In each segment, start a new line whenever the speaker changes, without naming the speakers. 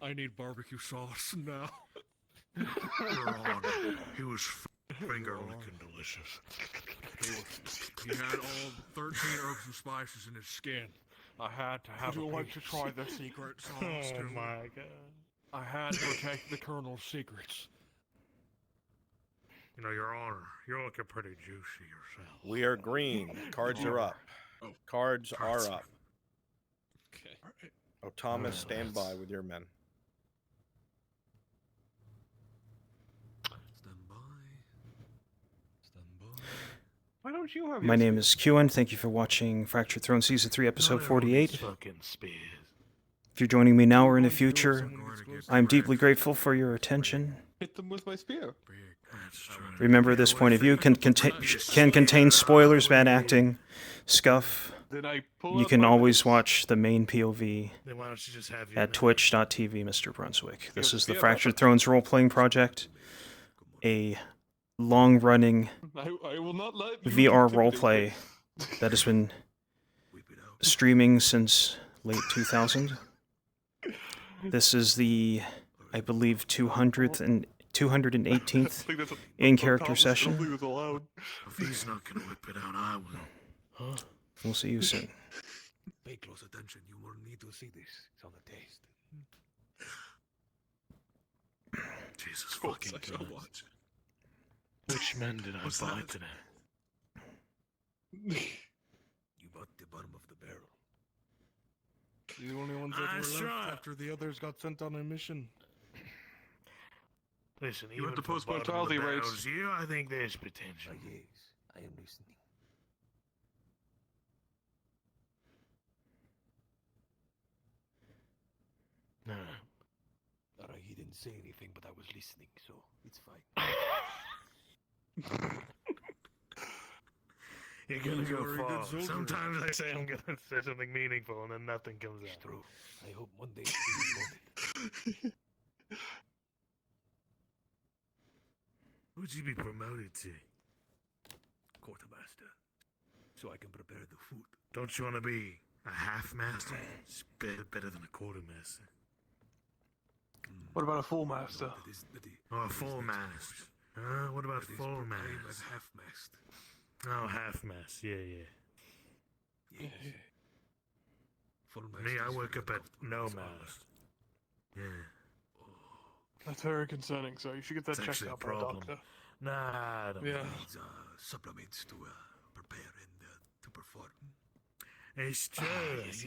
I need barbecue sauce now.
Your Honor, he was finger licking delicious.
He had all 13 herbs and spices in his skin. I had to have
Would you
a
like
piece.
to try the secret sauce
Oh
too?
my god.
I had to protect the Colonel's secrets.
You know, Your Honor, you're looking pretty juicy yourself.
We are green. Cards are up.
Oh.
Cards
Cards.
are up.
Okay.
Oh, Thomas, stand by with your men.
Stand by. Stand by.
Why don't you have
My
your
name is Qan. Thank you for watching Fractured Throne Season 3, Episode 48.
Fucking spears.
If you're joining me now or in the
What do you do if
future,
someone gets close to
I'm
you?
deeply grateful for your attention.
Hit them with my spear.
That's true.
Remember, this point of view can contain spoilers, bad acting, scuff.
Then I pull
You
out
can
my
always
mace.
watch the main POV
Then why don't you just have your
at twitch.tv, Mr. Brunswick. This is the
Yeah,
Fractured Thrones role-playing project, a long-running
I will not let you
VR
intimidate
roleplay
me.
that has been streaming since late 2000. This is the, I believe, 218th
I think that's
in-character
Thomas
session.
Shelby was allowed.
If he's not gonna whip it out, I will. Huh?
We'll see you soon.
Pay close attention. You will need to see this. It's on the taste.
Jesus
Cool,
fucking
I shall
Christ.
watch.
Which men did I
What's
buy
that?
today?
You bought the bottom of the barrel.
The only ones that
That's
were left
right.
after the others got sent on a mission.
Listen,
You
even
have to
for
post
bottom of the
mortality rates.
barrels, yeah, I think there's potential.
Yes, I am listening.
No.
Alright, he didn't say anything, but I was listening, so it's fine.
You're gonna
He's a
go
very good
far.
soldier.
Sometimes I say I'm gonna say something meaningful and then nothing comes
It's
out.
true. I hope one day he is voted.
Who'd you be promoted to?
Quartermaster. So I can prepare the food.
Don't you want to be a half master? It's better than a quartermaster.
What about a full
No,
master?
that is
Oh, a
that is
full
next
mast. What about
That is
full
proclaimed
mast?
as half-mast.
Oh, half mast. Yeah, yeah.
Yes. Full mast
Me, I
is
wake
for
up
the
at
comfort
no
of his honor.
mast. Yeah.
That's very concerning, so you should get that
It's
checked
actually a
out by a
problem.
doctor.
Nah, I don't
Yeah.
Needs supplements to prepare and to perform.
It's true.
yes,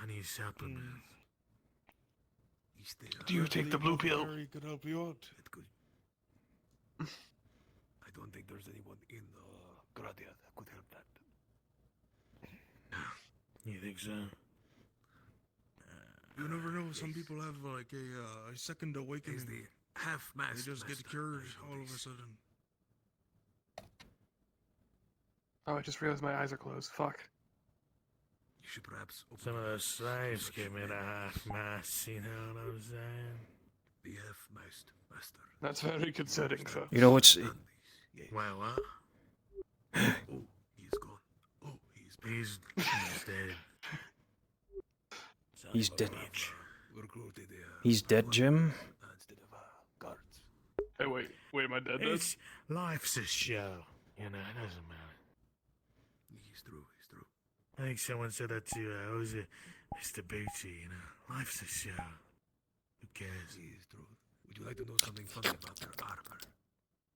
I need supplements.
Is there,
Do you take the blue pill?
He could help you out. It could. I don't think there's anyone in Gradia that could help that.
You think so?
You never know. Some people have like a second awakening. The half-mast. They just get cured all of a sudden.
Oh, I just realized my eyes are closed. Fuck.
You should perhaps open
Some of
your
those slaves
such
give me
men
the half mast, you know what I'm saying?
The half-mast master.
That's very concerning, sir.
You know what's...
Done this. Yes.
Well, what?
Oh, he's gone. Oh, he's back.
He's dead. Son
He's
of a
dead.
bitch.
Recruited
He's dead, Jim?
instead of guards.
Hey, wait, am I dead? Then?
It's life's a show. You know, it doesn't matter.
He's through. He's through.
I think someone said that to what was it, Mr. Booty, you know. Life's a show. Who cares?
He is through. Would you like to know something funny about their armor?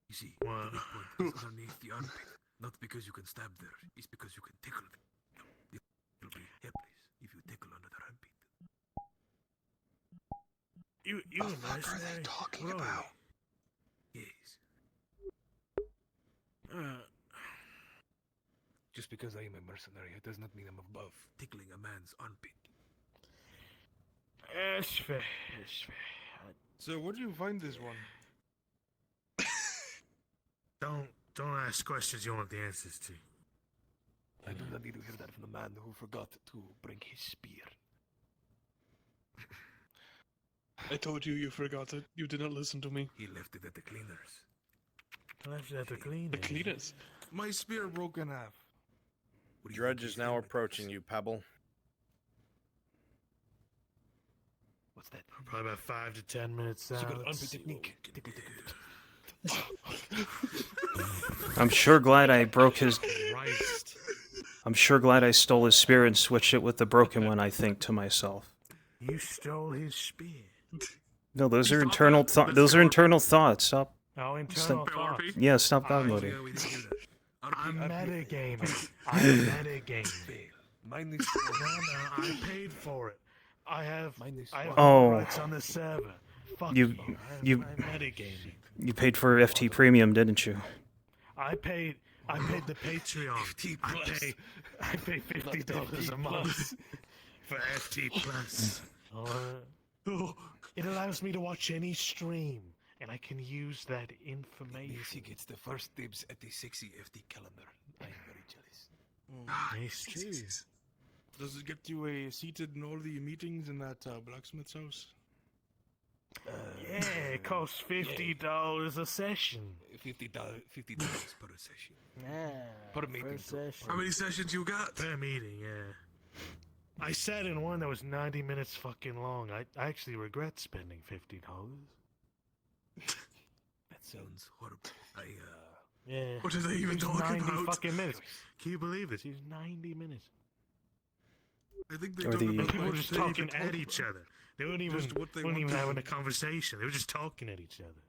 You see,
What?
the weak point is underneath the armpit. Not because you can stab there, it's because you can tickle it. It'll be helpless if you tickle under the armpit.
You
The
a
fuck are they
mercenary?
talking
What are
about?
Yes.
you?
Just because I am a mercenary, it does not mean I'm above tickling a man's armpit.
It's fair. It's fair.
So, where do you find this one?
Don't ask questions you want the answers to.
I do not need to hear that from the man who forgot to bring his spear.
I told you forgot it. You did not listen to me.
He left it at the cleaners.
Left it at the cleaners.
The cleaners.
My spear broke in half. What do you
Drudge
think
is
his
now
helmet
approaching
is?
you, Pebble.
What's that?
Probably about 5 to 10 minutes
You
out.
got an
Let's
unpaid
see what
technique.
we can do.
I'm sure glad I broke his.
Christ.
I'm sure glad I stole his spear and switched it with the broken one. I think to myself.
You stole his spear.
No, those are internal thoughts. Those are internal thoughts. Stop.
Oh, internal
Stop.
thoughts.
Yeah, stop
I-
downloading.
Yeah, we didn't hear that.
I'm
RP.
metagaming. I'm metagaming.
Mine is
No, I paid for it. I have
Oh.
rights on the server. Fuck
You-
I'm metagaming.
You paid for FT Premium, didn't you?
I paid the Patreon.
FT
I
Plus.
pay $50 a month for FT Plus. It allows me to watch any stream, and I can use that
He
information.
gets the first dibs at the sexy FT calendar. I am very jealous.
It's true.
Does it get you seated in all the meetings in that blacksmith's house?
Yeah, it costs $50 a session.
$50 per session.
Yeah,
Per meeting.
How many sessions you got?
per meeting, yeah. I sat in one that was 90 minutes fucking long. I actually regret spending $50.
That sounds horrible.
Yeah.
What are they even
It was
talking
90
about?
fucking minutes. Can you believe this? It was 90 minutes.
I think they
Or
talk
the-
about
People were
what
just
they
talking
even
at
talk
each
about.
other. They weren't even,
Just what they
weren't
want
even
to
having
do.
a conversation. They were just talking at each other.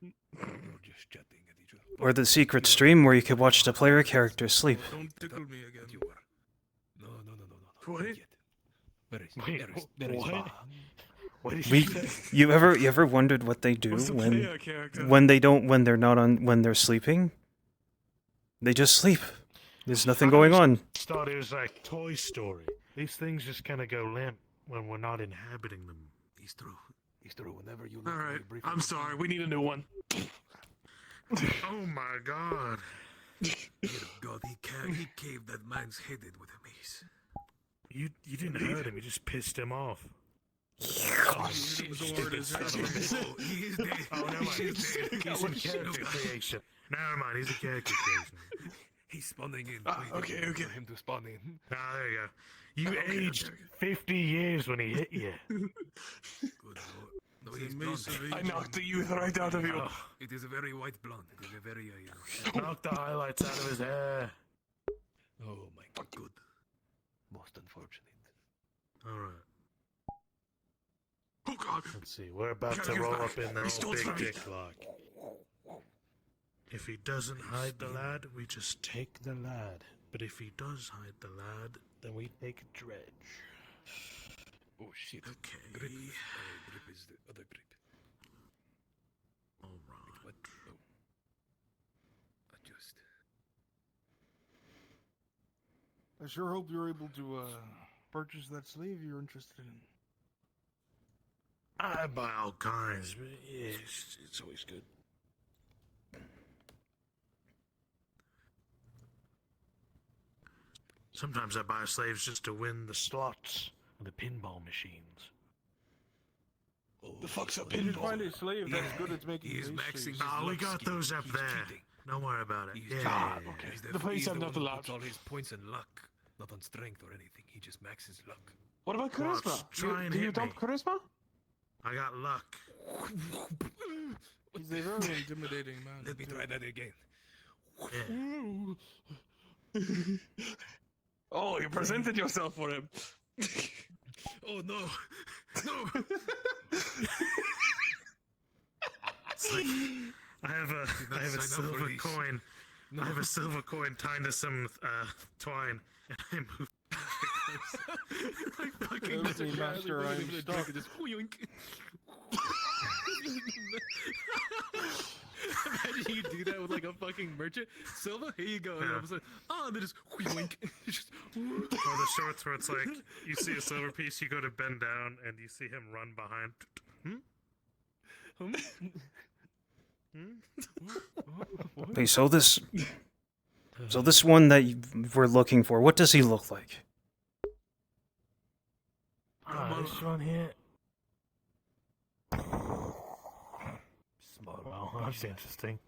You're just chatting at each other.
Or the secret stream where you could watch the player character sleep.
Don't tickle me again.
You were. No.
What?
Not yet. There is.
Wait,
There is.
what? What did
We,
you say?
you ever wondered what they do
What's the
when
player character?
when they're sleeping? They just sleep. There's nothing going on.
Thought it was like Toy Story. These things just kind of go limp when we're not inhabiting them.
It's true. It's true. Whenever you look
All right.
very briefly-
I'm sorry. We need a new one.
Oh my god.
Dear God, he caved that man's head in with a mace.
You didn't hurt him, you just pissed him off.
Oh, shit.
Oh, he is dead.
Oh, never mind.
He is dead.
He's a character creation. Never mind, he's a character creation.
He's spawning in.
Ah,
waiting
okay.
For him to spawn in.
Ah, there you go. You
Okay,
aged
okay.
50 years when he hit you.
Good Lord. No,
The
he's
mace
blonde.
of I knocked the youth right out of you.
Oh,
It is a very white blonde. It is a very,
knocked the highlights out of his hair.
oh my God. Good. Most unfortunate.
Alright,
Oh God.
let's see. We're about
Gotta
to
get
roll
back.
up in
He
that
stole
old big
from me.
dick lock. If he doesn't hide the lad, we just take the lad. But if he does hide the lad, then we take a dredge.
Oh shit.
Okay.
Grip. Grip is the other grip.
Alright.
What? Oh. Adjust.
I sure hope you're able to purchase that sleeve you're interested in.
I buy all kinds, but yeah, it's always good. Sometimes I buy slaves just to win the slots of the pinball machines.
The fuck's a
Did you find
pinball?
a slave that's good at making
He is
base
maxing
saves?
his
Oh, we
luck
got
skill.
those up
He's
there.
cheating.
Don't worry about it.
He's
Yeah.
cheating.
okay.
He's
The police
he's
have
one
not
who
allowed.
puts all his points in luck, not on strength or anything. He just maxes luck.
What about
Watch,
charisma?
try and
Do you
hit
dump
me.
charisma?
I got luck.
He's a very intimidating man.
Let me try that again.
Yeah.
Oh, you presented yourself for him.
Oh no! No!
It's like, I have a
not sign up for
silver
these.
coin.
No!
I have a silver coin tied to some twine, and I move.
I fucking
Excuse me, master, I'm stuck.
Just yoink. Imagine you do that with like a fucking merchant. Silva, here you go. And all of a sudden, oh, and they just yoink. Just,
Or the shorts where it's like you see a silver piece, you go to bend down, and you see him run behind.
Hey, so this one that we're looking for, what does he look like?
This one here. Small. Oh, that's interesting.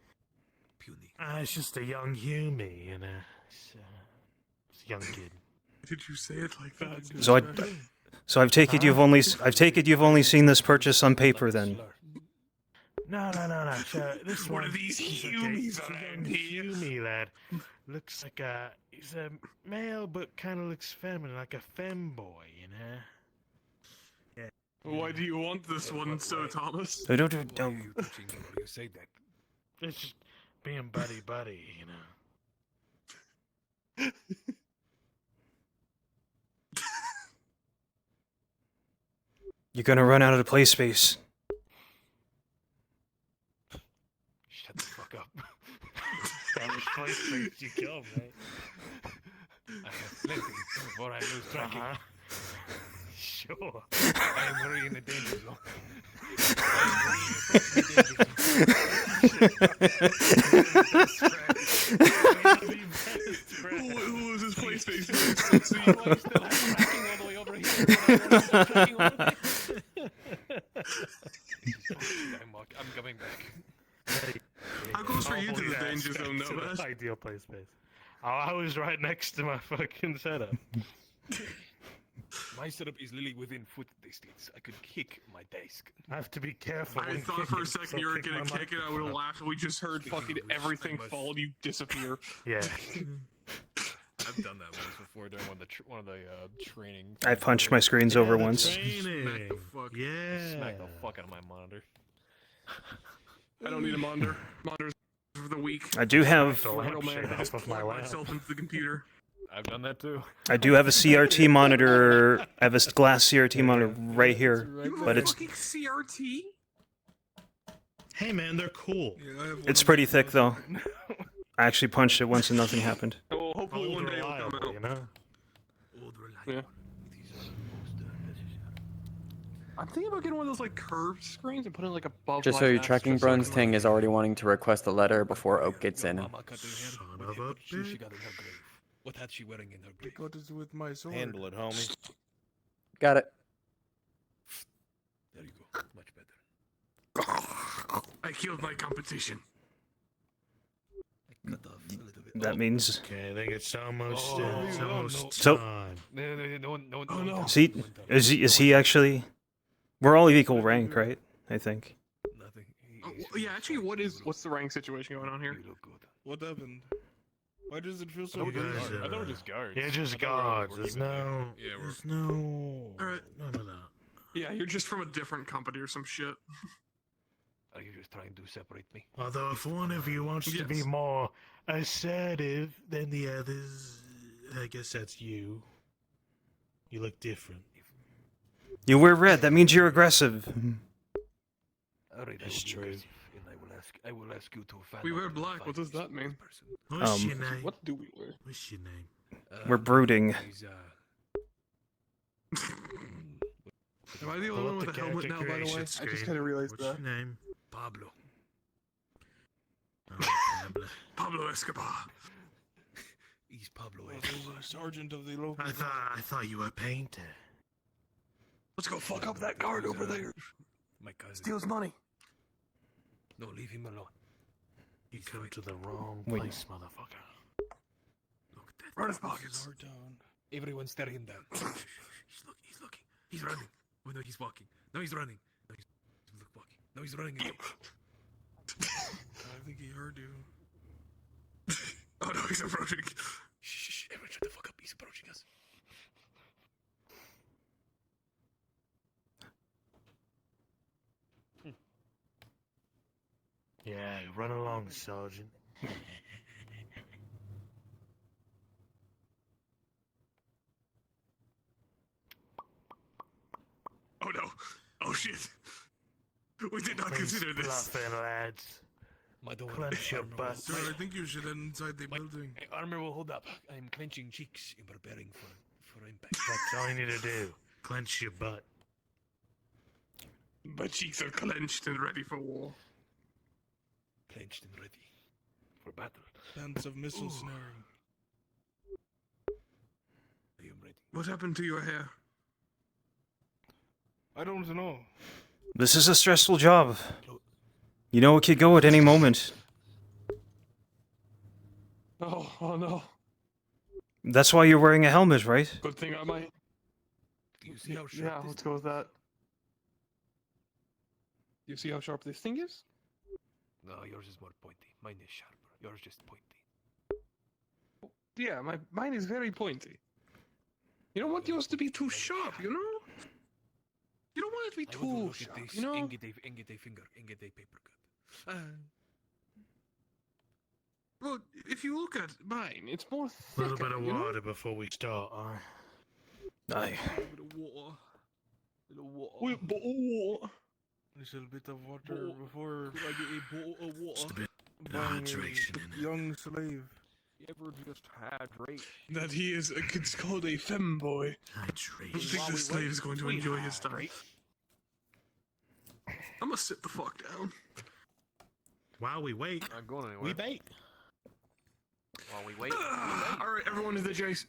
puny.
It's just a young Hume, you know. It's a young kid.
Did you say it like that?
So So I've taken you've only seen this purchase on paper then.
No, sir. This
What
one
are these
is okay.
humies
He's a
around here?
Humie lad. Looks like he's a male, but kind of looks feminine, like a femboy, you know?
Why do you want this one, Sir Thomas?
Don't.
Why are you touching me while you say that?
It's just being buddy, you know?
You're gonna run out of the play space.
Shut the fuck up. How much place space you kill, man?
I have plenty before I lose track.
Sure.
I am already in the danger zone.
Who was his PlayStation?
Why is still tracking all the way over here? I'm coming back.
How close were you to the
Holy
danger
aspect
zone,
to
no
the
less?
ideal play space. Oh, I was right next to my fucking setup.
My setup is literally within foot distance. I could kick my desk.
I have to be careful.
I
when
thought for a
kicking,
second
so
you were
kick
gonna
my
kick it. I would have
microphone.
laughed. We just heard fucking everything fall and you disappear.
Yeah.
I've done that once before during one of the training.
I punched my screens over once.
Smack the fuck.
Yeah.
Smack the fuck out of my monitor.
I don't need a monitor. Monitors for the weak.
I do have
The
Little man
lampshade
can just
off of my
plug
lamp.
myself into the computer.
I've done that too.
a CRT monitor. I have a glass CRT monitor right here,
You have
but
a
it's
fucking CRT?
Hey man, they're cool.
Yeah, I have one
it's
of
pretty
those
thick though.
also.
I actually punched it once and nothing happened.
Oh, hopefully
Old
one day it'll come
reliable,
out.
you know?
Old reliable.
Yeah.
It is most necessary.
I'm thinking about getting one of those like curved screens and putting like above.
Just so you're tracking, Brun's Ting is already wanting to request a letter before Oak gets in.
Mama cut her hair.
Son
What
of a
what shoes she
bitch.
got in her grave? What hat she wearing in her grave?
Because it's with my sword.
Handle it, homie.
Got it.
There you go. Much better.
I killed my competition.
Cut off a little bit.
That means
Okay, I think it's almost,
Oh,
it's
no,
almost
So-
time.
No,
Oh, no.
is he actually? We're all equal rank, right? I think.
Nothing.
Yeah, actually, what's the rank situation going on here?
You look good.
What happened? Why does it feel so
You
good?
guys,
I thought we're just guards.
Yeah, just
I thought we were
guards.
working
There's
with you.
no.
Yeah, we're-
There's no.
Alright.
None of that.
Yeah, you're just from a different company or some shit.
Are you just trying to separate me?
Although if one of you wants to be
Yes.
more assertive than the others, I guess that's you. You look different.
You wear red. That means you're aggressive.
Alright,
That's
I will be
true.
aggressive, and I will ask you to fan
We
out
wear
and
black.
fight
What does
this
that mean?
person.
What's your name?
What do we wear?
What's your name?
We're brooding.
He's,
Am I the
Pull
only
up
one with
the
a helmet now, by the way?
character
I just
creation
kind of realized
What's
that.
your name?
Pablo.
Oh, Pablo.
Pablo Escobar.
He's Pablo.
Well, there's a sergeant of the local.
I thought you were a painter.
Let's go fuck up that guard over there.
My cousin.
Steals money.
No, leave him alone.
You come to the wrong
Wait.
place, motherfucker.
Look at that. Run his pockets.
Our town.
Everyone stare him down.
He's looking. He's running. Oh no, he's walking. No, he's running. No, he's walking. No, he's running again.
I think he heard you.
Oh no, he's approaching.
Shh, everyone shut the fuck up. He's approaching us.
Yeah, run along, Sergeant.
Oh no. Oh shit. We did not consider this.
Bluffing, lads.
Don't worry.
Clench your butt.
Sir, I think you should head inside the building.
My armor will hold up. I'm clenching cheeks and preparing for impact.
That's all you need to do. Clench your butt.
My cheeks are clenched and ready for war.
Clenched and ready for battle.
Sense of missile snaring.
I am ready.
What happened to your hair?
I don't know.
This is a stressful job. You know it could go at any moment.
Oh no.
That's why you're wearing a helmet, right?
Good thing I might.
Do you see how sharp
Yeah,
this
let's go with that. You see how sharp this thing is?
No, yours is more pointy. Mine is sharper. Yours just pointy.
Yeah, mine is very pointy. You don't want yours to be too sharp, you know? You don't want it to be
I want to
too
look
sharp,
at this
you know?
Ingede finger, Ingede paper cut.
Well, if you look at mine, it's more
A
thicker,
little bit of
you know?
water before we start.
Aye.
A bit of water. Little water.
Wait, a little bit of water before
Could I get a bottle of water?
Just a bit of
buying
hydration in
a
it.
young slave.
You ever just hydrate?
That he is. It's called a femboy. I don't
Hydration.
think the slave is going to enjoy his time. I'm gonna sit the fuck down.
While we wait,
Not going anywhere.
we bait.
While we wait.
All right, everyone to the J's.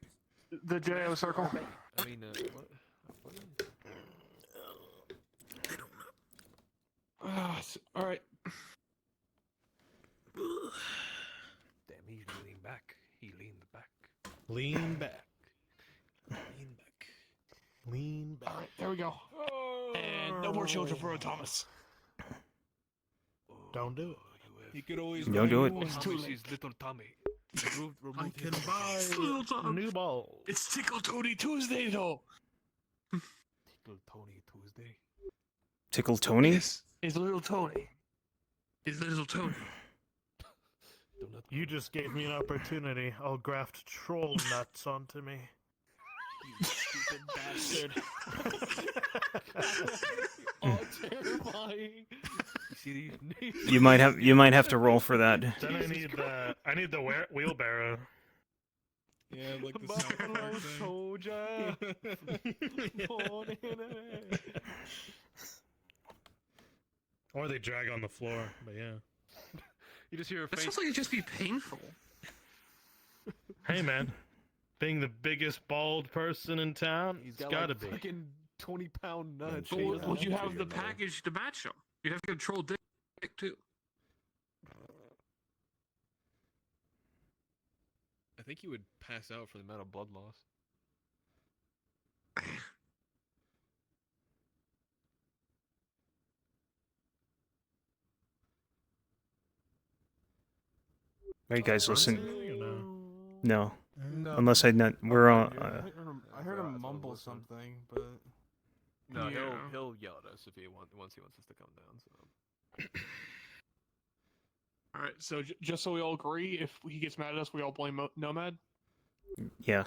The JO circle.
I mean, what?
I don't know.
All right.
Damn, he's leaning back. He leaned back.
Lean back.
Lean back.
Lean back.
All right, there we go. And no more children for Thomas.
Don't do it.
He could always
Don't do it.
buy new
It's
ones.
too
Thomas
late.
is little Tommy. Remove
I can
his-
buy
Little Tom.
new balls.
It's Tickle Tony Tuesday, though.
Tickle Tony Tuesday.
Tickle Tony?
Yes,
It's little Tony.
it's Little Tony.
Do not
You just gave me an opportunity. I'll graft troll nuts onto me.
you stupid bastard.
Oh, terrifying.
You see these?
You might have to roll for that.
Then I need the wheelbarrow.
Yeah, like the
Buffalo
South Park thing.
soldier. Born in a- Or they drag on the floor, but yeah.
You just hear a
That
faint.
sounds like it'd just be painful.
Hey man, being the biggest bald person in town,
He's
it's
got
gotta
like
be.
fucking 20-pound nuts.
But
But would you have
figure
the
no.
package to match them? You'd have to control dick too.
I think he would pass out for the amount of blood loss.
Are you guys listening?
Or no?
No,
No.
unless I not. We're on.
I heard him mumble something, but
No,
Yeah.
he'll yell at us if he once he wants us to come down. So
All right, so just so we all agree, if he gets mad at us, we all blame Nomad.
Yeah.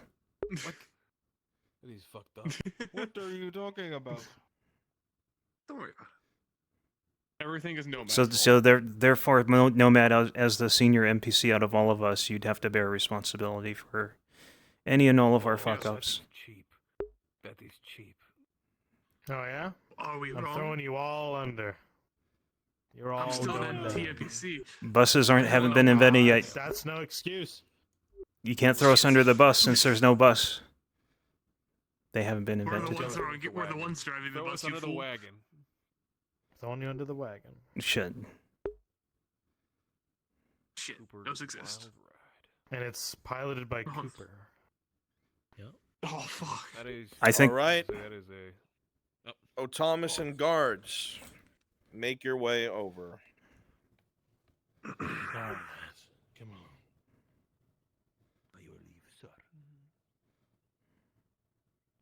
He's fucked up.
what are you talking about?
Don't worry about it.
Everything is Nomad.
So therefore, Nomad as the senior NPC out of all of us, you'd have to bear responsibility for any and all of our fuck
That
ups.
is cheap. That is cheap.
Oh yeah?
Are we
I'm
wrong?
throwing you all under. You're all
I'm still
going
an
down.
TNPC.
Buses haven't been invented yet.
That's no excuse.
You can't throw us under the bus since there's no bus. They haven't been
We're the
invented.
ones throwing it. We're the ones driving the
throw
bus.
us
You
under the
fool.
wagon.
Throwing you under the wagon.
Shit.
Shit,
Cooper
those exist.
Wild Ride.
And it's piloted by
Uh-huh.
Cooper.
Oh fuck.
That is.
I think-
All right.
That is a.
Oh, Thomas and guards, make your way over.
Alright. Come on.
By your leave, sir.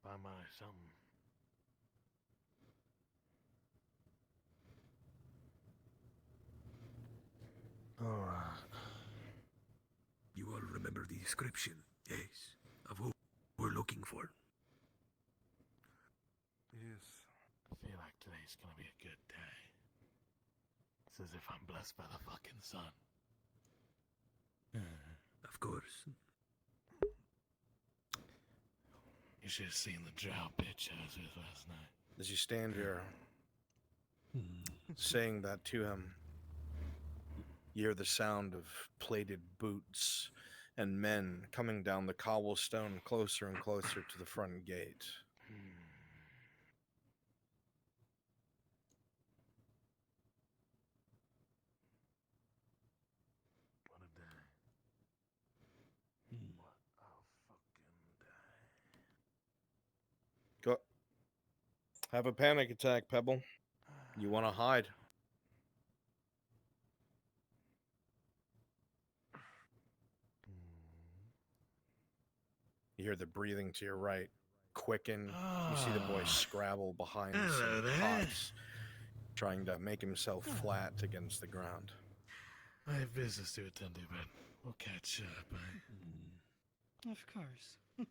By my something. Alright.
You all remember the description, yes, of who we're looking for.
Yes.
I feel like today's gonna be a good day. It's as if I'm blessed by the fucking sun.
Of course.
You should have seen the drought bitch I was with last night.
As you stand here, saying that to him, you hear the sound of plated boots and men coming down the cobblestone closer and closer to the front gate.
What a day. What a fucking day.
Go. Have a panic attack, Pebble. You want to hide. You hear the breathing to your right quicken. You see the boy scrabble behind
Hello
some
there.
pots, trying to make himself flat against the ground.
I have business to attend to, but we'll catch up.
Of course.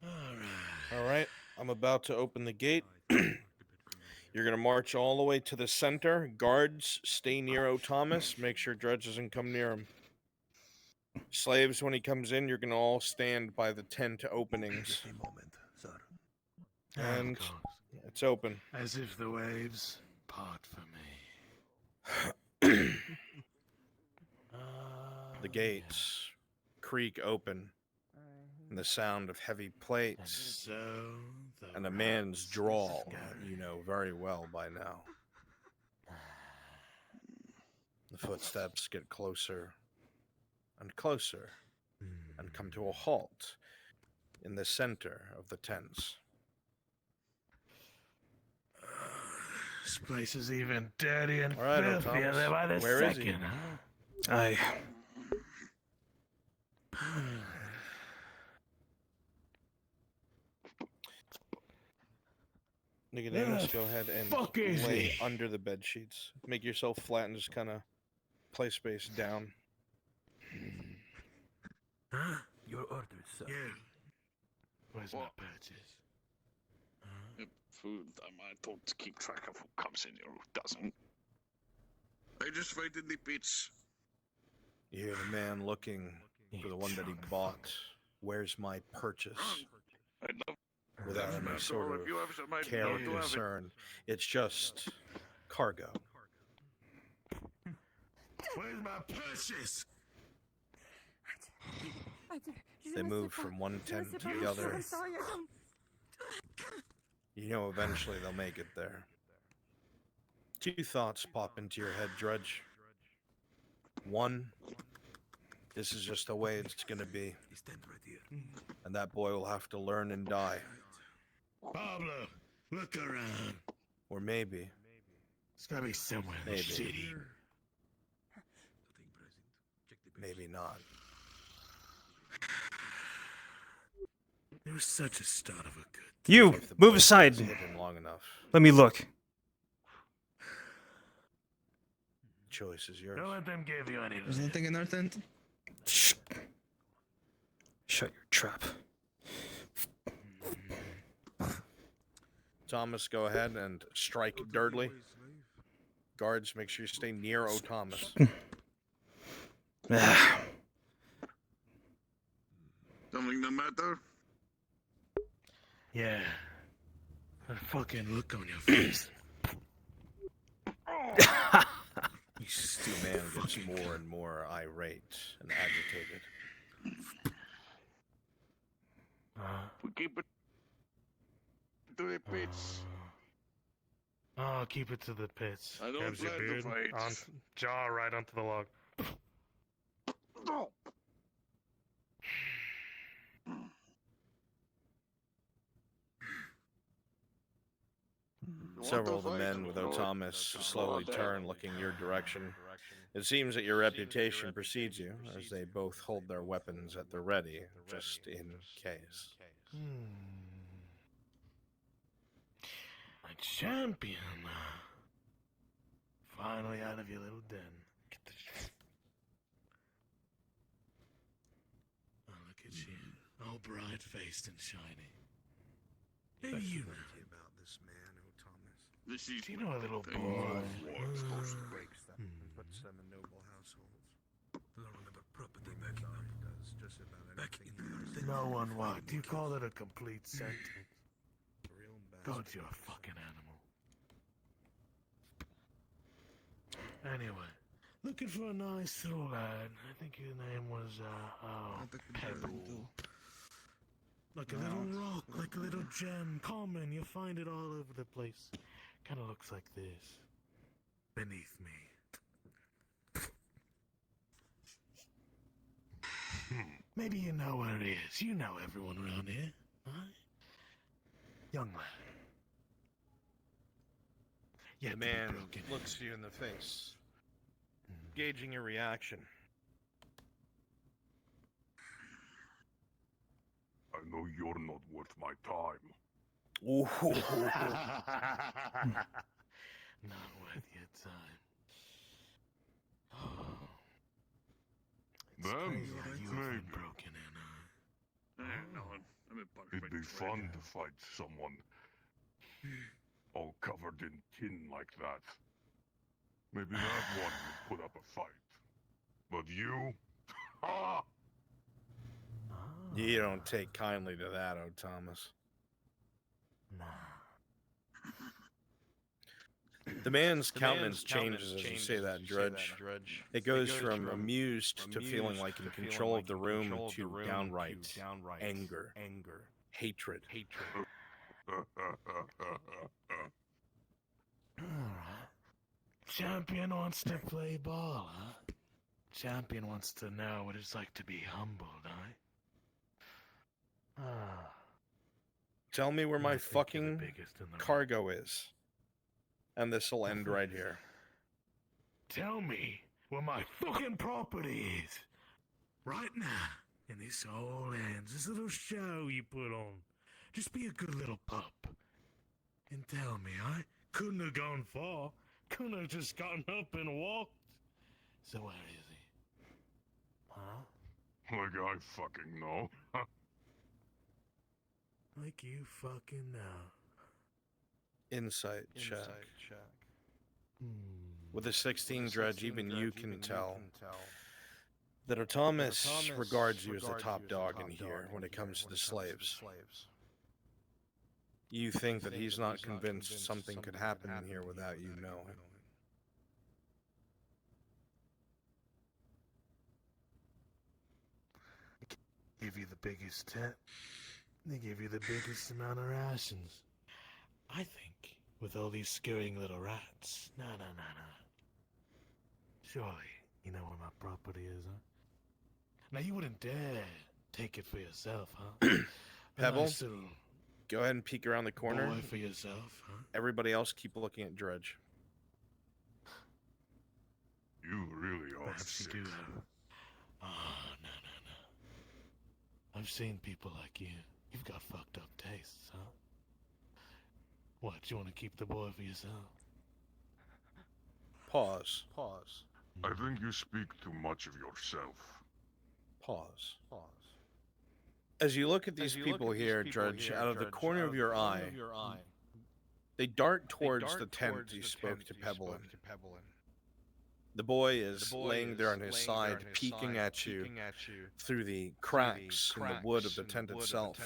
All
All right, I'm about to open the gate. You're going to march all the way to the center. Guards, stay near O'Thomas. Make sure Dredge doesn't come near him. Slaves, when he comes in, you're going to all stand by the tent openings.
Give me a moment, sir.
And
Of course.
it's open.
As if the waves part for me.
The gates creak open, and the sound of heavy plates
So
and a man's drawl you know very well by now. The footsteps get closer and closer and come to a halt in the center of the tents.
This place is even dirty and
All right,
filthier
O'Thomas,
there by the
where is he?
second, huh?
I.
Nicodemus,
Where
go ahead and
fuck is
lay
he?
under the bed sheets. Make yourself flat and just kind of play space down.
Huh? Your orders, sir.
Yeah.
Where's my
What?
purchase?
Food. I don't keep track of who comes in here, who doesn't. I just wait in the pits.
You hear the man looking for the one that he bought. Where's my purchase?
I love
Without
that,
any
so
sort
if
of
you have some idea
care or
how to have it.
concern. It's just cargo.
Where's my purchase?
They move from one tent to the other. You know eventually they'll make it there. Two thoughts pop into your head, Dredge. One, this is just the way it's gonna be,
He's tent right here.
and that boy will have to learn and die.
Pablo, look around.
Or maybe,
It's gotta be somewhere in the
Maybe.
city.
Nothing present. Check the pits.
maybe not.
It was such a start of a good.
You
If the
move
boy
aside.
stays hidden long enough,
Let me look.
choice is yours.
Don't let them give you any.
There's nothing in our tent.
Shh. Shut your trap.
Thomas, go ahead and strike dirtly. Guards, make sure you stay near O'Thomas.
Ah.
Something the matter?
Yeah. That fucking look on your face.
The man gets more and more irate and agitated.
We keep it to the pits.
Oh, keep it to the pits.
I don't
Grabs your
plan to
beard,
fight.
jaw right onto the log.
No.
Several of the men with O'Thomas slowly turn, looking your direction. It seems that your reputation precedes you, as they both hold their weapons at the ready, just in case.
My champion. Finally out of your little den. Get the oh, look at you. All bright-faced and shiny. Hey, you know.
About this man, O'Thomas.
This is
Do you know a little
thing
boy?
Breaks them and puts them in noble households.
Don't remember property back in
Does just about
back in
anything.
the
No one what? You call it a complete sentence.
Real
God,
bastard.
you're a fucking animal. Anyway, looking for a nice little lad. I think his name was, Pebble. Like a little rock, like a little gem. Common, you'll find it all over the place. Kind of looks like this. Beneath me. Maybe you know where it is. You know everyone around here, right? Young lad. Yet
The
to be
man
broken in.
looks you in the face, gauging your reaction.
I know you're not worth my time.
Ooh.
Not worth your time. Oh. It's
Then,
crazy how you have been
maybe.
broken in,
No, I'm a It'd be fun to fight someone all covered in tin like that. Maybe that one would put up a fight. But you? Ah!
You don't take kindly to that, O Thomas.
Nah.
The man's countenance changes as you say that, Drudge. It goes from amused to feeling like in control of the room to downright anger, hatred.
Alright. Champion wants to play ball, huh? Champion wants to know what it's like to be humbled, Ah.
Tell me where my
I think you're the
fucking
biggest in the room.
cargo is. And this'll end right here.
Tell me where my fucking property is. Right now, in this old hands, this little show you put on. Just be a good little pup. And tell me, I couldn't have gone far. Couldn't have just gotten up and walked. So where is he? Huh?
Like I fucking know.
Like you fucking know.
Insight check.
Hmm.
With a 16 Drudge, even you can tell that Thomas regards you as the top dog in here when it comes to the slaves. You think that he's not convinced something could happen in here without you knowing.
Give you the biggest tip. They give you the biggest amount of rations. I think with all these scurrying little rats. No. Surely you know where my property is, huh? Now you wouldn't dare take it for yourself, huh?
Pebble,
A nice little
go ahead and peek around the corner.
boy for yourself, huh?
Everybody else keep looking at Drudge.
You really are
Perhaps
sick.
you do have. Oh, no. I've seen people like you. You've got fucked up tastes, huh? What, you want to keep the boy for yourself?
Pause.
I think you speak too much of yourself.
Pause. As you look at these people here, Drudge, out of the corner of your eye, they dart towards the tent you spoke to Pebble in. The boy is laying there on his side, peeking at you through the cracks in the wood of the tent itself.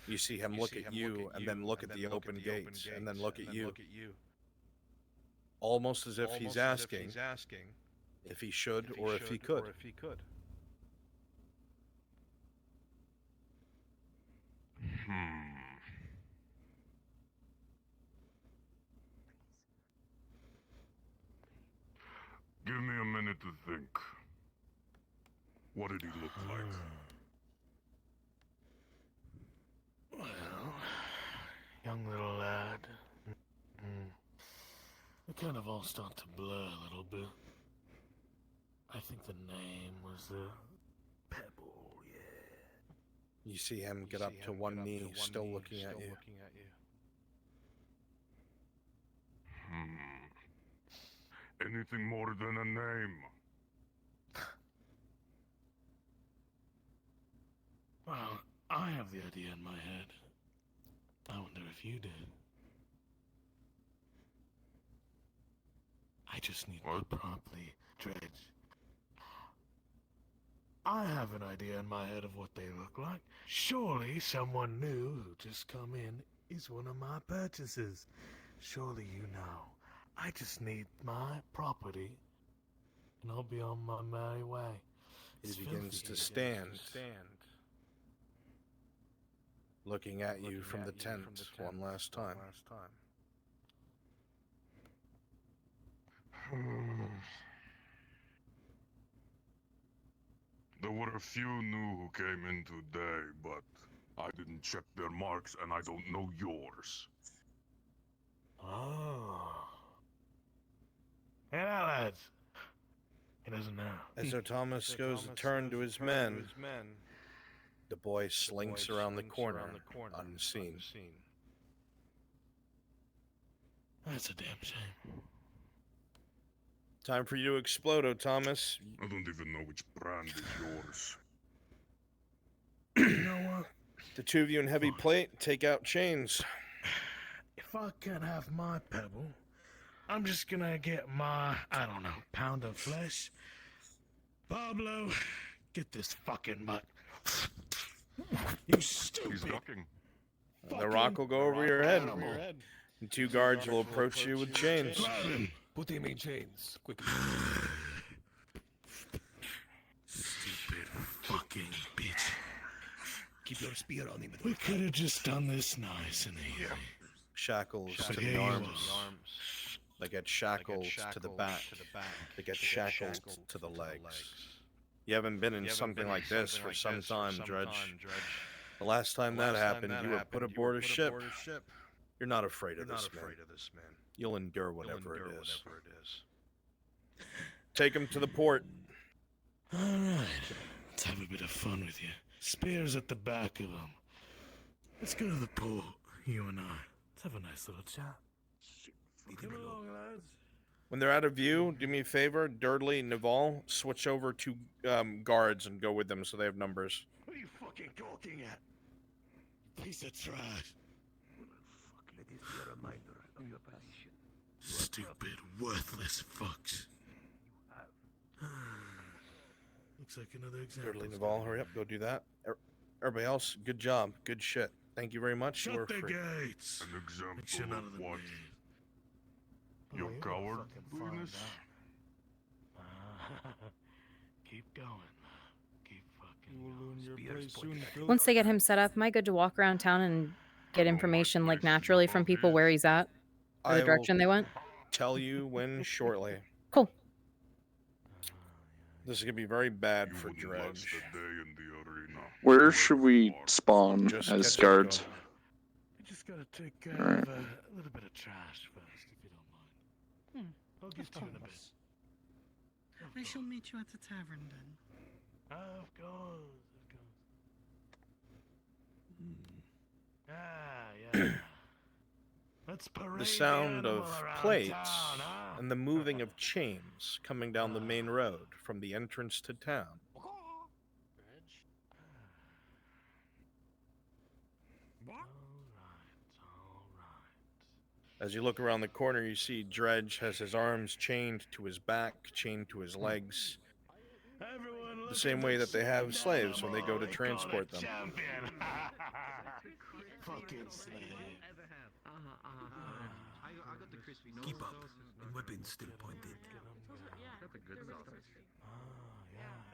You see him look at you, and then look at the open gate, and then look at you. Almost as if he's asking if he should or if he could.
Give me a minute to think. What did he look like?
Well, young little lad. It kind of all started to blur a little bit. I think the name was Pebble, yeah.
You see him get up to one knee, still looking at you.
Anything more than a name?
Well, I have the idea in my head. I wonder if you did. I just need to properly dredge. I have an idea in my head of what they look like. Surely someone new who just come in is one of my purchases. Surely you know. I just need my property, and I'll be on my merry way.
He begins to stand, looking at you from the tent one last time.
There were a few new who came in today, but I didn't check their marks, and I don't know yours.
Oh. Yeah, lads. He doesn't know.
As Thomas goes to turn to his men, the boy slinks around the corner, unseen.
That's a damn shame.
Time for you to explode, Thomas.
I don't even know which brand is yours.
You know what?
The two of you in heavy plate, take out chains.
If I can't have my pebble, I'm just gonna get my, I don't know, pound of flesh. Pablo, get this fucking mutt. You stupid.
He's ducking.
The rock will go over your head. And two guards will approach you with chains.
Put him in chains, quickly.
Stupid fucking bitch.
Keep your spear on him.
We could have just done this nice and easy.
Shackles to
Here
the
you
arms.
are.
They get shackles to the back. They get shackles to the legs. You haven't been in something like this for some time, Dredge. The last time that happened, you were put aboard a ship. You're not afraid of this, man. You'll endure whatever it is. Take him to the port.
All right. Let's have a bit of fun with you. Spears at the back of them. Let's go to the port, you and I. Let's have a nice little chat. Come along, lads.
When they're out of view, do me a favor, Durdley, Naval, switch over to guards and go with them so they have numbers.
What are you fucking talking at? Piece of trash.
Let this be a reminder of your position.
Stupid, worthless fucks. Looks like another example.
Durdley, Naval, hurry up, go do that. Everybody else, good job, good shit. Thank you very much.
Shut
You were
the
free.
gates.
An
Make sure
example
none of
of
them
what?
leave.
Your
Oh, you're
coward,
fucking fine
Venus?
now. Keep going. Keep fucking
You will
going.
learn your
Spears
place soon,
pointed.
Phil.
Once they get him set up, am I good to walk around town and get information like naturally from people where he's at or
I
the
will
direction they went?
tell you when shortly.
Cool.
This is gonna be very bad
You
for
wouldn't last
Dredge.
a day in the arena.
Where should we
Far.
spawn
Just
as
catch
guards?
up.
You just gotta take care
Alright.
of a little bit of trash first, if you don't mind. I'll get to you in a bit.
I shall meet you at the tavern then.
Of course, of course. Yeah. Let's parade
The sound
animal
of
around
plates
town, huh?
and the moving of chains coming down the main road from the entrance to town. As you look around the corner, you see Dredge has his arms chained to his back, chained to his legs,
Everyone
the same way that they have slaves when they go to transport them.
Champion. Fucking slave.
Keep up, and weapons still pointed.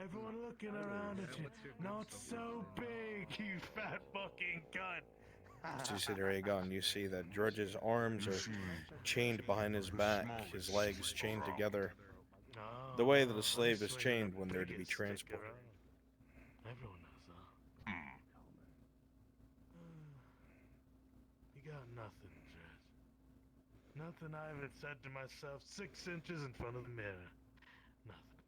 Everyone looking around at you. Not so big, you fat fucking cunt.
As you see there you go, and you see that Dredge's arms are chained behind his back, his legs chained together, the way that a slave is chained when they're to be transported.
Everyone knows, huh? You got nothing, Dredge. Nothing I haven't said to myself 6 inches in front of the mirror. Nothing.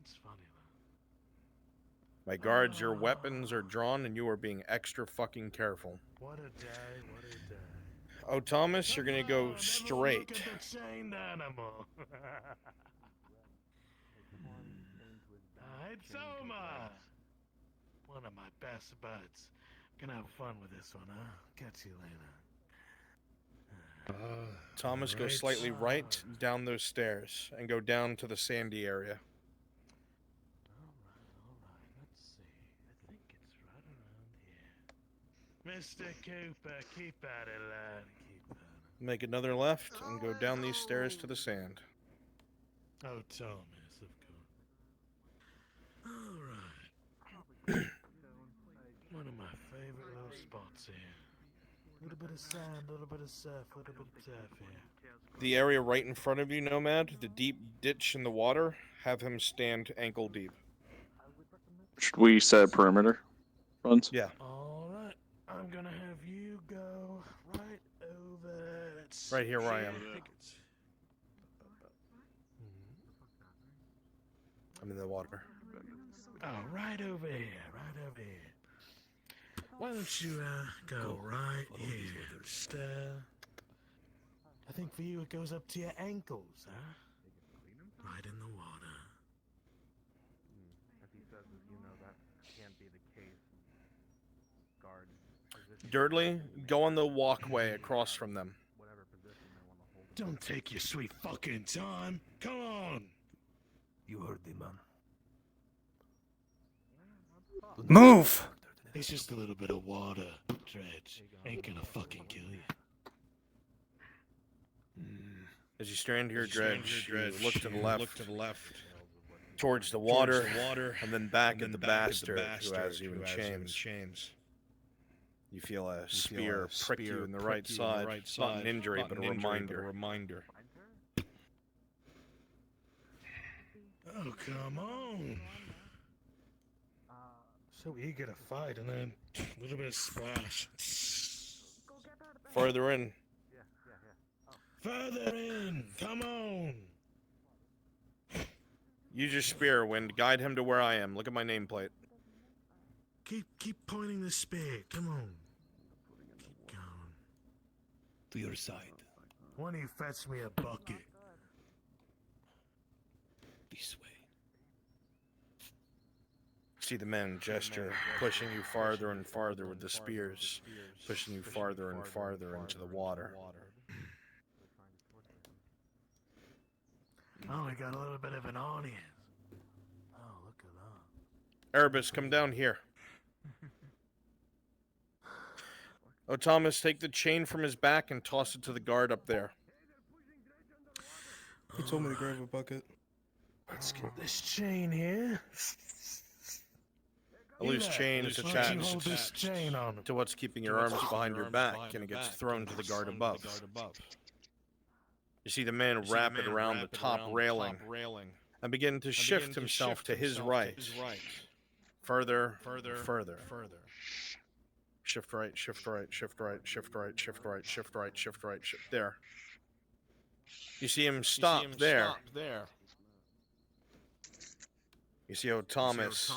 It's funny, though.
My guards, your weapons are drawn and you are being extra fucking careful.
What a day, what a day.
Oh, Thomas, you're gonna go straight.
Look at the chained animal. It's Omar. One of my best buds. Gonna have fun with this one, huh? Catch you later.
Thomas, go
Right.
slightly right down those stairs and go down to the sandy area.
Alright. Let's see. I think it's right around here. Mr. Cooper, keep at it, lad. Keep at it.
Make another left and go down these stairs to the sand.
Oh, Thomas, of course. Alright. One of my favorite little spots here. A little bit of sand, a little bit of surf, a little bit of turf here.
The area right in front of you, Nomad, the deep ditch in the water, have him stand ankle deep.
Should we set perimeter runs?
Yeah.
All right, I'm gonna have you go right over. Let's
Right here where I am. I'm in the water.
Oh, right over here, right over here. Why don't you go right here? Just I think for you it goes up to your ankles, huh? Right in the water.
Durdley, go on the walkway across from them.
Don't take your sweet fucking time. Come on.
You heard the man.
Move!
It's just a little bit of water, Dredge. Ain't gonna fucking kill you.
As you stand here, Dredge, you look to the left, towards the water, and then back at the bastard who has you in chains. You feel a spear prick you in the right side. Not an injury, but a reminder.
Oh, come on. So eager to fight, and then a little bit of splash.
Further in.
Further in! Come on!
Use your spear, Wind. Guide him to where I am. Look at my nameplate.
Keep pointing the spear. Come on. Keep going.
To your side.
Why don't you fetch me a bucket?
This way.
See the men gesture, pushing you farther and farther with the spears, pushing you farther and farther into the water.
Oh, we got a little bit of an audience. Oh, look at that.
Erebus, come down here. Oh, Thomas, take the chain from his back and toss it to the guard up there.
He told me to grab a bucket.
Let's get this chain here.
A loose chain is attached
Hold this chain on him.
to what's keeping your arms behind your back, and it gets thrown to the guard above. You see the man wrap it around the top railing and begin to shift himself to his right. Further. Shift right, shift right, shift right, shift right, shift right, shift right, shift right, shift. There. You see him stop there. You see how Thomas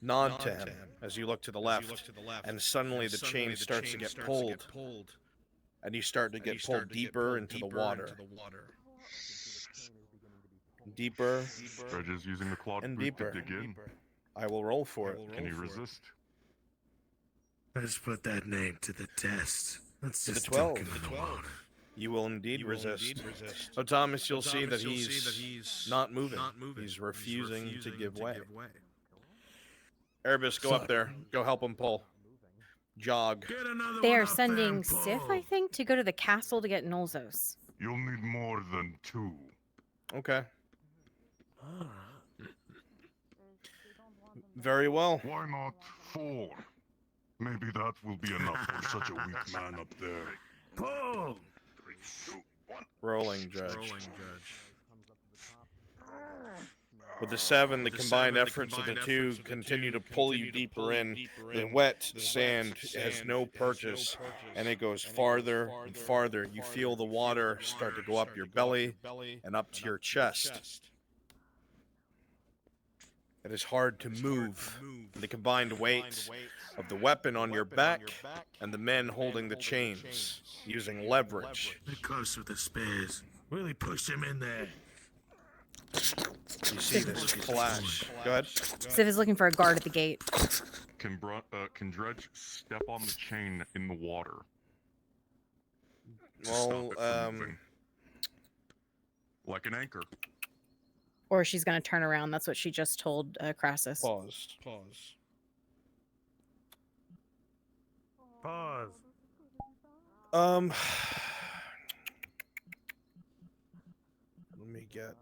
nod to him as you look to the left, and suddenly the chain starts to get pulled, and you start to get pulled deeper into the water. Deeper
Dredge is using the clawed
and
boot
deeper.
to dig in.
I will roll for it.
Can you resist?
Let's put that name to the test. Let's
To the
just
12.
dunk him in the water.
You will indeed resist. Oh, Thomas, you'll see that he's not moving. He's refusing to give way. Erebus, go up there. Go help him pull. Jog.
They are sending Sif, I think, to go to the castle to get Nolzos.
You'll need more than 2.
Okay. Very well.
Why not 4? Maybe that will be enough for such a weak man up there.
Pull!
Rolling, Judge. With the 7, the combined efforts of the two continue to pull you deeper in. The wet sand has no purchase, and it goes farther and farther. You feel the water start to go up your belly and up to your chest. It is hard to move. The combined weight of the weapon on your back and the men holding the chains, using leverage.
Get close with the spears. Really push him in there.
You see this flash. Go ahead.
Sif is looking for a guard at the gate.
Can Dredge step on the chain in the water? To stop
Well,
it from moving? Like an anchor.
Or she's going to turn around. That's what she just told Crassus.
Pause.
Pause.
Let me get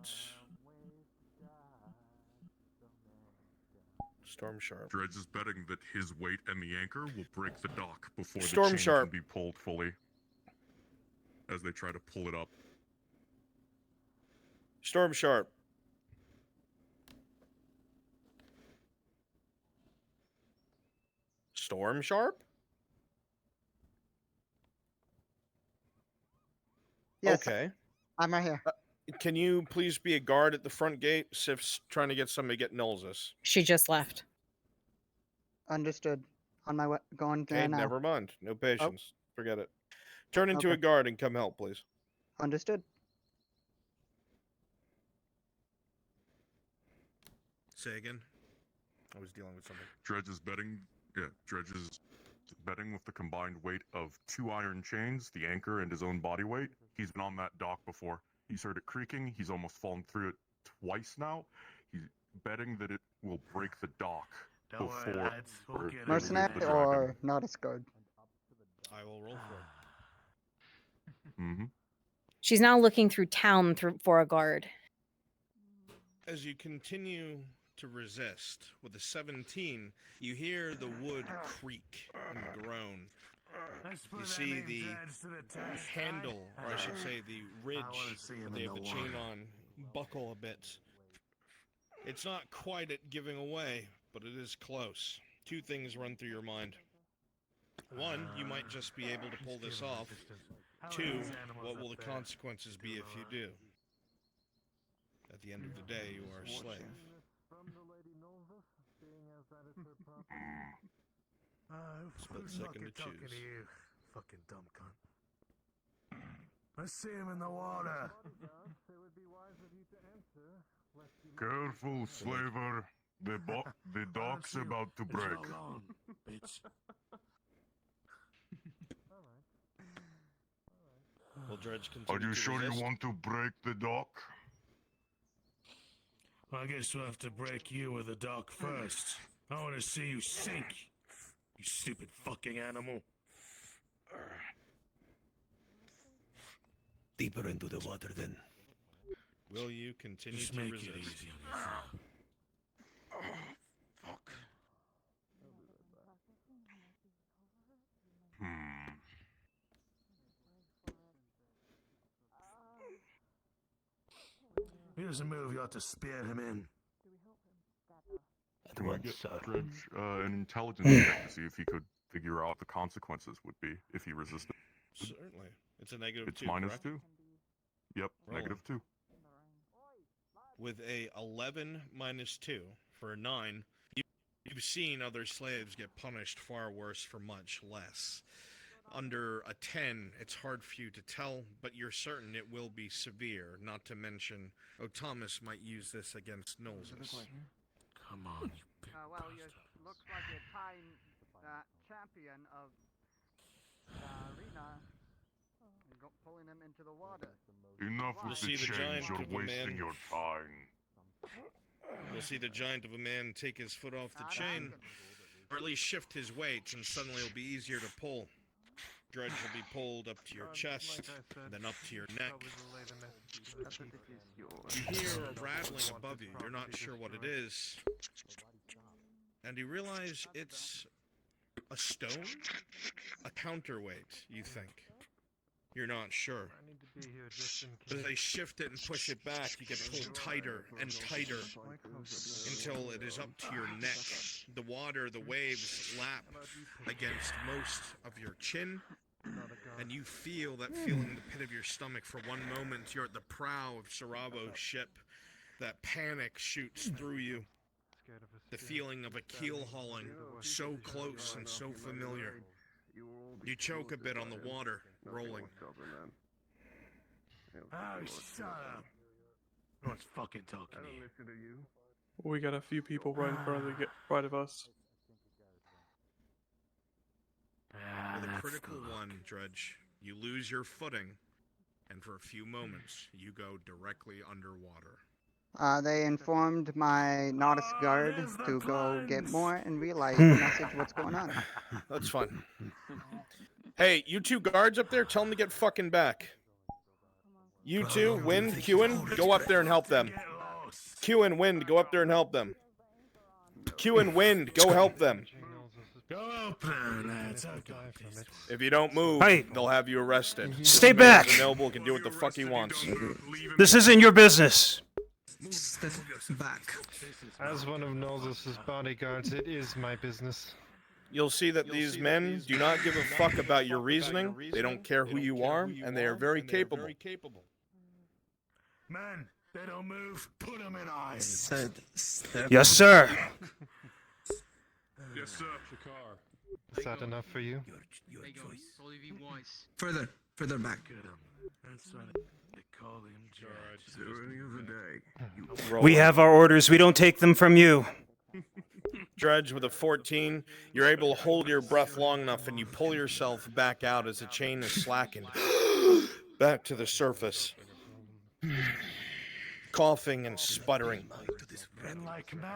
Storm Sharp.
Dredge is betting that his weight and the anchor will break the dock before
Storm
the chain
Sharp.
can be pulled fully. As they try to pull it up.
Storm Sharp. Storm Sharp?
Yes.
Okay.
I'm right here.
Can you please be a guard at the front gate? Sif's trying to get somebody to get Nulzus.
She just left.
Understood. On my way, going there
Okay,
now.
never mind. No patience. Forget it. Turn into
Okay.
a guard and come help, please.
Understood.
Say again. I was dealing with something.
Dredge is betting. Yeah, Dredge is betting with the combined weight of 2 iron chains, the anchor, and his own body weight. He's been on that dock before. He's heard it creaking. He's almost fallen through it twice now. He's betting that it will break the dock before.
Mercenary or Nautis guard?
I will roll for it.
Mm-hmm.
She's now looking through town for a guard.
As you continue to resist with a 17, you hear the wood creak and groan. You see the handle, or I should say the ridge where they have the chain on, buckle a bit. It's not quite at giving away, but it is close. 2 things run through your mind. 1, you might just be able to pull this off. 2, what will the consequences be if you do? At the end of the day, you are a slave. Split second to choose.
Fucking dumb cunt. I see him in the water.
Careful, slaver. The dock's about to break.
Will Dredge
Are
continue
you
to
sure
resist?
you want to break the dock?
I guess we'll have to break you with a dock first. I want to see you sink. You stupid fucking animal.
Deeper into the water, then.
Will you continue
Just
to
make
resist?
it easy on yourself.
Fuck.
He doesn't move, you have to spear him in.
Can I get Dredge an intelligence check to see if he could figure out what the consequences would be if he resisted?
Certainly. It's a negative
It's
2,
minus
correct?
2. Yep,
Rolling.
-2.
With a 11 minus 2 for a 9, you've seen other slaves get punished far worse for much less. Under a 10, it's hard for you to tell, but you're certain it will be severe, not to mention Thomas might use this against Nulzus.
Come on, you
Well, you look like a time champion of the arena. Pulling him into the water.
Enough
You'll
with
see
the
the
change,
giant
you're
of a
wasting
man.
your time.
You'll see the giant of a man take his foot off the chain, or at least shift his weight, and suddenly it'll be easier to pull. Dredge will be pulled up to your chest, then up to your neck. You hear a rattling above you. You're not sure what it is. And you realize it's a stone? A counterweight, you think. You're not sure. But as they shift it and push it back, you get pulled tighter and tighter until it is up to your neck. The water, the waves lap against most of your chin, and you feel that feeling in the pit of your stomach. For one moment, you're at the prow of Saravo's ship. That panic shoots through you. The feeling of a keel hauling, so close and so familiar. You choke a bit on the water, rolling.
Oh, shut up. No one's fucking talking to you.
We got a few people right in front of right of us.
With a critical one, Dredge, you lose your footing, and for a few moments, you go directly underwater.
They informed my Nautis guard to go get more and relay the message what's going on.
That's fine. Hey, you 2 guards up there, tell them to get fucking back. You 2, Wind, Qin, go up there and help them. Qin, Wind, go up there and help them. Qin, Wind, go help them.
Go up there, lads.
If you don't move,
Hey.
they'll have you arrested.
Stay back.
The noble can do what the fuck he wants.
This isn't your business.
Step back.
As one of Nulzus' bodyguards, it is my business.
You'll see that these men do not give a fuck about your reasoning. They don't care who you are, and they are very capable.
Man, they don't move. Put them in irons.
Yes, sir.
Yes, sir.
Is that enough for you?
Your choice.
Further back.
That's what they call him, Judge.
Any other day.
We have our orders. We don't take them from you.
Dredge, with a 14, you're able to hold your breath long enough and you pull yourself back out as the chain is slackened. Back to the surface. Coughing and sputtering.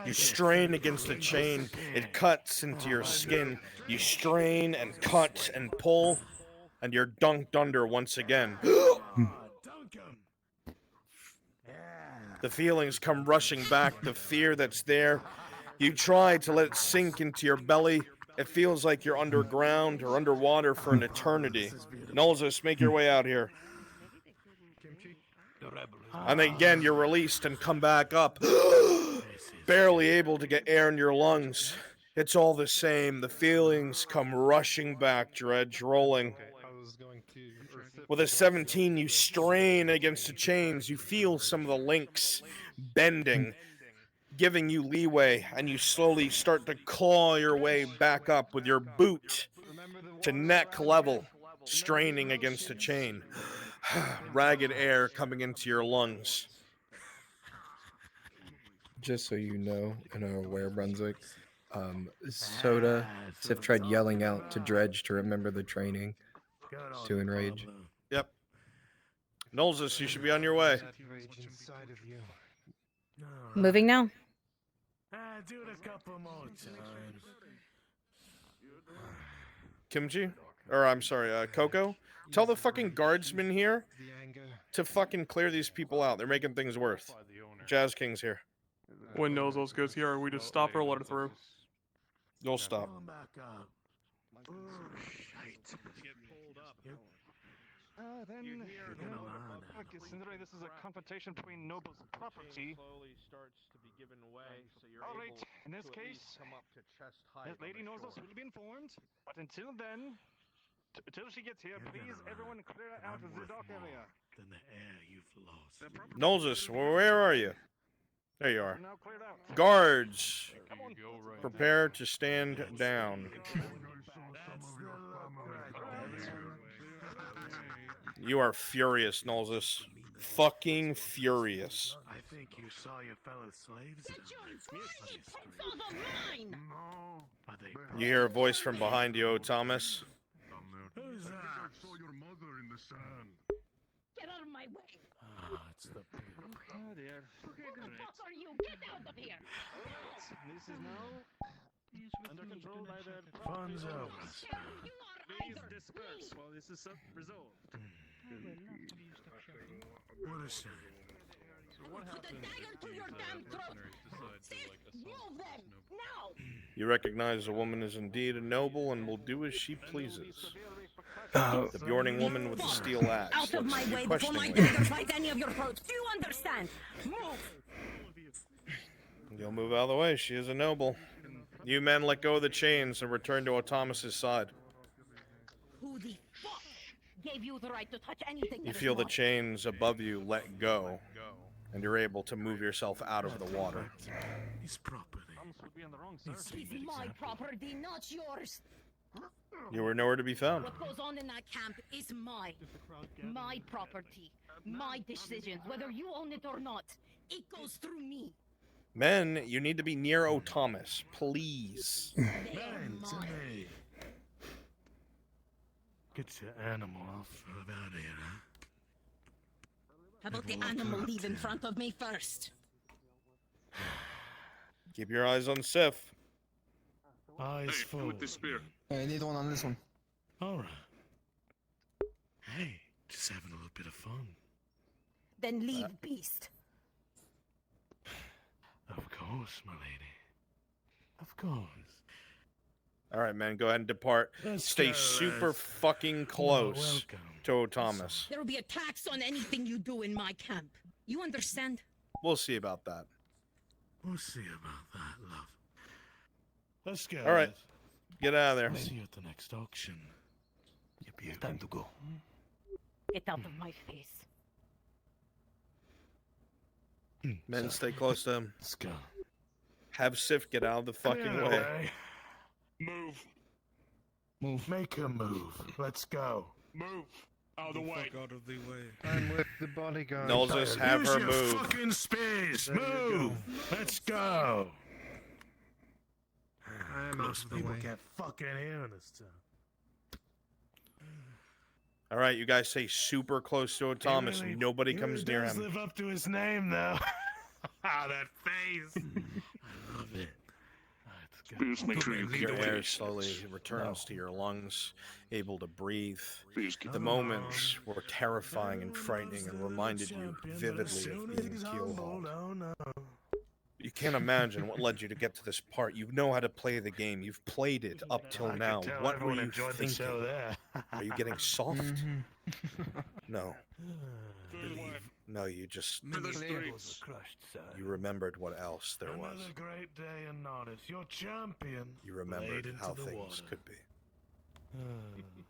You strain against the chain. It cuts into your skin. You strain and cut and pull, and you're dunked under once again. The feelings come rushing back, the fear that's there. You try to let it sink into your belly. It feels like you're underground or underwater for an eternity. Nolzus, make your way out here. And then again, you're released and come back up. Barely able to get air in your lungs. It's all the same. The feelings come rushing back, Dredge, rolling. With a 17, you strain against the chains. You feel some of the links bending, giving you leeway, and you slowly start to claw your way back up with your boot to neck level, straining against a chain. Ragged air coming into your lungs.
Just so you know and are aware, Brunswick, Soda, Sif tried yelling out to Dredge to remember the training to enrage.
Yep. Nolzus, you should be on your way.
Moving now.
Do it a couple more times.
Kimchi? Or, I'm sorry, Coco? Tell the fucking guardsmen here to fucking clear these people out. They're making things worse. Jazz King's here.
When Nozos goes here, we just stop her, let her through.
You'll stop.
Considering this is a confrontation between nobles' property, alright, in this case, this lady Nozos will be informed, but until then, until she gets here, please everyone clear out of the dock area.
Then the air you've lost.
Nolzus, where are you? There you are. Guards, prepare to stand down. You are furious, Nolzus. Fucking furious.
I think you saw your fellow slaves.
You hear a voice from behind you, O Thomas.
Who's that?
I saw your mother in the sand.
Get out of my way!
It's the people.
Oh dear.
Who the fuck are you? Get out of here!
This is now under control by the
Fun's over.
Please disperse while this is resolved.
What a shame.
Put the dagger to your damn throat! Move them! Now!
You recognize the woman is indeed a noble and will do as she pleases. The Bjorning woman with the steel axe.
Out of my
looks
way before my
questioningly.
dagger bites any of your throats! Do you understand? Move!
You'll move out of the way. She is a noble. You men let go of the chains and return to Otamas' side.
Who the fuck gave you the right to touch anything?
You
that
feel
is
the
mine?
chains above you let go, and you're able to move yourself out of the water.
His property.
It's my property, not yours.
You were nowhere to be found.
What goes on in that camp is mine. My property. My decisions, whether you own it or not. It goes through me.
Men, you need to be near Otamas, please.
Get your animal off about here, huh?
How about the animal leave in front of me first?
Keep your eyes on Sif.
Eyes full.
With the spear.
Hey, I need one on this one.
All right. Hey, just having a little bit of fun.
Then leave, beast.
Of course, my lady. Of course.
All right, man, go ahead and depart.
Let's
Stay
go,
super
lads.
fucking close to Otamas.
There will be a tax on anything you do in my camp. You understand?
We'll see about that.
We'll see about that, love. Let's go.
All right.
lads.
Get out of there.
I'll see you at the next auction. Yippee, it's time to go.
Get out of my face.
Men, stay close to him.
Let's go.
Have Sif get out of the fucking way.
Move.
Move. Make a move. Let's go.
Move. Out of the way.
Out of the way.
I'm with the bodyguard.
Nolzus, have
Use
her
your
move.
fucking space. Move. Let's go.
I'm out of the
People
way.
can't fucking hear this stuff.
All right, you guys stay super close to Thomas.
He really-
Nobody
he
comes
really
near
does
him.
live up to his name, though. That face. I love it.
Please make sure you keep
Your air
away.
slowly returns to your lungs, able to breathe.
Please keep
The moments were terrifying and frightening and reminded you vividly of being keelhauled.
Oh no.
You can't imagine what led you to get to this part. You know how to play the game. You've played it up till
I
now.
could tell
What were
everyone
you
enjoyed the
thinking?
show there.
Are you getting soft?
Mm-hmm.
No.
Third way.
No, you just
To the streets.
you remembered what else there was.
Another great day in Nardis. Your champion.
You
laid
remembered
into
how
the
things
water.
could be.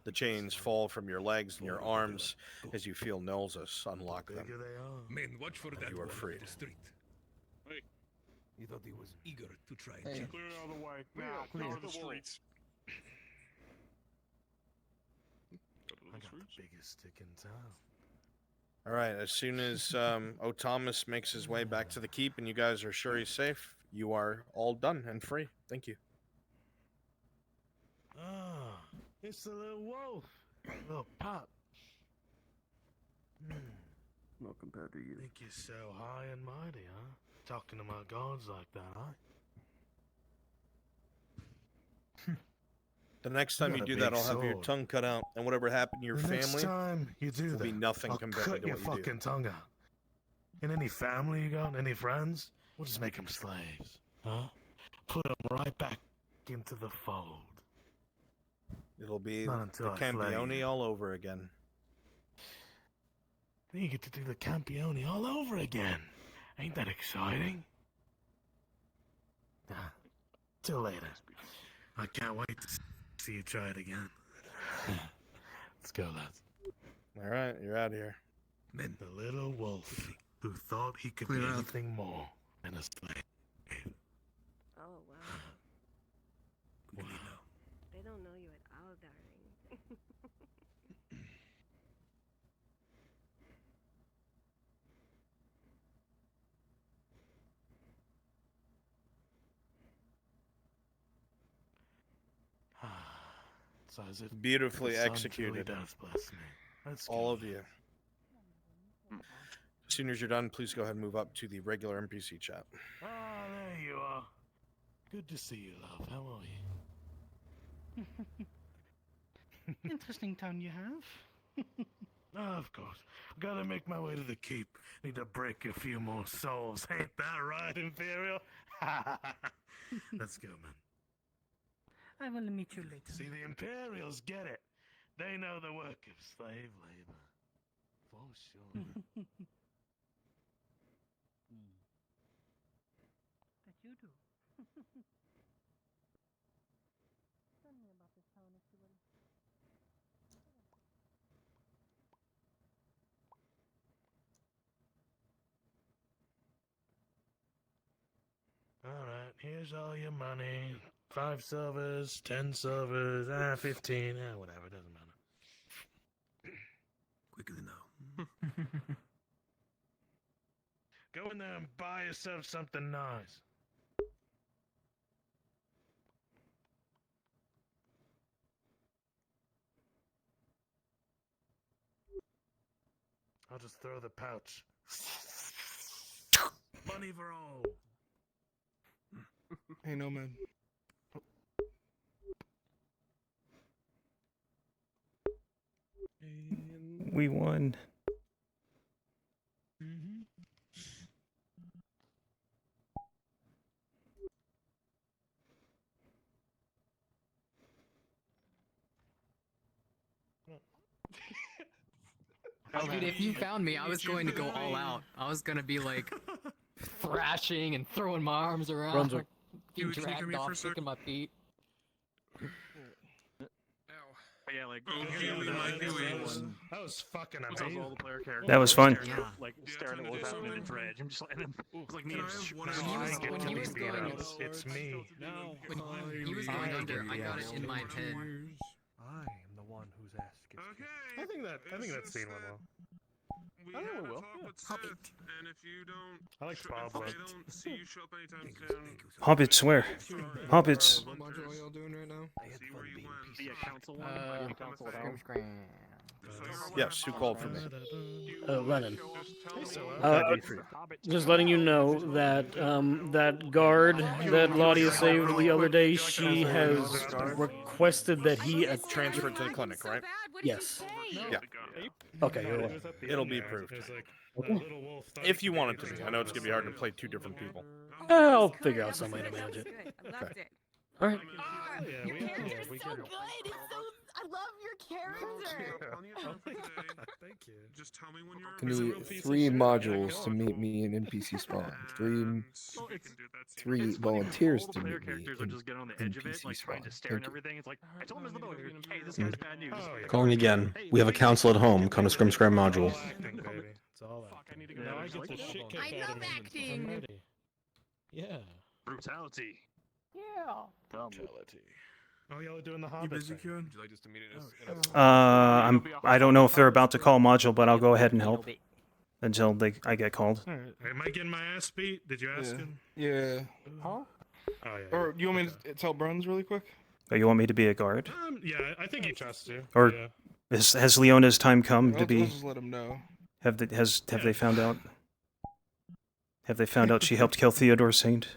The chains fall from your legs and your arms as you feel Nolzus unlock them.
Bigger they are.
Men, watch for that
you are
one
free.
on the street.
Hey.
He thought he was eager to try and
Hey.
jump.
Clear it out of the way. Now,
clear.
out of the streets.
I got the biggest stick in town.
All right, as soon as Thomas makes his way back to the keep and you guys are sure he's safe, you are all done and free. Thank you.
Ah, it's the little wolf. Little pup.
Well, compared to you.
Think you're so high and mighty, huh? Talking to my gods like that, huh?
The next time
got
you
a
do that,
big
I'll have your
sword.
tongue cut out, and whatever happened to your
The next
family
time you do
will
that,
be nothing
I'll
compared
cut
to
your
what you do.
fucking tongue out. And any family you got, any friends, we'll just make them slaves, huh? Put them right back into the fold.
It'll be
Not until
the
I flay
Campione
you.
all over again.
Then you get to do the Campione all over again. Ain't that exciting? Ah, till later. I can't wait to see you try it again. Let's go, lads.
All right, you're out of here.
Men, the little wolf who thought he could
Clear
be
out.
anything more than a slave.
Oh, wow.
Quickly now.
They don't know you at all, darling.
It's as if
Beautifully
the sun
executed.
truly does bless me. Let's
All
go.
of you. As soon as you're done, please go ahead and move up to the regular NPC chat.
Ah, there you are. Good to see you, love. How are you?
Interesting tone you have.
Ah, of course. Gotta make my way to the keep. Need to break a few more souls. Ain't that right, Imperial? Let's go, man.
I will meet you later.
See, the Imperials get it. They know the work of slave labor. For sure.
That you do.
Tell me about this town, if you will.
Alright, here's all your money. 5 silvers, 10 silvers, 15, whatever, doesn't matter.
Quickly now.
Go in there and buy yourself something nice. I'll just throw the pouch. Money for all.
Hey, no man.
We won.
Dude, if you found me, I was going to go all out. I was gonna be like thrashing and throwing my arms around,
Brunswick.
getting
Can you come
dragged
here for
off,
a sec?
kicking my feet.
like
That was fucking
all
amazing.
the player characters.
That was fun.
Staring at what was happening in Dredge. I'm just like, and then it was like me.
When he was going under, it's me.
No, when he was going under, I got it in my head.
I am the one whose ass gets kicked.
I think that scene went well.
We
I think
had
we
a
will.
talk with Sith, and if you don't,
I like
if
Bob,
they
but
don't see you show up anytime soon,
Hobbits, where? Hobbits.
What module are y'all doing right now?
see where you went.
The council one.
Uh,
the council
Yes, who called for me?
Lennon.
What can I do for you?
Just letting you know that that guard that Laudia saved the other day, she has requested that he
Transferred to the clinic, right?
Yes.
Yeah.
Okay. You're right.
It'll be approved.
Okay.
If you want it to be. I know it's gonna be hard to play two different people.
I'll figure out some way to manage it.
Okay.
All right.
Your character's so good. It's so. I love your character.
Thank you.
Just tell me when you're.
I need 3 modules to meet me in NPC spawn. 3 volunteers to
Player
meet me
characters are
in
just getting on the edge of it,
NPC
like
spawn.
trying to stare and
Thank you.
everything. It's like I told him as the boat. Hey, this guy's bad news.
Calling again. We have a council at home. Come to Scrim Scram module.
It's all
Fuck, I need to go.
Now I get the shit kicked
I
out
love
of me.
acting.
I'm ready. Yeah.
Brutality.
Yeah.
Oh, y'all are doing the Hobbit thing.
Would you like us to meet it
I don't know if they're about to call module, but I'll go ahead and help until I get called.
All right. Am I getting my ass beat? Did you ask him?
Yeah.
Huh?
Oh yeah.
Or you want me to tell Bruns really quick?
Oh, you want me to be a guard?
Yeah, I think he trusts you.
Or
yeah.
has Leona's time come to
I'll
be?
just let him know.
Have they found out? Have they found out she helped kill Theodore Saint?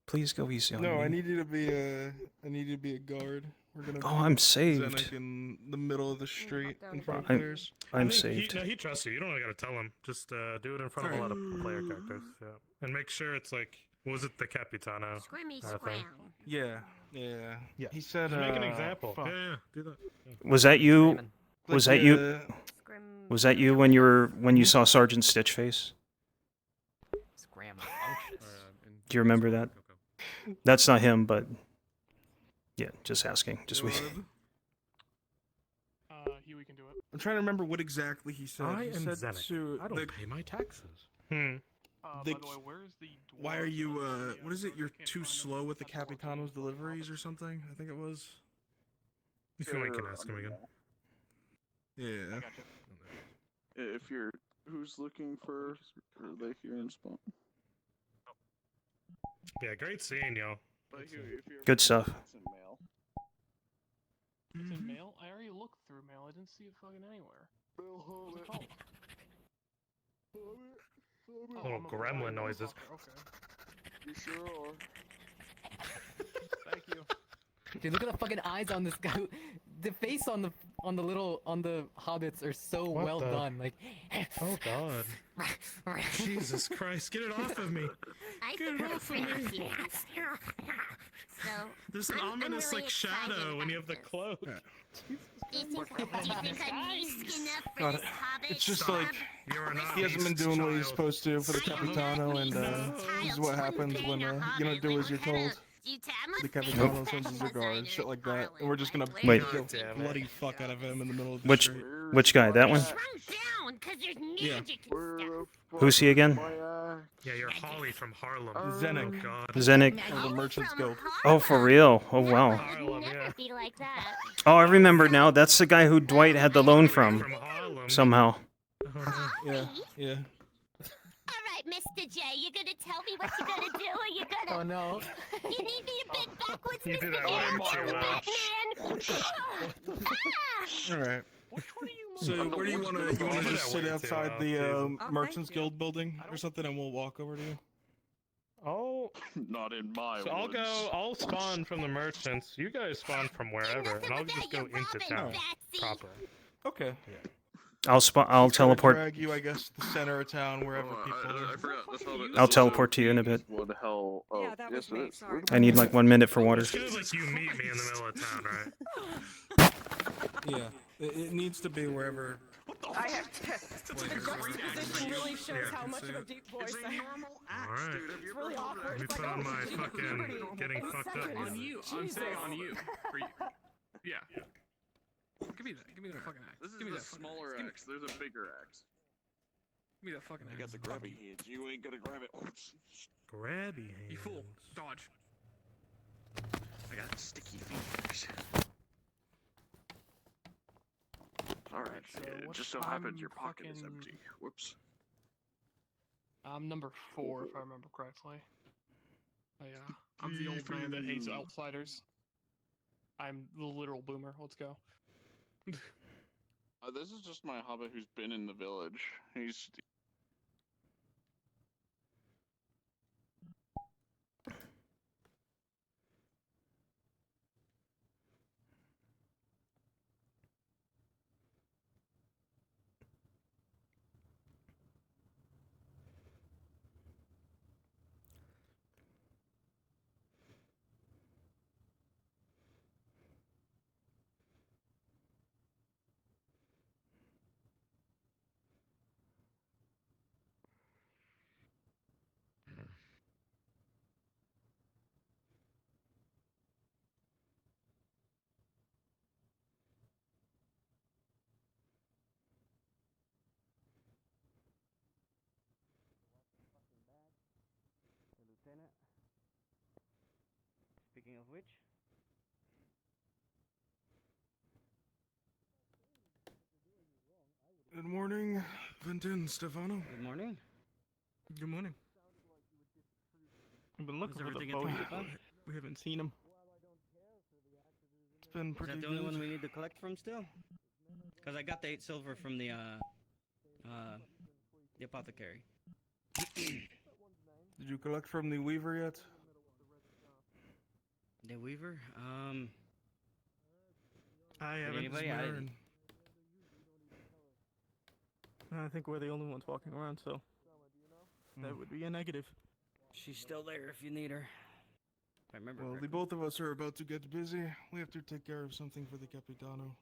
Please go easy on me.
No, I need you to be a guard. We're gonna.
Oh, I'm
put
saved.
Zenek in the middle of the street in front of
I'm-
players.
I'm
I think
saved.
He trusts you. You don't really gotta tell him. Just do it in front of a lot of player characters. Yeah. And make sure it's like, what was it, the Capitano?
Scrimmy
thing?
scram.
Yeah. He said.
Just make an
uh,
example.
fuck.
Yeah, do that. Yeah.
Was that you? Was
Like,
that you? Was that you when you saw Sergeant Stitchface?
Scram.
Do you remember that? That's not him, but yeah, just asking. Just we.
Huey can do it.
I'm trying to remember what exactly he said.
I
He
am
said
Zenek.
to
I don't
the-
pay my taxes.
The-
By the way, where's the?
Why are you? What is it? You're too slow with the Capitano's deliveries or something? I think it was.
If you want, you can ask him again.
Yeah.
If you're who's looking for like you're in spawn.
Yeah, great seeing y'all.
Good stuff.
It's in mail. It's in mail. I already looked through mail. I didn't see it fucking anywhere. What's it called?
Little gremlin noises.
Okay. You sure are.
Thank you.
Dude, look at the fucking eyes on this guy. The face on the hobbits are so
What
well
the-
done. Like,
Oh God. Jesus Christ, get it off of me. Get it off of me.
So,
There's an ominous
really
like shadow when you have the cloak.
do you think I need skin up for
God,
this hobbit?
it's just
job?
like
You're an
he hasn't been
honest
doing what he's
child.
supposed to for the Capitano, and this is what happens when you don't do as you're told. The Capitano sends his regards, shit like that, and we're just gonna
Wait.
kill the bloody fuck out of him in the middle of the
Which
street.
which guy? That one?
Down, 'cause there's
Yeah.
magic and stuff.
Who's he again?
Yeah, you're Holly from Harlem.
Zenek.
Oh God.
Zenek.
Of the Merchants Guild.
Oh, for real? Oh wow.
Harlem, yeah.
Be like that.
Oh, I remember now. That's the guy who Dwight had the loan from.
From Harlem.
Somehow.
Yeah, yeah.
All right, Mr. J, you gonna tell me what you're gonna do, or you gonna?
oh no.
You need me to bend backwards,
You
Mr.
do that
J?
way
I'm
too well.
Batman. Ah!
All right. So where do you want to? You want to just sit outside the Merchants Guild building or something, and we'll walk over to you?
Oh,
Not in my
so I'll
woods.
go. I'll spawn from the merchants. You guys spawn from wherever, and I'll just go into town proper.
Okay.
I'll teleport.
Drag you, I guess, to the center of town, wherever people are.
I forgot. That's how
I'll teleport to you in a bit.
What the hell? Oh,
Yeah, that
yes,
was me,
it is.
sorry.
I need like 1 minute for water.
It's good like you meet me in the middle of town, right?
Yeah, it needs to be wherever.
I have the juxtaposition really shows how much of a deep voice I have.
All right.
It's really awkward.
Let me
It's
put
like,
on
oh,
my
she's
fucking
30
getting
in
fucked up.
seconds.
On you. I'm saying on you. For you. Yeah. Give me that. Give me that fucking axe.
This is
Give me
the
that fucking
smaller
axe.
axe. There's a bigger axe.
Give me that fucking axe.
I got the grabby hands. You ain't gonna grab it.
Grabby hands.
You fool. Dodge.
I got sticky fingers. Alright, it just so happens your pocket is empty. Whoops.
I'm number 4, if I remember correctly. I'm the old man that hates outsiders. I'm the literal boomer. Let's go.
This is just my hobbit who's been in the village. He's...
Lieutenant. Speaking of which,
Good morning, Vinton, Stefano.
good morning.
Good morning. I've been looking for the
everything
boat.
at the shop?
We haven't seen him.
It's been
Is
pretty
that the only
good.
one we need to collect from still? Because I got the 8 silver from the apothecary.
Did you collect from the Weaver yet?
The Weaver?
I
Did
haven't.
anybody? I didn't.
I think we're the only ones walking around, so that would be a negative.
She's still there if you need her. If I remember
Well, the
correctly.
both of us are about to get busy. We have to take care of something for the Capitano.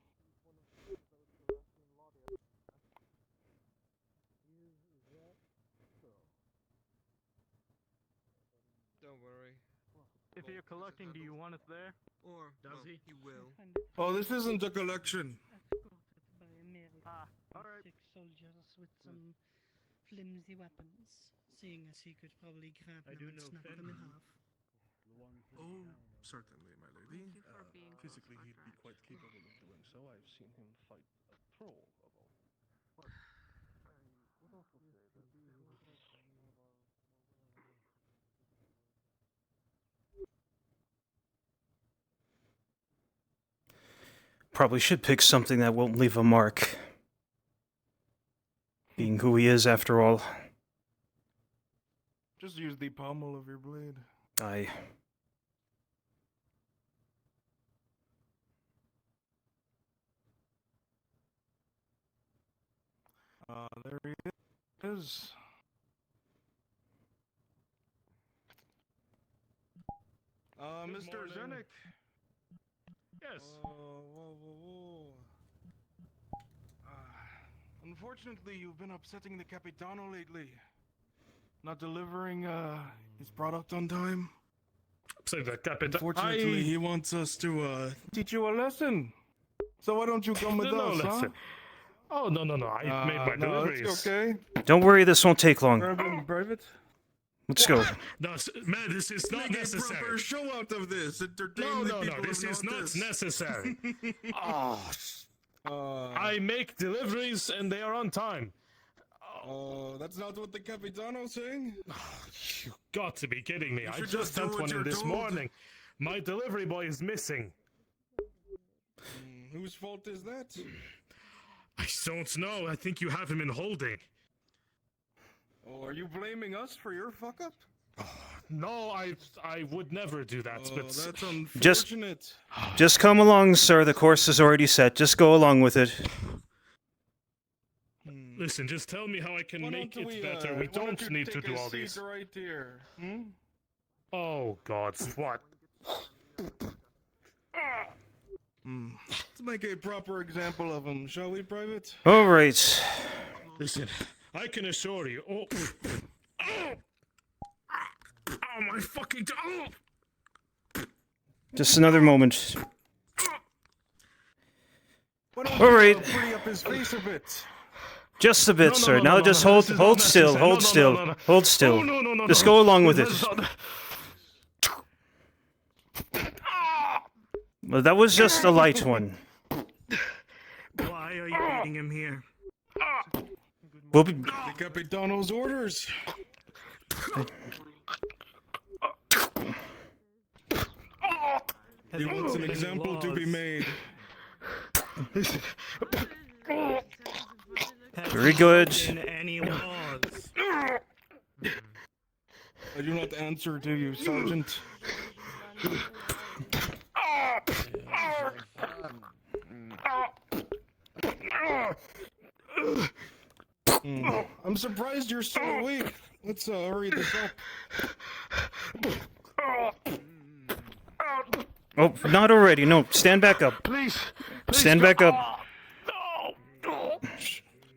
Don't worry.
If you're collecting, do you want us there?
Or
Does he?
He will.
Oh, this isn't a collection.
Alright.
6 soldiers with some flimsy weapons, seeing as he could probably grab
I
them
do
and
know
snap
Fenton.
them in half.
Oh, certainly, my lady.
Thank you for being
Physically,
close,
he'd be
Raj.
quite capable of doing so. I've seen him fight a pro of all.
Probably should pick something that won't leave a mark. Being who he is, after all.
Just use the pommel of your blade.
Aye.
There he is. Mr.
morning.
Zenik.
Yes.
Whoa. Unfortunately, you've been upsetting the Capitano lately. Not delivering his product on time.
So the Capitano.
Unfortunately, he wants us to teach you a lesson. So why don't you come with
No,
us,
listen. Oh, no. I made my
no,
deliveries.
it's okay.
Don't worry, this won't take long.
Grab him, private.
Let's go.
No, man, this is not
Make a
necessary.
proper show out of this. Entertain
No,
the people
this
of
is not
Nautis.
necessary. I make deliveries and they are on time.
That's not what the Capitano's saying?
You got to be kidding me.
You
I
should
just
just do
sent
what
one in
you're
this
told.
morning. My delivery boy is missing.
Whose fault is that?
I don't know. I think you have him in holding.
Oh, are you blaming us for your fuck up?
No, I would never do that.
Oh,
but
that's
Just-
unfortunate.
Just come along, sir. The course is already set. Just go along with it.
Listen, just tell me how I can
Why
make
don't
it better. We
why don't
don't
you
need to
take
do
a
all
seat
these.
right here. Hmm?
Oh God, what?
Let's make a proper example of him, shall we, Private?
All right.
Listen, I can assure you. Oh, my fucking.
Just another moment. All right.
Free up his face a bit.
Just a bit,
No,
sir.
no,
Now
no,
just
no,
hold
this is
hold
not
still,
necessary.
hold
No, no,
still,
no, no.
hold still.
Oh, no, no, no,
Just
no.
go along with
That
it.
is not-
Well, that was just a light one.
Why are you leading him here?
We'll be...
The Capitano's orders. He wants an example to be made.
Very good.
Any laws?
I do not answer to you, Sergeant. I'm surprised you're so awake. Let's hurry this up.
Oh, not already. No, stand back up.
Please.
Stand back up.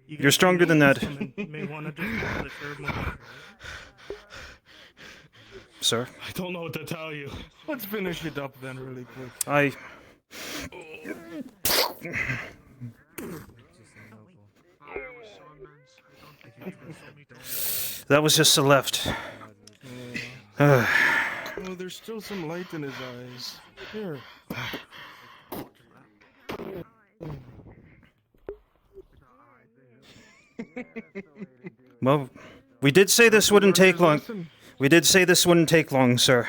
You're stronger than that.
May want to do the third one.
Sir,
I don't know what to tell you. Let's finish it up then really quick.
That was just a left.
Oh, there's still some light in his eyes. Here.
Well, we did say this wouldn't take long. We did say this wouldn't take long, sir.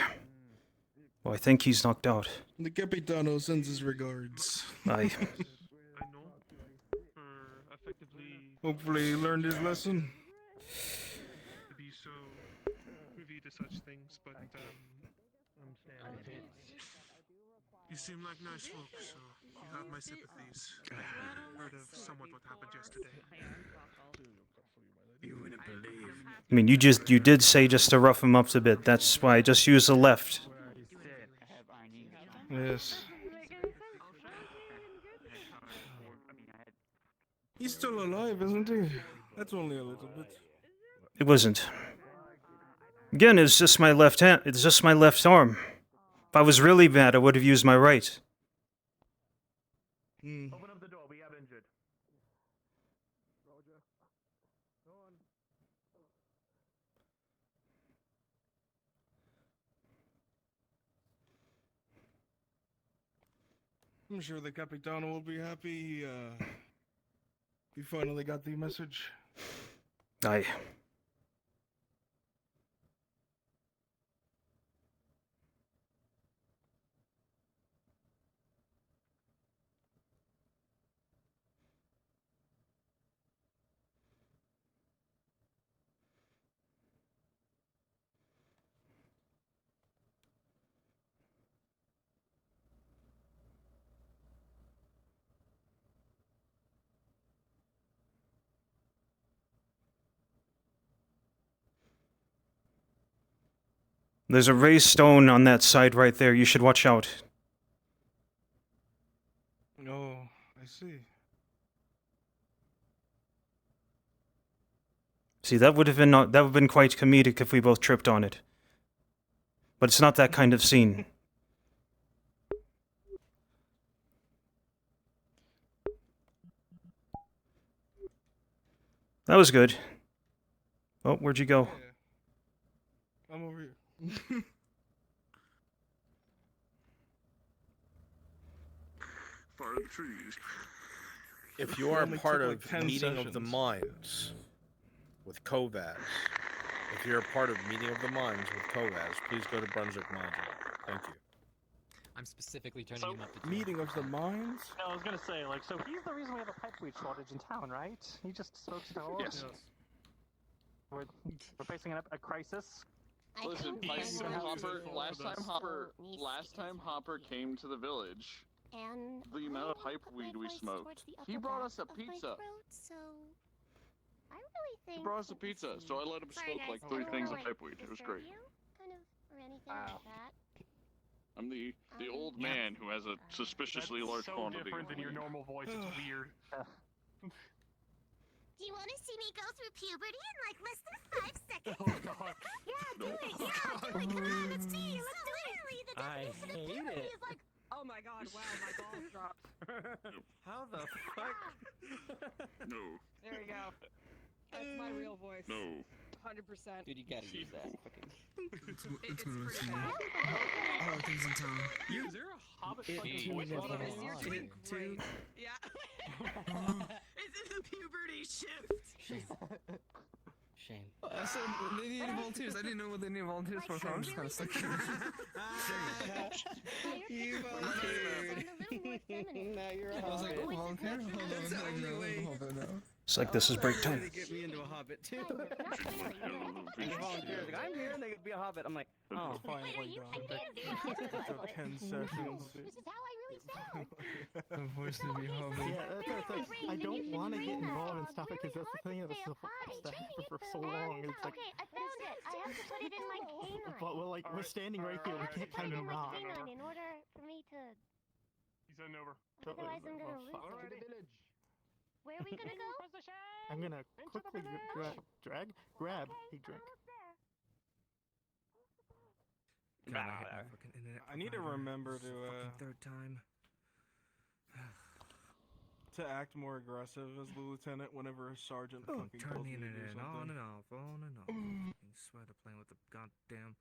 Well, I think he's knocked out.
The Capitano sends his regards.
Aye.
Hopefully he learned his lesson.
To be so privy to such things, but
You seem like nice folks, so you have my sympathies. Heard of somewhat what happened yesterday.
You wouldn't believe.
I mean, you did say just to rough him up a bit. That's why I just used the left.
Yes. He's still alive, isn't he? That's only a little bit.
It wasn't. Again, it's just my left hand. It's just my left arm. If I was really bad, I would have used my right.
Open up the door, we have injured.
I'm sure the Capitano will be happy he finally got the message.
Aye. There's a raised stone on that side right there. You should watch out.
Oh, I see.
See, that would have been quite comedic if we both tripped on it. But it's not that kind of scene. That was good. Oh, where'd you go?
Yeah. I'm over here.
Far the trees.
If you are
Only
part
took,
of
like, 10
Meeting of the
sessions.
Minds with Kovaz, if you're a part of Meeting of the Minds with Kovaz, please go to Brunswick Module. Thank you.
I'm specifically turning him up to
Meeting of the Minds?
No, I was gonna say, like, so he's the reason we have a pipeweed shortage in town, right? He just spoke to all of us. We're facing a crisis.
Listen, last time Hopper came to the village,
And
the amount of pipeweed we smoked, he brought us a pizza.
So I really think
He brought us a pizza, so I let him smoke like 3 things of pipeweed. It was great.
kind of or anything like that.
I'm the old man who has a suspiciously large
so
quantity.
different than your normal voice. It's weird.
Do you want to see me go through puberty in like less than 5 seconds?
Oh god.
Yeah, do it. Yeah, do it. Come on, let's see. Let's do it. The
I
definition of
hate
puberty
it.
is like
Oh my god, wow, my balls dropped.
How the fuck?
No.
There we go. That's my real voice.
No.
100%.
Dude, you gotta use that. Fucking...
It's
It's
what I've
pretty
seen.
bad.
All the things in town.
Is there a Hobbit fucking
too
voice
is
model?
on.
You're doing
It
great.
too.
Yeah. It's in the puberty shift.
Shame. Shame.
I said they needed volunteers. I didn't know what they needed volunteers for, so I'm just kind of stuck here.
You volunteered. Now you're a
I was like,
hobbit.
oh, volunteer? Hold on,
That's the only way.
hold on now.
It's like this is break
Trying
time.
to get me into a hobbit too. And the volunteers like, I'm here, and they could be a hobbit. I'm like, oh,
Finally done.
I can't do
It took 10 seconds.
This is how I really sound.
I'm forced to be humble.
Yeah, that's like, I don't want to get involved in stuff because that's the thing that's happened for so long. It's like,
Okay, I found it. I have to put it in my canine.
but well, like we're standing right here, we can't kind of not.
Canine in order for me to.
He's heading over.
Otherwise, I'm gonna lose
Alrighty.
it. Where are we gonna go?
I'm gonna quickly grab a drink.
God, I hit my fucking internet
I need to
provider.
remember
This is the fucking third time.
to act more aggressive as the lieutenant whenever a sergeant
Oh,
fucking
turn
tells
the
me to do
internet on
something.
and off, on and off. Fucking sweater playing with the goddamn.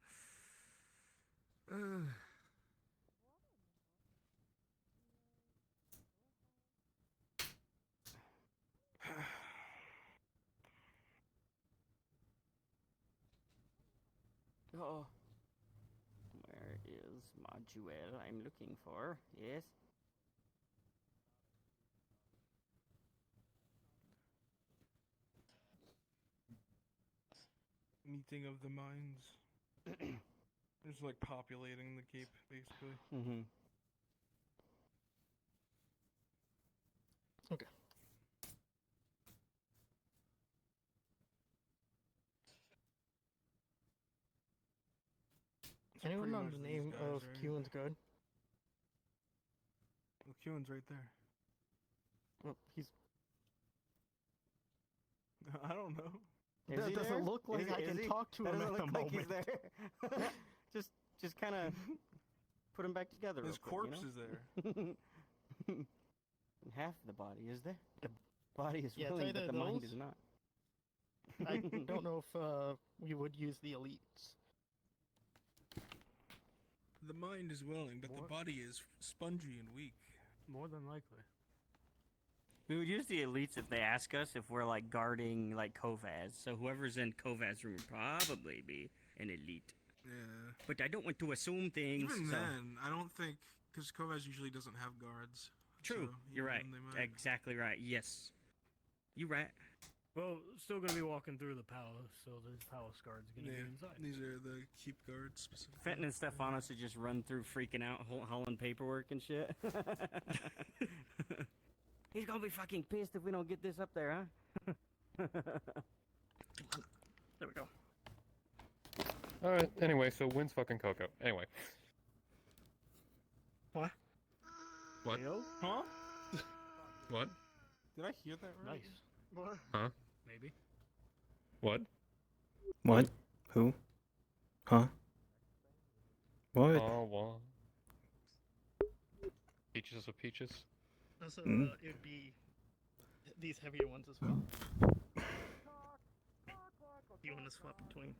oh. Where is Module I'm looking for? Yes.
Meeting of the minds. Just like populating the cape, basically.
Mm-hmm.
Okay. Anyone
pretty
know
much
the
these
name
guys,
of
right?
Kewan's guard?
Well, Kewan's right there.
Well, he's.
I don't know.
Is
That
he
doesn't
there?
look like
Is he-
I
is
can
he?
talk to
That
him
doesn't
at the
look like
moment.
he's there. just kind of put him back together.
His
real quick,
corpse
you
is
know?
there.
And half the body is there. The body is
Yeah, it's
willing,
either
but the mind
those-
is not.
I don't know if we would use the elites.
The mind is willing, but the body is spongy and weak.
More than likely.
We would use the elites if they ask us if we're like guarding like Kovaz. So whoever's in Kovaz's room would probably be an elite.
Yeah.
But I don't want to assume things.
Even
so.
then, I don't think because Kovaz usually doesn't have guards.
True.
so
You're
even
right.
then they might.
Exactly right. Yes. You right.
Well, still gonna be walking through the palace, so the palace guard's gonna
Yeah,
be inside.
these are the keep guards specifically.
Fenton and Stefanos should just run through freaking out, hauling paperwork and shit. He's gonna be fucking pissed if we don't get this up there, huh? There we go.
Alright, anyway, so when's fucking Coco? Anyway.
What?
What?
Huh?
What?
Did I hear that right?
Nice.
What?
Huh?
Maybe.
What?
What? Who? Huh? What?
Oh, well. Peaches of peaches?
Also,
Hmm?
it would be these heavier ones as well. You want to swap between?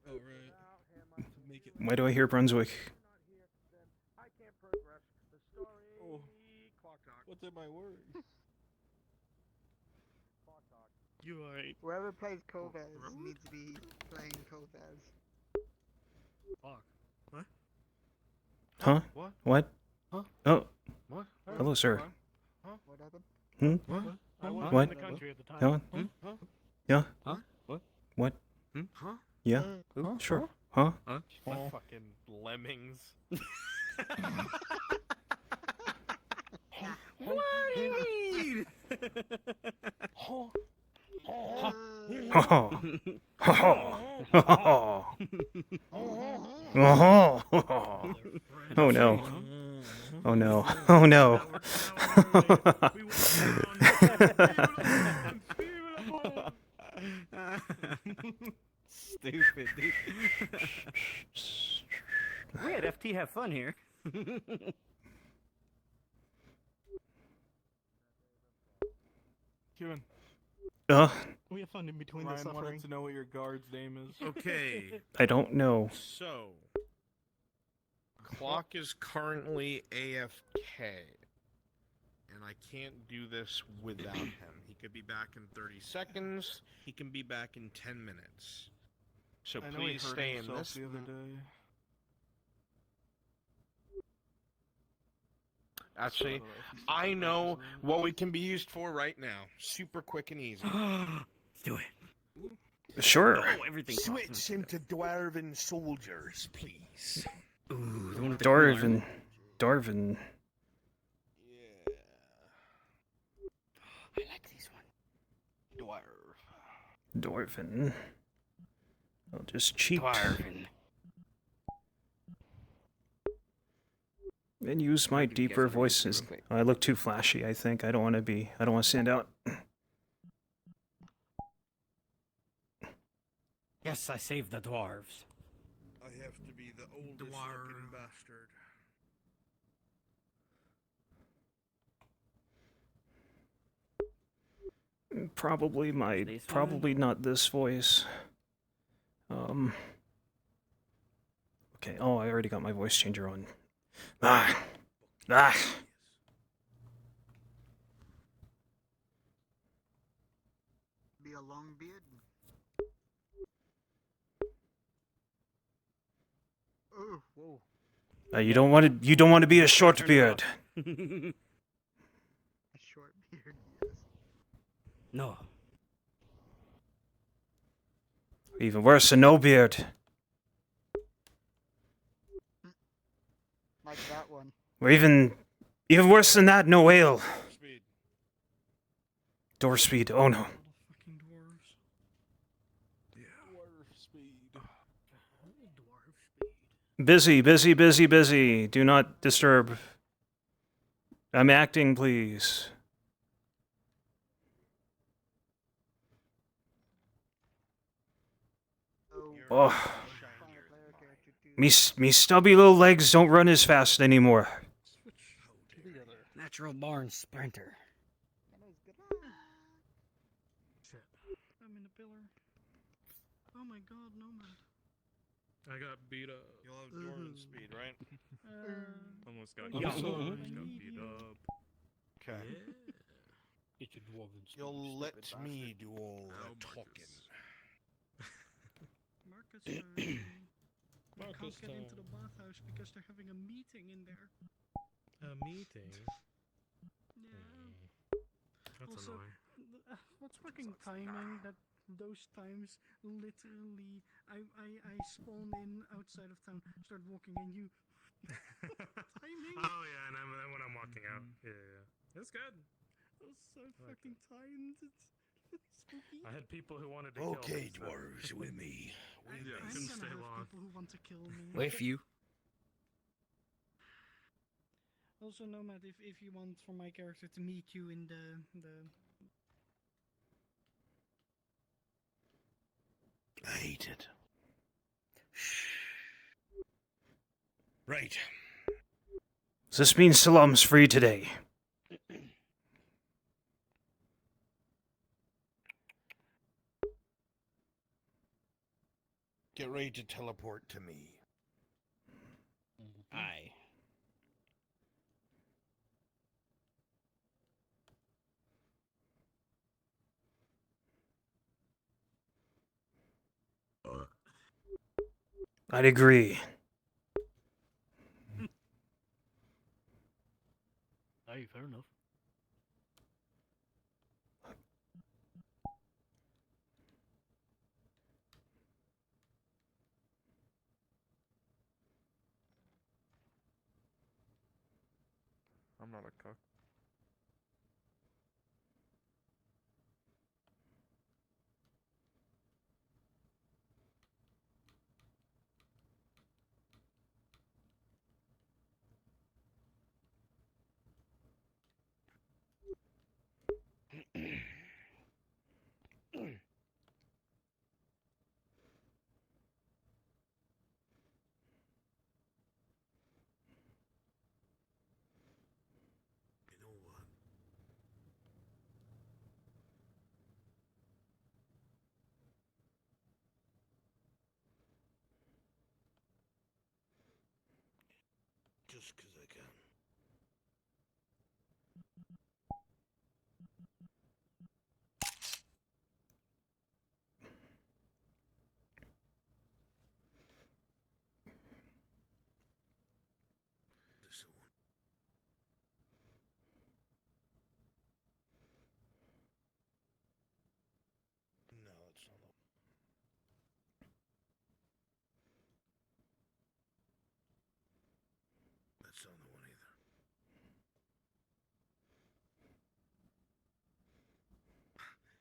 Oh right. To make it.
Why do I hear Brunswick?
Oh. What's in my words?
You are right.
Whoever plays Kovaz needs to be playing Kovaz.
Fuck.
What?
Huh?
What?
What?
Huh?
Oh.
What?
Hello, sir.
Huh?
What happened?
Hmm?
What?
I wasn't
What?
in the country at the time.
Helen?
Huh? Huh?
Yeah?
Huh? What?
What?
Huh?
Yeah?
Who?
Sure. Huh?
Huh?
Fucking lemmings.
What do you mean?
Oh. Oh. Oh no. Oh no. Oh no.
Stupid, dude. low-key have fun here.
Kevin.
We have fun in between the
Ryan
suffering.
wanted to know what your guard's name is.
Okay.
I don't know.
So, clock is currently AFK, and I can't do this without him. He could be back in 30 seconds. He can be back in 10 minutes. So
I know he
please
hurt
stay in
himself
this.
the other day.
Actually, I know what we can be used for right now. Super quick and easy.
Do it.
Sure.
Oh, everything.
Switch him to Dwarven soldiers, please.
Ooh, the one with the cool armor.
Darvin.
I like this one.
Dwarven. I'll just cheat.
Dwarven.
And use my deeper voices. I look too flashy, I think. I don't want to stand out.
Yes, I saved the dwarves.
I have to be the oldest looking bastard.
Probably not this voice. Okay. Oh, I already got my voice changer on. Ah.
Be a long beard. Oh, whoa.
You don't want to be a short beard.
A short beard, yes.
No.
Even worse, a no beard.
Like that one.
Or even worse than that, no ale.
Speed.
Door speed. Oh no.
Fucking dwarves.
Busy. Do not disturb. I'm acting, please. Oh. Me stubby little legs don't run as fast anymore.
Natural born sprinter.
Shit. I'm in a pillar. Oh my god, Nomad.
I got beat up.
You'll have Dwarven speed, right?
Almost got
Yeah.
beat up.
Okay.
It's a Dwarven speed.
You'll let me do all the talking.
Marcus, we
Marcus
can't get into
time.
the bathhouse because they're having a meeting in there.
A meeting?
Yeah.
That's
Also,
annoying.
what's fucking timing that those times literally I spawn in outside of town, start walking and you timing?
Oh yeah, and when I'm walking out. Yeah. It's good.
That was so fucking timed. It's spooky.
I had people who wanted to kill me.
Okay, dwarves, with me.
Yeah,
I'm
couldn't
gonna
stay
have
long.
people who want to kill me.
With you.
Also, Nomad, if you want for my character to meet you in the
I hate it. Right.
Does this mean Salam's free today?
Get ready to teleport to me.
Aye.
I'd agree.
Hey, fair enough.
I'm not a cook.
Just 'cause I can. This one. No, it's not. That's not the one either.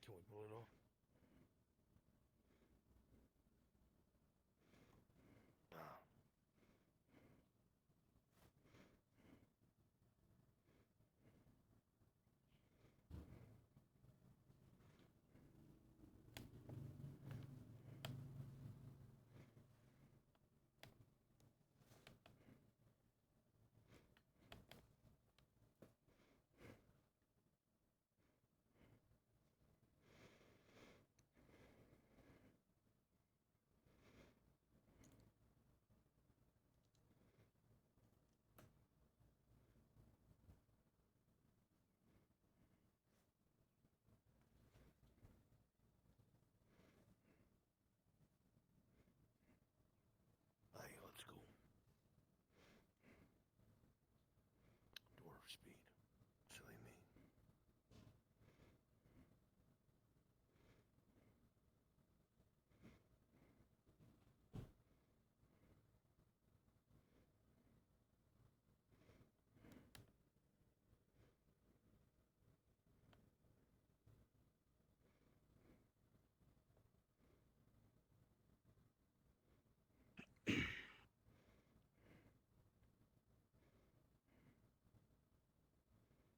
Can we pull it off? Ah. Hey, let's go. Dwarf speed. Silly me.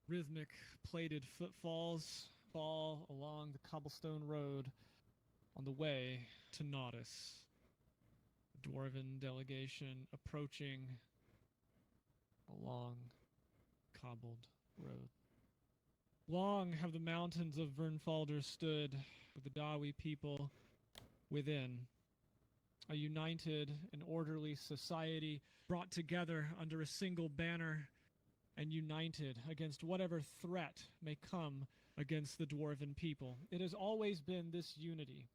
Rhythmic, plated footfalls fall along the cobblestone road on the way to Naudis. A dwarven delegation approaching a long, cobbled road. Long have the mountains of Vernfalder stood, with the Dawi people within. A united and orderly society brought together under a single banner and united against whatever threat may come against the dwarven people. It has always been this unity,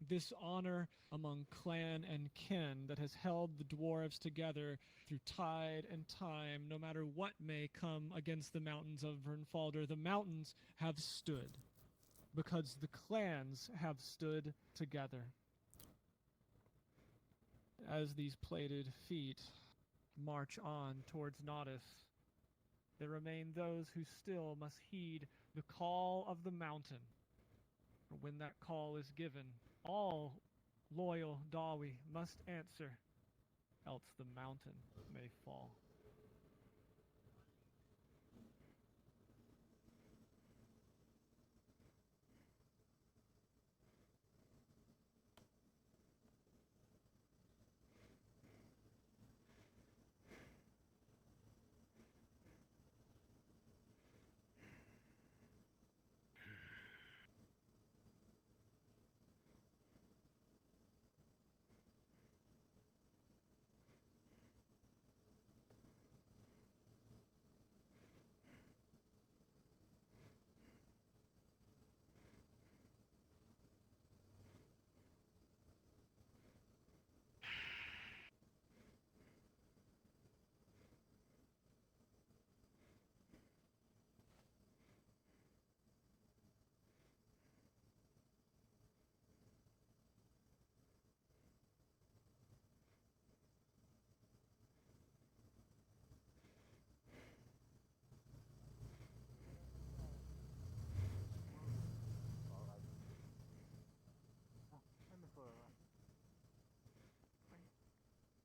this honor among clan and kin that has held the dwarves together through tide and time. No matter what may come against the mountains of Vernfalder, the mountains have stood because the clans have stood together. As these plated feet march on towards Naudis, there remain those who still must heed the call of the mountain. For when that call is given, all loyal Dawi must answer, else the mountain may fall.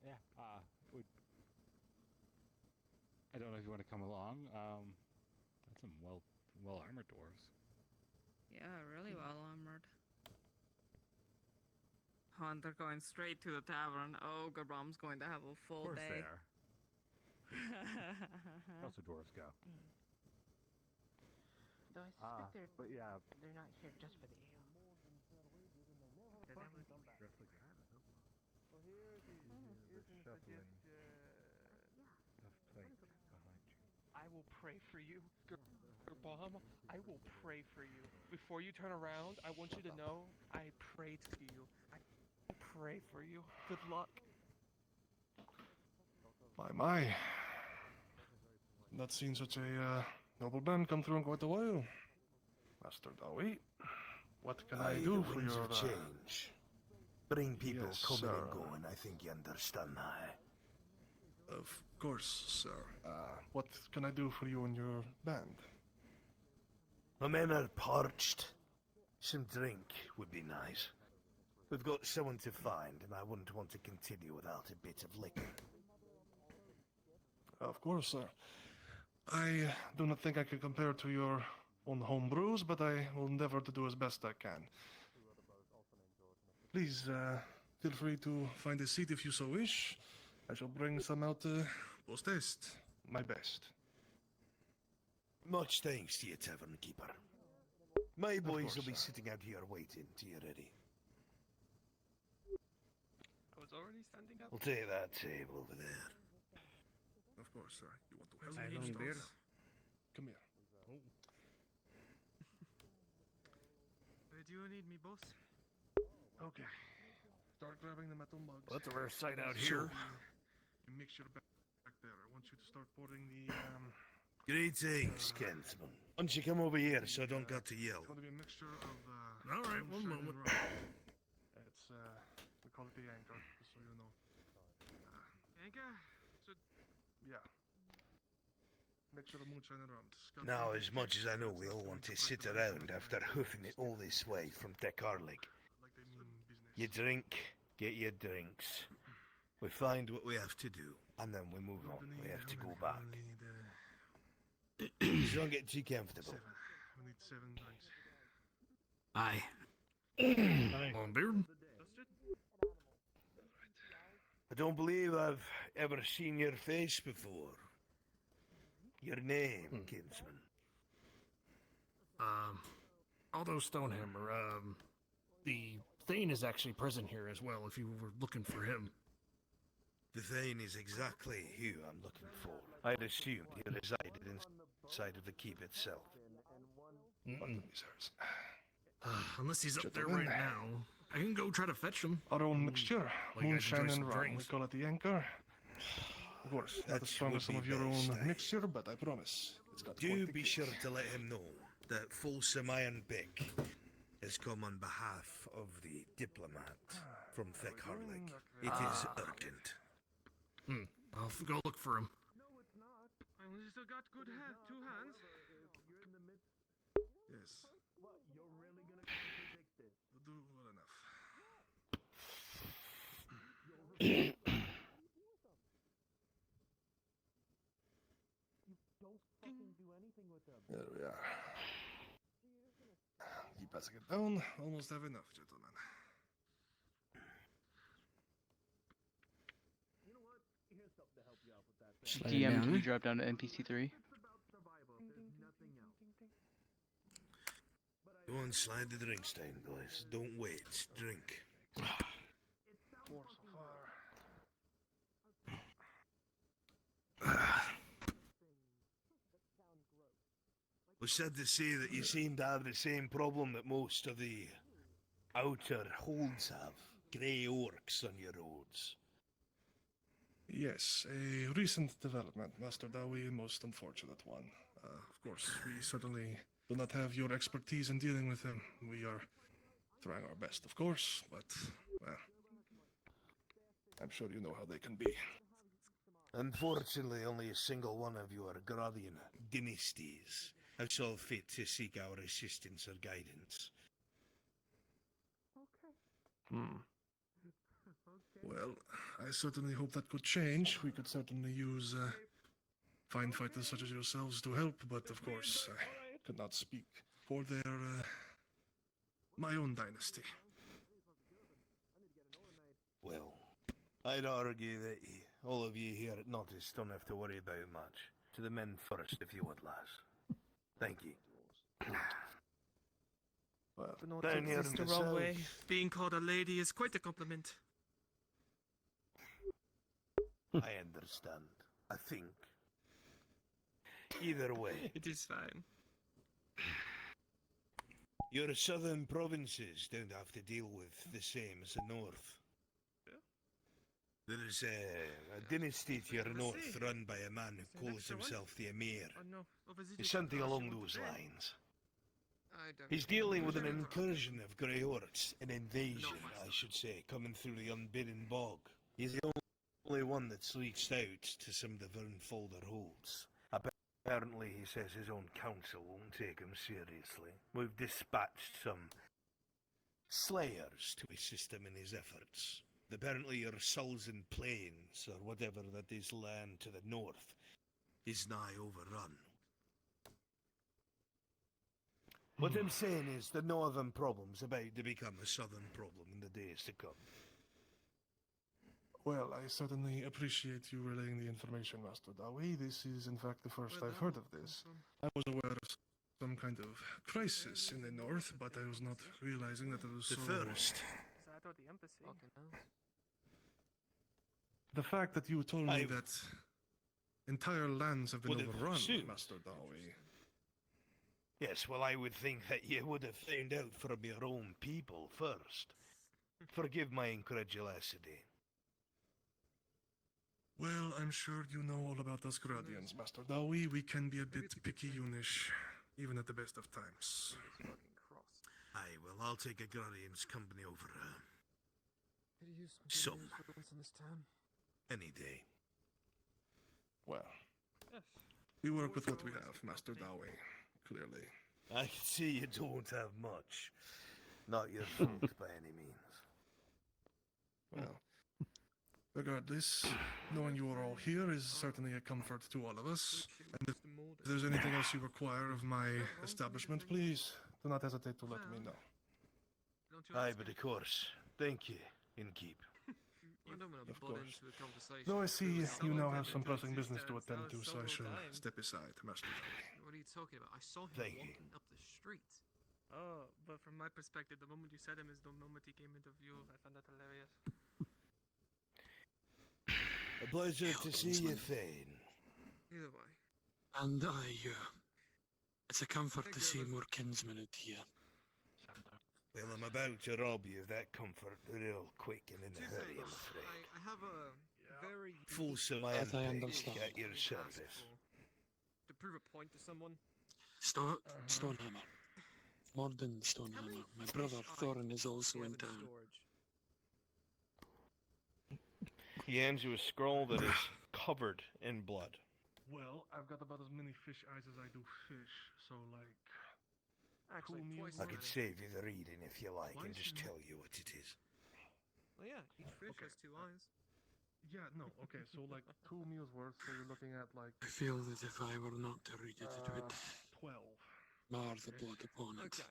Yeah, I don't know if you want to come along. That's some well armored dwarves.
Yeah, really well armored. Oh, and they're going straight to the tavern. Oh, Gabrom's going to have a full
Of course
day.
they are. Also dwarves go.
Though I suspect
But yeah.
they're not here just for the ale.
Dressed like a habit.
Well, here's the shuffling.
I will pray for you. Bomb, I will pray for you. Before you turn around, I want you to know I prayed to you. I pray for you. Good luck.
My. Not seen such a noble band come through in quite a while. Master Dawi, what can I do
the
for
winds
your
of change. Bring people
yes,
coming
sir.
and going. I think you understand now.
Of course, sir. What can I do for you and your band?
The men are parched. Some drink would be nice. We've got someone to find, and I wouldn't want to continue without a bit of liquor.
Of course, sir. I do not think I can compare to your own home brews, but I will endeavor to do as best I can. Please, feel free to find a seat if you so wish. I shall bring some out post haste. My best.
Much thanks to you, tavern keeper. My boys will be sitting out here waiting till you're ready.
I was already standing up.
We'll take that table over there.
Of course, sir. You want to
I
have
don't beer.
Come here.
Where do you need me, boss?
Okay. Start grabbing the metal mugs.
Well, that's a rare sight out
Sure.
here.
You mixture back there. I want you to start pouring the
Greetings, Kensman. Why don't you come over here so I don't got to yell?
It's going to be a mixture of
All right, one
moonshine and
moment.
rum. It's we call it the anchor, just so you know.
Anchor? So
Yeah. Mixture of moonshine and rum.
Now, as much as I know we all want to sit around after hoofing it all this way from Tekarlik, you drink, get your drinks. We find what we have to do, and then we move on. We have to go back. Just don't get too comfortable.
We need 7 drinks.
Aye.
On beard?
I don't believe I've ever seen your face before. Your name, kinsman.
Aldo Stonehammer. The Thane is actually present here as well, if you were looking for him.
The Thane is exactly who I'm looking for. I'd assumed he resided inside of the keep itself.
Unless he's up there right now. I can go try to fetch him.
Our own mixture.
Like, I
Moonshine
enjoy
and
some
rum.
drinks.
We call it the anchor. Of course, not as strong as some of your own mixture, but I promise. It's got
Do be sure to let him know that Folsom Iron Pick has come on behalf of the diplomat from Thickharlick. It is urgent.
I'll go look for him.
I only still got good two hands.
Yes. You're really gonna contradict this. Do well enough. There we are. Keep passing it down. Almost have enough, gentlemen.
GM, can you drop down to NPC 3?
Go and slide the drinks down, boys. Don't wait. Drink. Was sad to say that you seem to have the same problem that most of the outer holds have. Grey orcs on your roads.
Yes, a recent development, Master Dawi, a most unfortunate one. Of course, we certainly do not have your expertise in dealing with them. We are trying our best, of course, but, well, I'm sure you know how they can be.
Unfortunately, only a single one of your Gradian dynasties have saw fit to seek our assistance or guidance.
Well, I certainly hope that could change. We could certainly use fine fighters such as yourselves to help, but of course, I could not speak for their, my own dynasty.
Well, I'd argue that all of you here at Nottis don't have to worry about much. To the men first, if you would, lass. Thank you.
Well,
Not
down
take
here
this
in
the
the
wrong
south.
way. Being called a lady is quite a compliment.
I understand. I think. Either way,
It is fine.
your southern provinces don't have to deal with the same as the north. There's a dynasty to your north run by a man who calls himself the Emir. It's something along those lines. He's dealing with an incursion of grey orcs, an invasion, I should say, coming through the unbidden bog. He's the only one that's reached out to some of the Vernfolder holds. Apparently, he says his own council won't take him seriously. We've dispatched some slayers to assist him in his efforts. Apparently your Sulzen Plains, or whatever that is land to the north, is nigh overrun. What I'm saying is the northern problem's about to become a southern problem in the days to come.
Well, I certainly appreciate you relaying the information, Master Dawi. This is, in fact, the first I've heard of this. I was aware of some kind of crisis in the north, but I was not realizing that it was
The
so...
first.
The fact that you told me
I
that entire lands have been
would have
overrun,
assumed.
Master Dawi.
Yes, well, I would think that you would have found out from your own people first. Forgive my incredulosity.
Well, I'm sure you know all about us Gradians, Master Dawi. We can be a bit picky-unish, even at the best of times.
Aye, well, I'll take a Guardian's company over some. Any day.
Well, we work with what we have, Master Dawi, clearly.
I can see you don't have much. Not your fault by any means.
Well, regardless, knowing you are all here is certainly a comfort to all of us. And if there's anything else you require of my establishment, please do not hesitate to let me know.
Aye, but of course. Thank you, Innkeep.
Of course. Though I see you now have some pressing business to attend to, so I shall step aside, Master Dawi.
What are you talking about? I saw him
Thank
walking up the street. Oh, but from my perspective, the moment you said him is the moment he came into view. I found that hilarious.
A pleasure to see you, Thane.
Either way.
And it's a comfort to see more kinsmen out here.
Well, I'm about to rob you of that comfort real quick and in a hurry, I'm afraid.
I have a very
Fulsome
That I
iron
understand.
at your service.
to prove a point to someone.
Stonehammer. Morden Stonehammer. My brother Thorin is also in town.
He hands you a scroll that is covered in blood.
Well, I've got about as many fish eyes as I do fish, so like...
Actually, twice
I could save you the reading if you like and just tell you what it is.
Well, yeah, each fish has two eyes.
Yeah, no, okay, so like 2 meals worth, so you're looking at like...
I feel that if I were not to read it, it would
12.
mar the blood upon it.
Okay.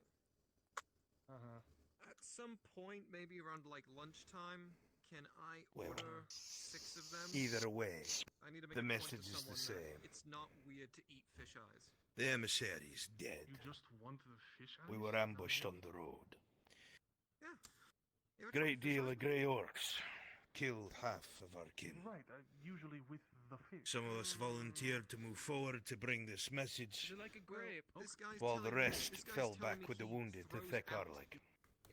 At some point, maybe around like lunchtime, can I
Well,
order 6 of them?
Either way,
I need to make
the
a point
message
to
is the
someone that
same.
It's not weird to eat fish eyes.
The emissary's dead.
You just want the fish eyes?
We were ambushed on the road.
Yeah.
Great deal of grey orcs. Killed half of our kin.
Right, usually with the fish.
Some of us volunteered to move forward to bring this message,
Is it like a grape? This guy's
while the
telling me-
rest
this guy's
fell
telling
back
me
with the
he
wounded to
throws
Thekarlik.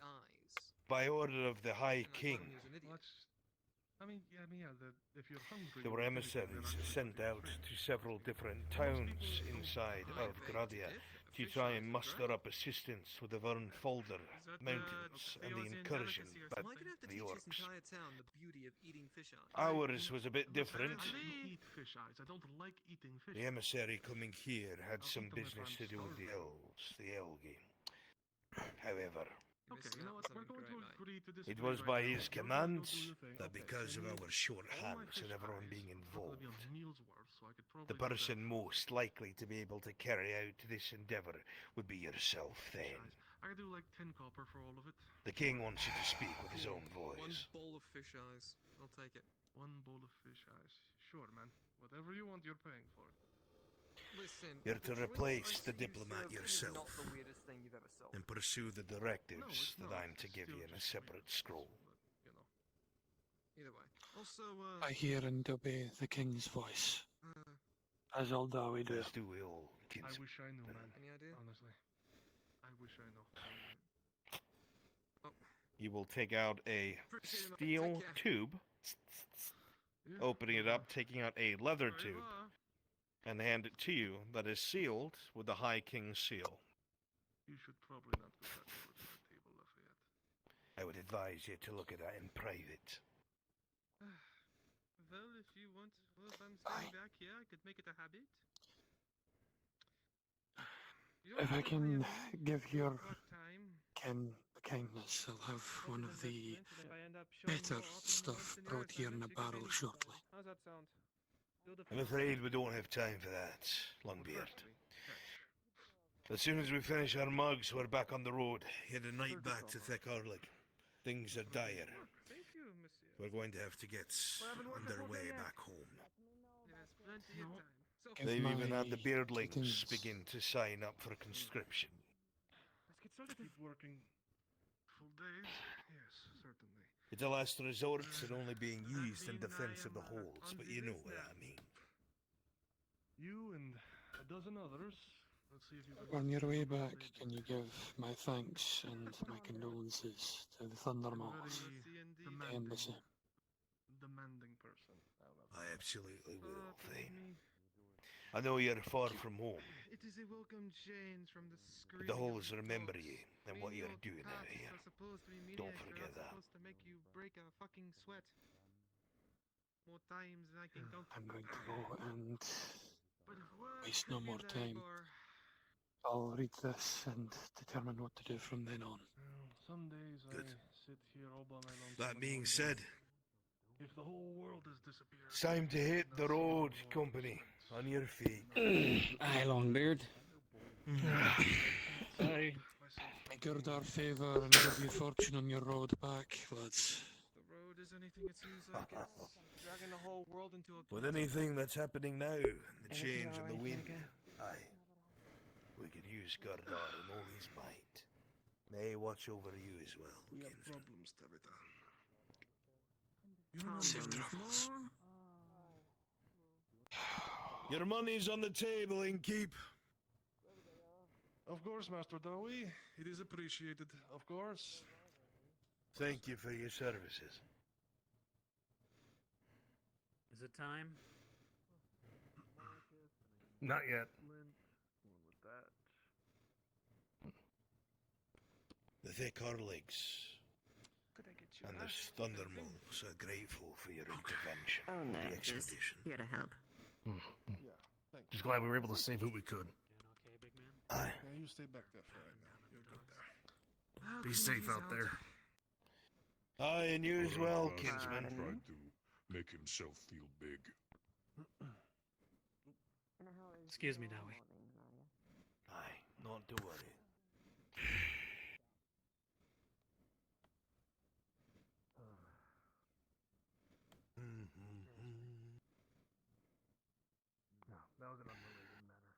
eyes.
By order of the High
And I
King,
thought he was an idiot.
If you're hungry...
there were emissaries sent out to several different towns inside of Gradia to try and muster up assistance with the Vernfolder mountains and the incursion by
Am I gonna have to
the
teach this
orcs.
entire town the beauty of eating fish eyes?
Ours was a bit different.
I don't eat fish eyes. I don't like eating fish.
The emissary coming here had some business to do with the elves, the Elgi. However,
Okay, you know what? We're going to agree to disagree
it was
right
by
now.
his
You're going to
commands
do your thing.
that
Okay,
because of
so
our short
all my
hands
fish
and everyone
eyes
being
are
involved,
probably a meal's worth, so I could probably
the
do that.
person most likely to be able to carry out this endeavor would be yourself, then.
I could do like 10 copper for all of it.
The king wants you to speak with his own
One
voice.
bowl of fish eyes. I'll take it.
1 bowl of fish eyes. Sure, man. Whatever you want, you're paying for it.
Listen,
You're to
the drinks
replace
I
the
see you
diplomat
serve is
yourself
not the weirdest thing you've ever sold.
and pursue the directives that
not.
I'm to give you in a separate scroll.
Either way. Also,
I hear and obey the king's voice. As all Dawi do.
As do we all,
I
kinsman.
wish I knew, man.
Any idea?
Honestly. I wish I know.
You will take out a
Appreciate it, man.
steel
Take care.
tube,
Yeah,
opening it up, taking out a leather
Au
tube,
revoir.
and hand it to you that is sealed with the High King's seal.
You should probably not put that over to the table, Lafayette.
I would advise you to look at that in private.
Well, if you want, well, if I'm staying back here, I could make it a habit. You
If I
don't
can
really
give your
part-time.
Ken the kindness, I'll have one of the
If I end up showing
better
more often than
stuff
once in your
brought here in a
assignments, you can pay
barrel
me.
shortly.
How's that sound? Build a
I'm afraid we don't have time for that, Longbeard. As soon as we finish our mugs, we're back on the road, heading right back to Thick Arlig. Things are dire.
Thank you, monsieur.
We're going to have to get underway back home.
There's plenty of time. So
They've even had the
my
beardlings
greetings.
begin to sign up for conscription.
let's get started.
Keep working full days? Yes, certainly.
It's a last resort and only being used in defense of the holds, but you know what I mean.
You and a dozen others. Let's see if you can...
On your way back, can you give my thanks and my condolences to the Thundermolls, the embassy?
Demanding person.
I absolutely will, Thane. I know you're far from home,
It is a welcome change from the screen.
but the holes remember you and what you're doing out here. Don't forget that.
Supposed to make you break a fucking sweat. More times than I can count.
I'm going to go and
But what
waste no
could
more
be
time.
for?
I'll read this and determine what to do from then on.
Well, some days
Good.
I sit here all by my lonesome.
That
and
being
wonder
said,
if the whole world has disappeared.
it's time to hit the road, company. On your feet.
Aye, Longbeard.
Aye.
May God our favour and give you fortune on your road back, lads.
The road is anything it seems like. It's dragging the whole world into a.
With anything that's happening now, the change in the wind, aye, we could use Gardar and all his might. May he watch over you as well,
We have
kinsman.
problems, Tabitha.
Safe travels.
Your money's on the table, Innkeep.
Of course, Master Dawi. It is appreciated, of course.
Thank you for your services.
Is it time?
Not yet.
The Thick Arligs and the Thundermolls are grateful for your intervention
Oh
in
no,
the
just
expedition.
here to help.
Just glad we were able to save who we could.
Aye.
Yeah, you stay back there for right now. You're good there.
Be safe out there.
Aye, and you as well,
Pardon
kinsman.
me?
Tried to make himself feel big.
Excuse me, Dowie.
Aye, not to worry.
No, that was an unrelated matter.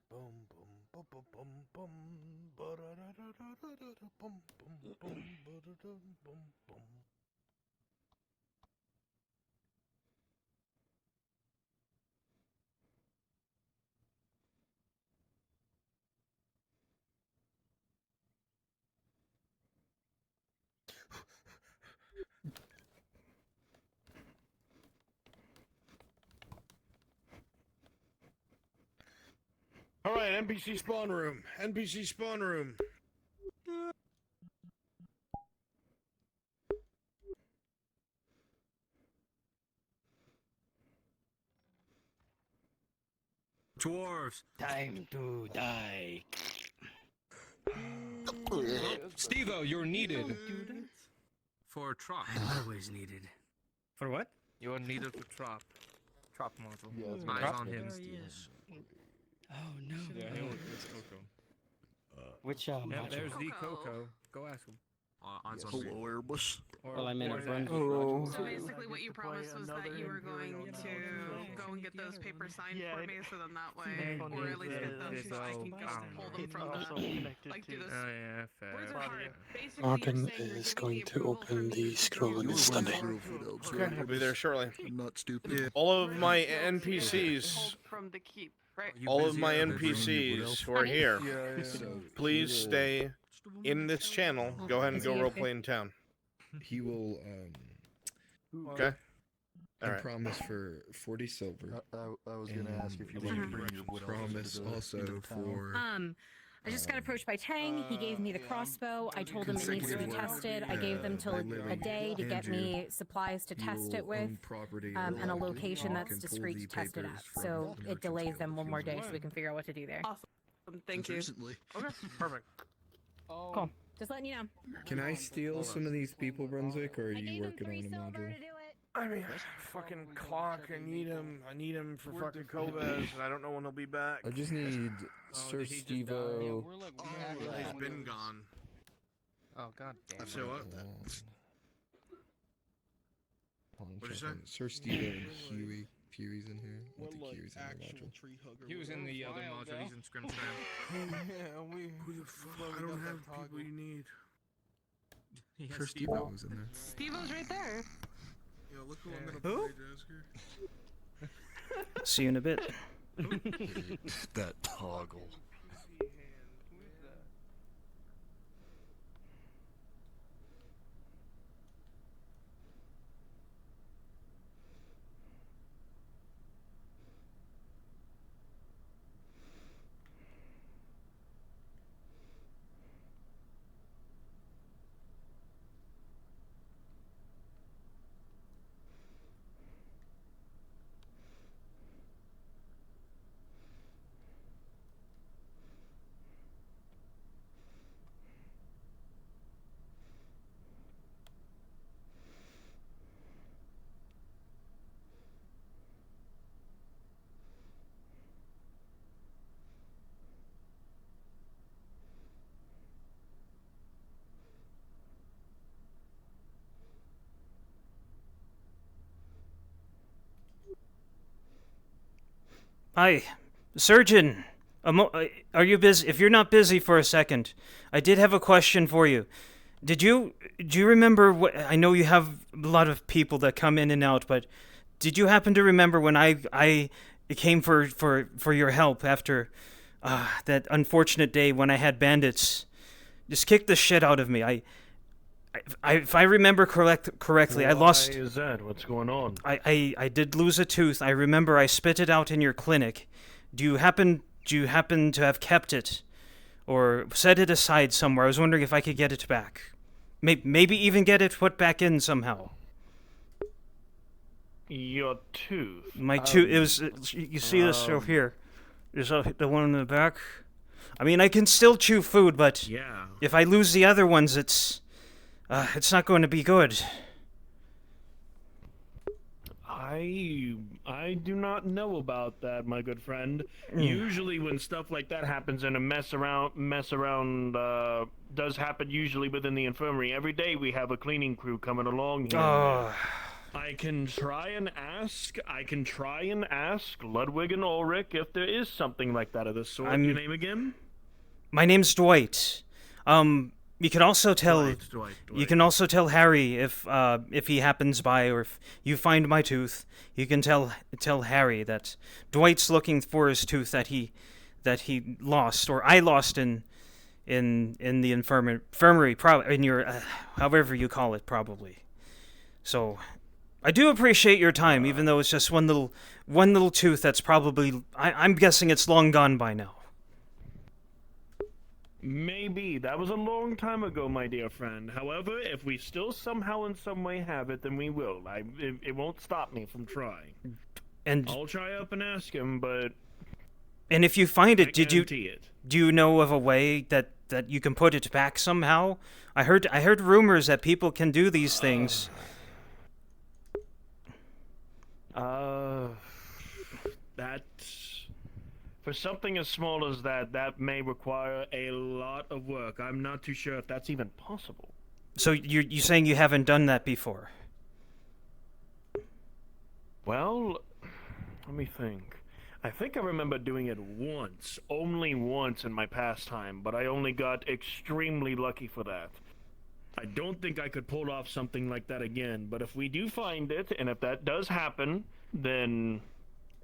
Bum bum bum bum bum ba-da-da-da-da-da-da, bum bum bum ba-da-dum, bum bum. All right, NPC spawn room. NPC spawn room.
Dwarves.
Time to die.
Steve-O, you're needed. For a trop.
I'm always needed. For what?
You are needed for trop. Trop module.
Yeah, it's
Eyes
Trop?
on him.
Oh no.
Yeah, it's Coco.
Which
Yeah,
module?
there's the Coco. Go ask him. Eyes on him.
Airbus.
Well, I'm in a Brunswick
Hello.
So basically, what you promised was that you were going to go and get those papers signed for me, so then that way, or at least get them so I can go pull them from the, like, do this.
Oh yeah, fair.
Words are hard. Basically,
Morgan is going to open the scroll in his study.
Okay, I'll be there shortly.
I'm not stupid.
All of my NPCs,
from the keep, right?
all of my NPCs who are here, please stay in this channel. Go ahead and go roleplay in town.
He will,
Okay. All right.
promise for 40 silver.
I was gonna ask if you wanted to bring your wood elves
promise
into the
also for...
I just got approached by Tang. He gave me the crossbow. I told him it needs to be tested. I gave them till a day to get me supplies to test it with, and a location that's discreet to test it at. So it delays them one more day so we can figure out what to do there.
Awesome, thank you.
Okay, perfect.
Cool. Just letting you know.
Can I steal some of these people, Brunswick, or are you working on a module?
I mean, fucking clock. I need him. I need him for fucking Kovas, and I don't know when he'll be back.
I just need Sir Steve-O.
He's been gone.
Oh god damn.
So what?
What'd you say? Sir Steve-O and Huey. Huey's in here. I don't think Huey's in the module.
He was in the other module. He's in Scrim Tram.
Who the fuck? I don't have people you need.
Sir Steve-O was in there.
Steve-O's right there.
Yo, look who I'm gonna
Who?
play, Jasker.
See you in a bit.
That toggle.
Hi, Surgeon. Are you busy? If you're not busy for a second, I did have a question for you. Do you remember what? I know you have a lot of people that come in and out, but did you happen to remember when I came for your help after that unfortunate day when I had bandits just kick the shit out of me? If I remember correctly, I lost.
Why is that? What's going on?
I did lose a tooth. I remember I spit it out in your clinic. Do you happen to have kept it, or set it aside somewhere? I was wondering if I could get it back. Maybe even get it put back in somehow.
Your tooth.
My tooth. It was. You see this over here? There's the one in the back. I mean, I can still chew food, but
yeah.
If I lose the other ones, it's not going to be good.
I do not know about that, my good friend. Usually when stuff like that happens and a mess around does happen usually within the infirmary, every day we have a cleaning crew coming along here.
I can try and ask. Ludwig and Ulrich if there is something like that of the sort. Your name again?
My name's Dwight. You can also tell.
Dwight.
You can also tell Harry if he happens by, or if you find my tooth. You can tell Harry that Dwight's looking for his tooth that he lost, or I lost in the infirmary, probably in your however you call it, probably. So, I do appreciate your time, even though it's just one little tooth that's probably I'm guessing it's long gone by now.
Maybe. That was a long time ago, my dear friend. However, if we still somehow in some way have it, then we will. It won't stop me from trying.
And
I'll try up and ask him, but...
And if you find it, do you know of a way that you can put it back somehow? I heard rumors that people can do these things.
That... For something as small as that may require a lot of work. I'm not too sure if that's even possible.
So you're saying you haven't done that before?
Well, let me think. I think I remember doing it once, only once in my pastime, but I only got extremely lucky for that. I don't think I could pull off something like that again, but if we do find it, and if that does happen, then...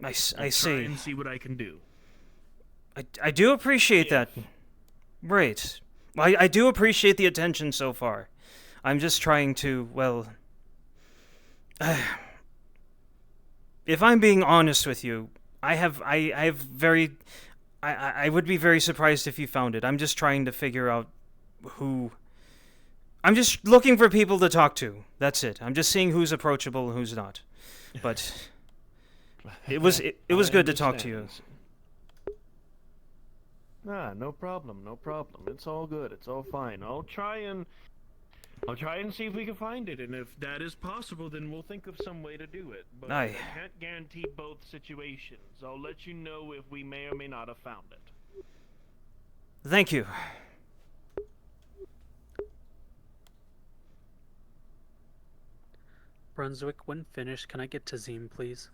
I
I'll
see.
try and see what I can do.
I do appreciate that. Right. I do appreciate the attention so far. I'm just trying to, well... if I'm being honest with you, I would be very surprised if you found it. I'm just trying to figure out who... I'm just looking for people to talk to. That's it. I'm just seeing who's approachable and who's not. But it was good to talk to you.
No problem. It's all good. It's all fine. I'll try and see if we can find it, and if that is possible, then we'll think of some way to do it. But I can't guarantee both situations. I'll let you know if we may or may not have found it.
Thank you.
Brunswick, when finished, can I get Tazim, please?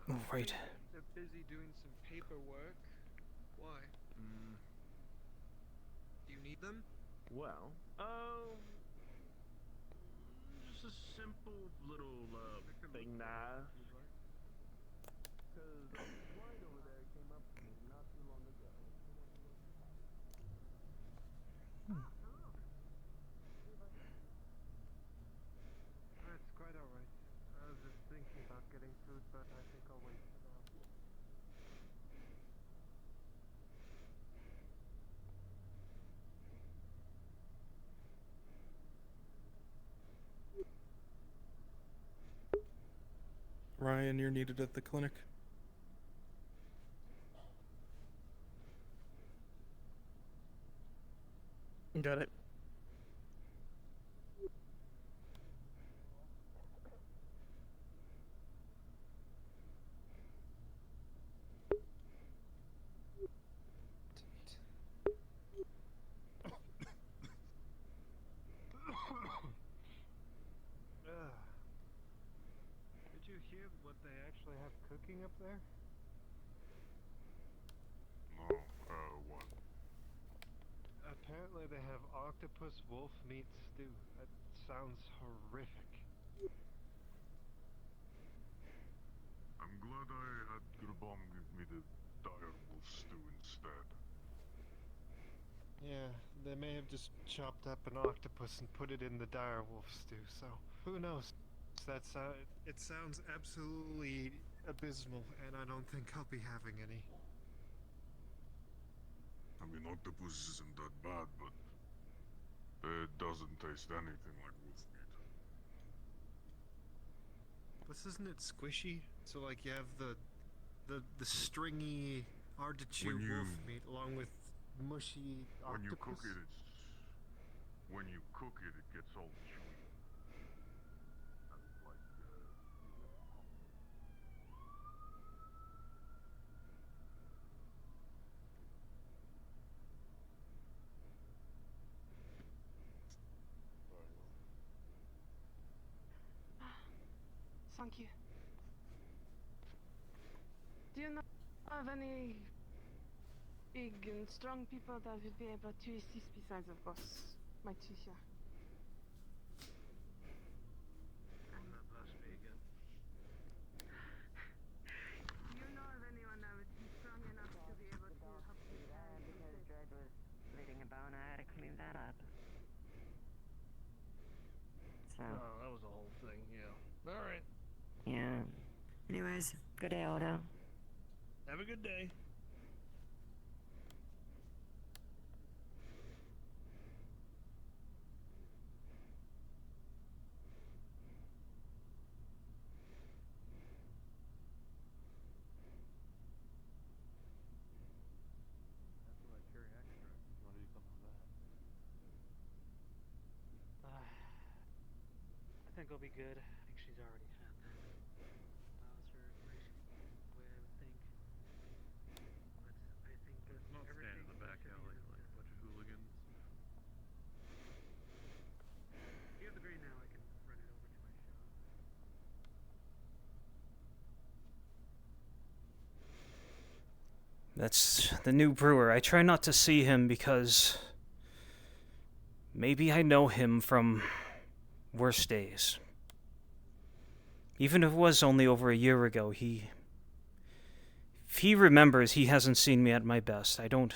Oh, right.
They're busy doing some paperwork. Why? Do you need them?
Well, just a simple little thing now. Because Dwight over there came up to me not too long ago.
That's quite alright. I was just thinking about getting food, but I think I'll wait for now.
Ryan, you're needed at the clinic.
Got it.
Did you hear what they actually have cooking up there?
No, what?
Apparently they have octopus wolf meat stew. That sounds horrific.
I'm glad I had Gurbom give me the dire wolf stew instead.
Yeah, they may have just chopped up an octopus and put it in the dire wolf stew, so who knows? It sounds absolutely abysmal, and I don't think I'll be having any.
I mean, octopus isn't that bad, but it doesn't taste anything like wolf meat.
But isn't it squishy? So like you have the stringy, hard to chew wolf meat along with mushy octopus.
When you cook it, it gets all chewy. And like,
Thank you. Do you know of any big and strong people that would be able to assist besides, of course, my two here? Do you know of anyone that would be strong enough to be able to help you?
Because Dredd was bleeding a bone, I had to clean that up. So.
Oh, that was the whole thing, yeah. Alright.
Yeah. Anyways, good day, Odo.
Have a good day.
I think it'll be good. I think she's already had that. That was her information, the way I would think. But I think
Let's not stand in the back alley like a bunch of hooligans.
if you have the green now, I can run it over to my shop.
That's the new brewer. I try not to see him because maybe I know him from worse days. Even if it was only over a year ago, if he remembers, he hasn't seen me at my best. I don't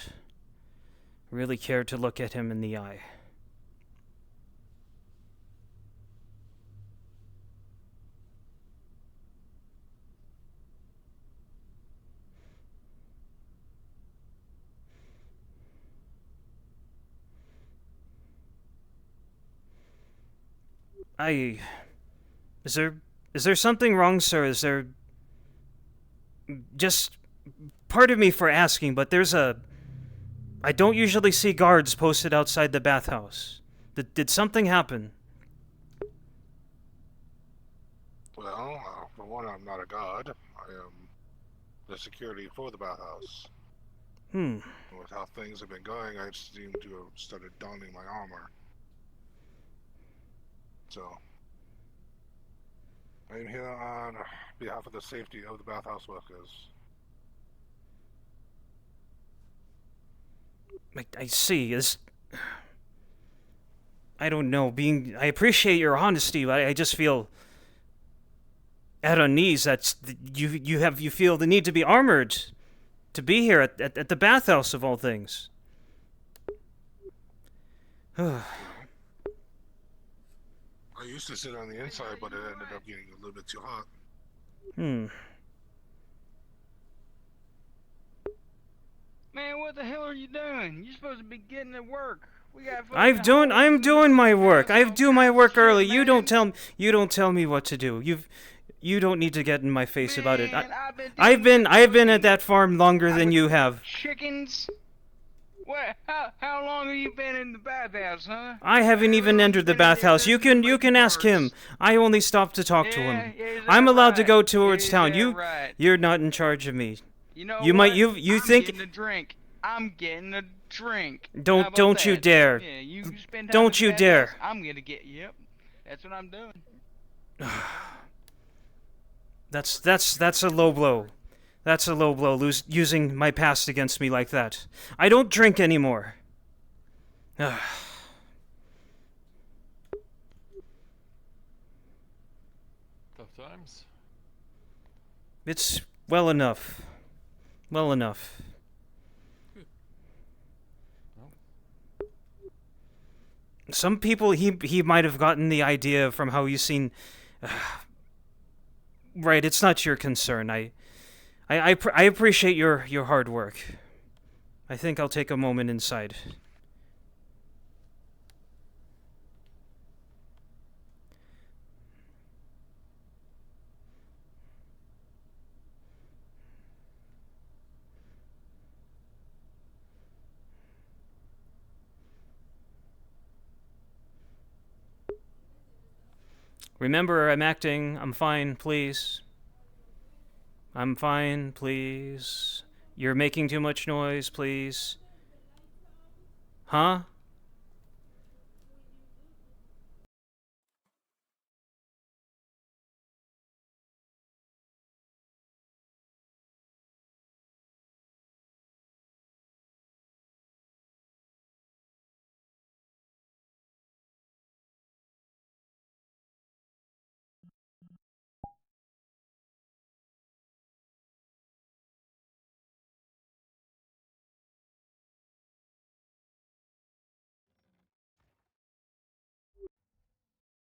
really care to look at him in the eye. Is there something wrong, sir? Is there... Just... Pardon me for asking, but I don't usually see guards posted outside the bathhouse. Did something happen?
Well, for one, I'm not a god. I am the security for the bathhouse.
Hmm.
With how things have been going, I seem to have started donning my armor. So, I am here on behalf of the safety of the bathhouse workers.
I see. I don't know. I appreciate your honesty, but I just feel at unease that you feel the need to be armored to be here at the bathhouse of all things.
I used to sit on the inside, but it ended up getting a little bit too hot.
Man, what the hell are you doing? You're supposed to be getting to work. We got.
I'm doing my work. I do my work early. You don't tell me what to do. You don't need to get in my face about it. I've been at that farm longer than you have.
Chickens? What? How long have you been in the bathhouse, huh?
I haven't even entered the bathhouse. You can ask him. I only stopped to talk to him. I'm allowed to go towards town. You're not in charge of me.
You know
you
what?
might you think
getting a drink. I'm getting a drink.
Don't you dare.
Yeah, you spend time
Don't
in
you
the
dare.
bathhouse, I'm gonna get. Yep. That's what I'm doing.
That's a low blow. That's a low blow, using my past against me like that. I don't drink anymore.
Tough
times.
It's well enough. Well enough. Some people he might have gotten the idea from how you've seen. Right, it's not your concern. I appreciate your hard work. I think I'll take a moment inside. Remember, I'm acting. I'm fine, please. I'm fine, please. You're making too much noise, please. Huh?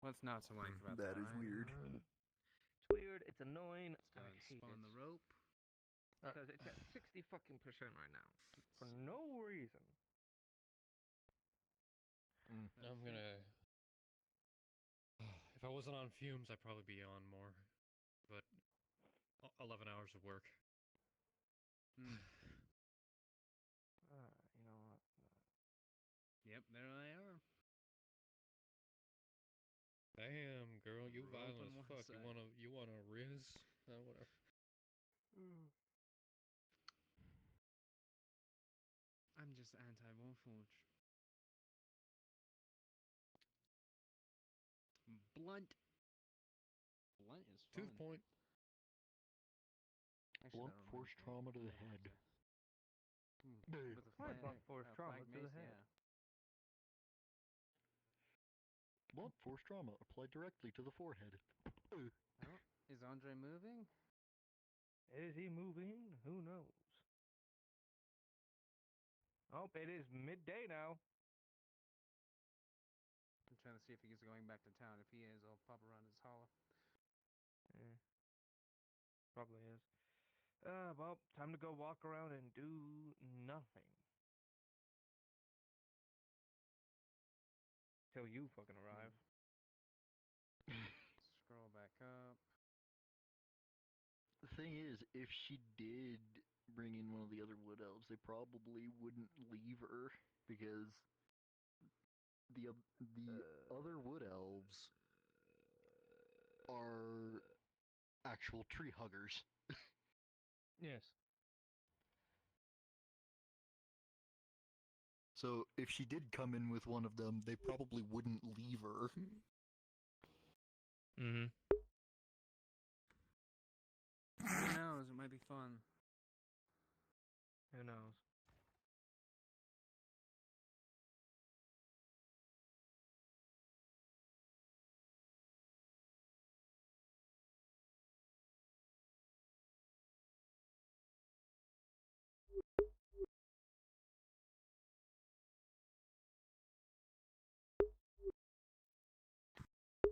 What's not to like about
That is weird.
It's weird. It's annoying.
Let's go
I
and
hate
spawn
it.
the rope.
Because it's at 60 fucking percent right now for no reason.
I'm gonna. If I wasn't on fumes, I'd probably be on more. But 11 hours of work.
You know what?
Yep, there they are. Damn, girl, you violent as fuck. You wanna riz? Whatever. I'm just anti-Warforge. Blunt. Blunt is fun. Tooth point.
Blunt force trauma to the head.
With a flag, blunt force trauma to the head.
Blunt force trauma applied directly to the forehead.
Oh, is Andre moving?
Is he moving? Who knows? Oh, it is midday now.
I'm trying to see if he's going back to town. If he is, I'll pop around his holler.
Yeah, probably is. Well, time to go walk around and do nothing. Till you fucking arrive.
Scroll back up.
The thing is, if she did bring in one of the other wood elves, they probably wouldn't leave her because the other wood elves are actual tree huggers.
Yes.
So if she did come in with one of them, they probably wouldn't leave her.
Mm-hmm. Who knows? It might be fun.
Who knows?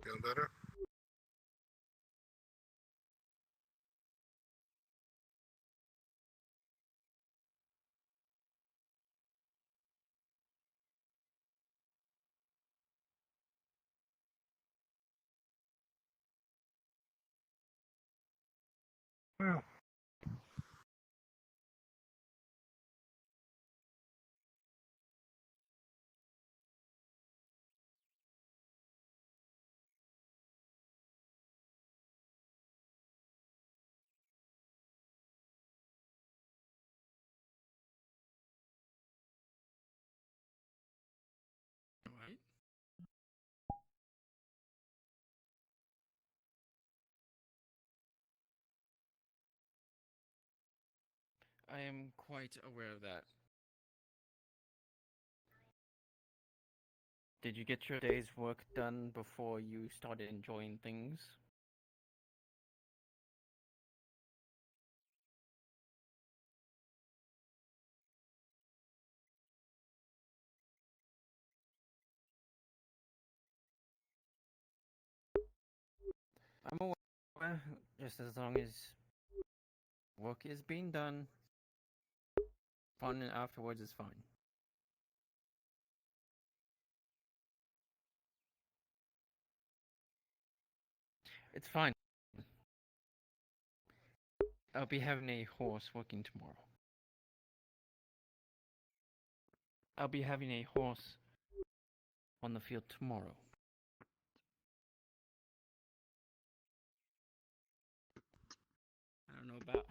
Feel better? Well.
Alright. I am quite aware of that.
Did you get your day's work done before you started enjoying things? I'm aware, just as long as work is being done, fun afterwards is fine. It's fine. I'll be having a horse working tomorrow. I'll be having a horse on the field tomorrow.
I don't know about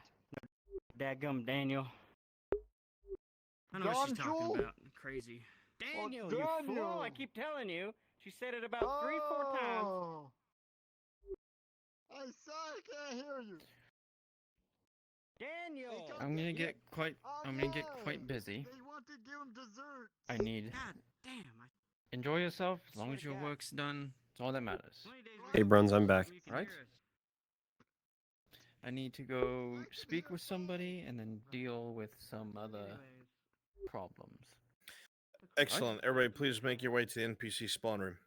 dadgum Daniel. I know what she's talking
Daniel!
about. Crazy. Daniel, you fool!
Daniel!
I keep telling you. She said it about 3-4 times.
Oh! I can't hear you.
Daniel!
I'm gonna get quite busy.
They want to give him dessert.
I need.
God damn!
Enjoy yourself as long as your work's done. It's all that matters.
Hey, Bruns, I'm back.
Right? I need to go speak with somebody and then deal with some other problems.
Excellent. Everybody, please make your way to the NPC spawn room.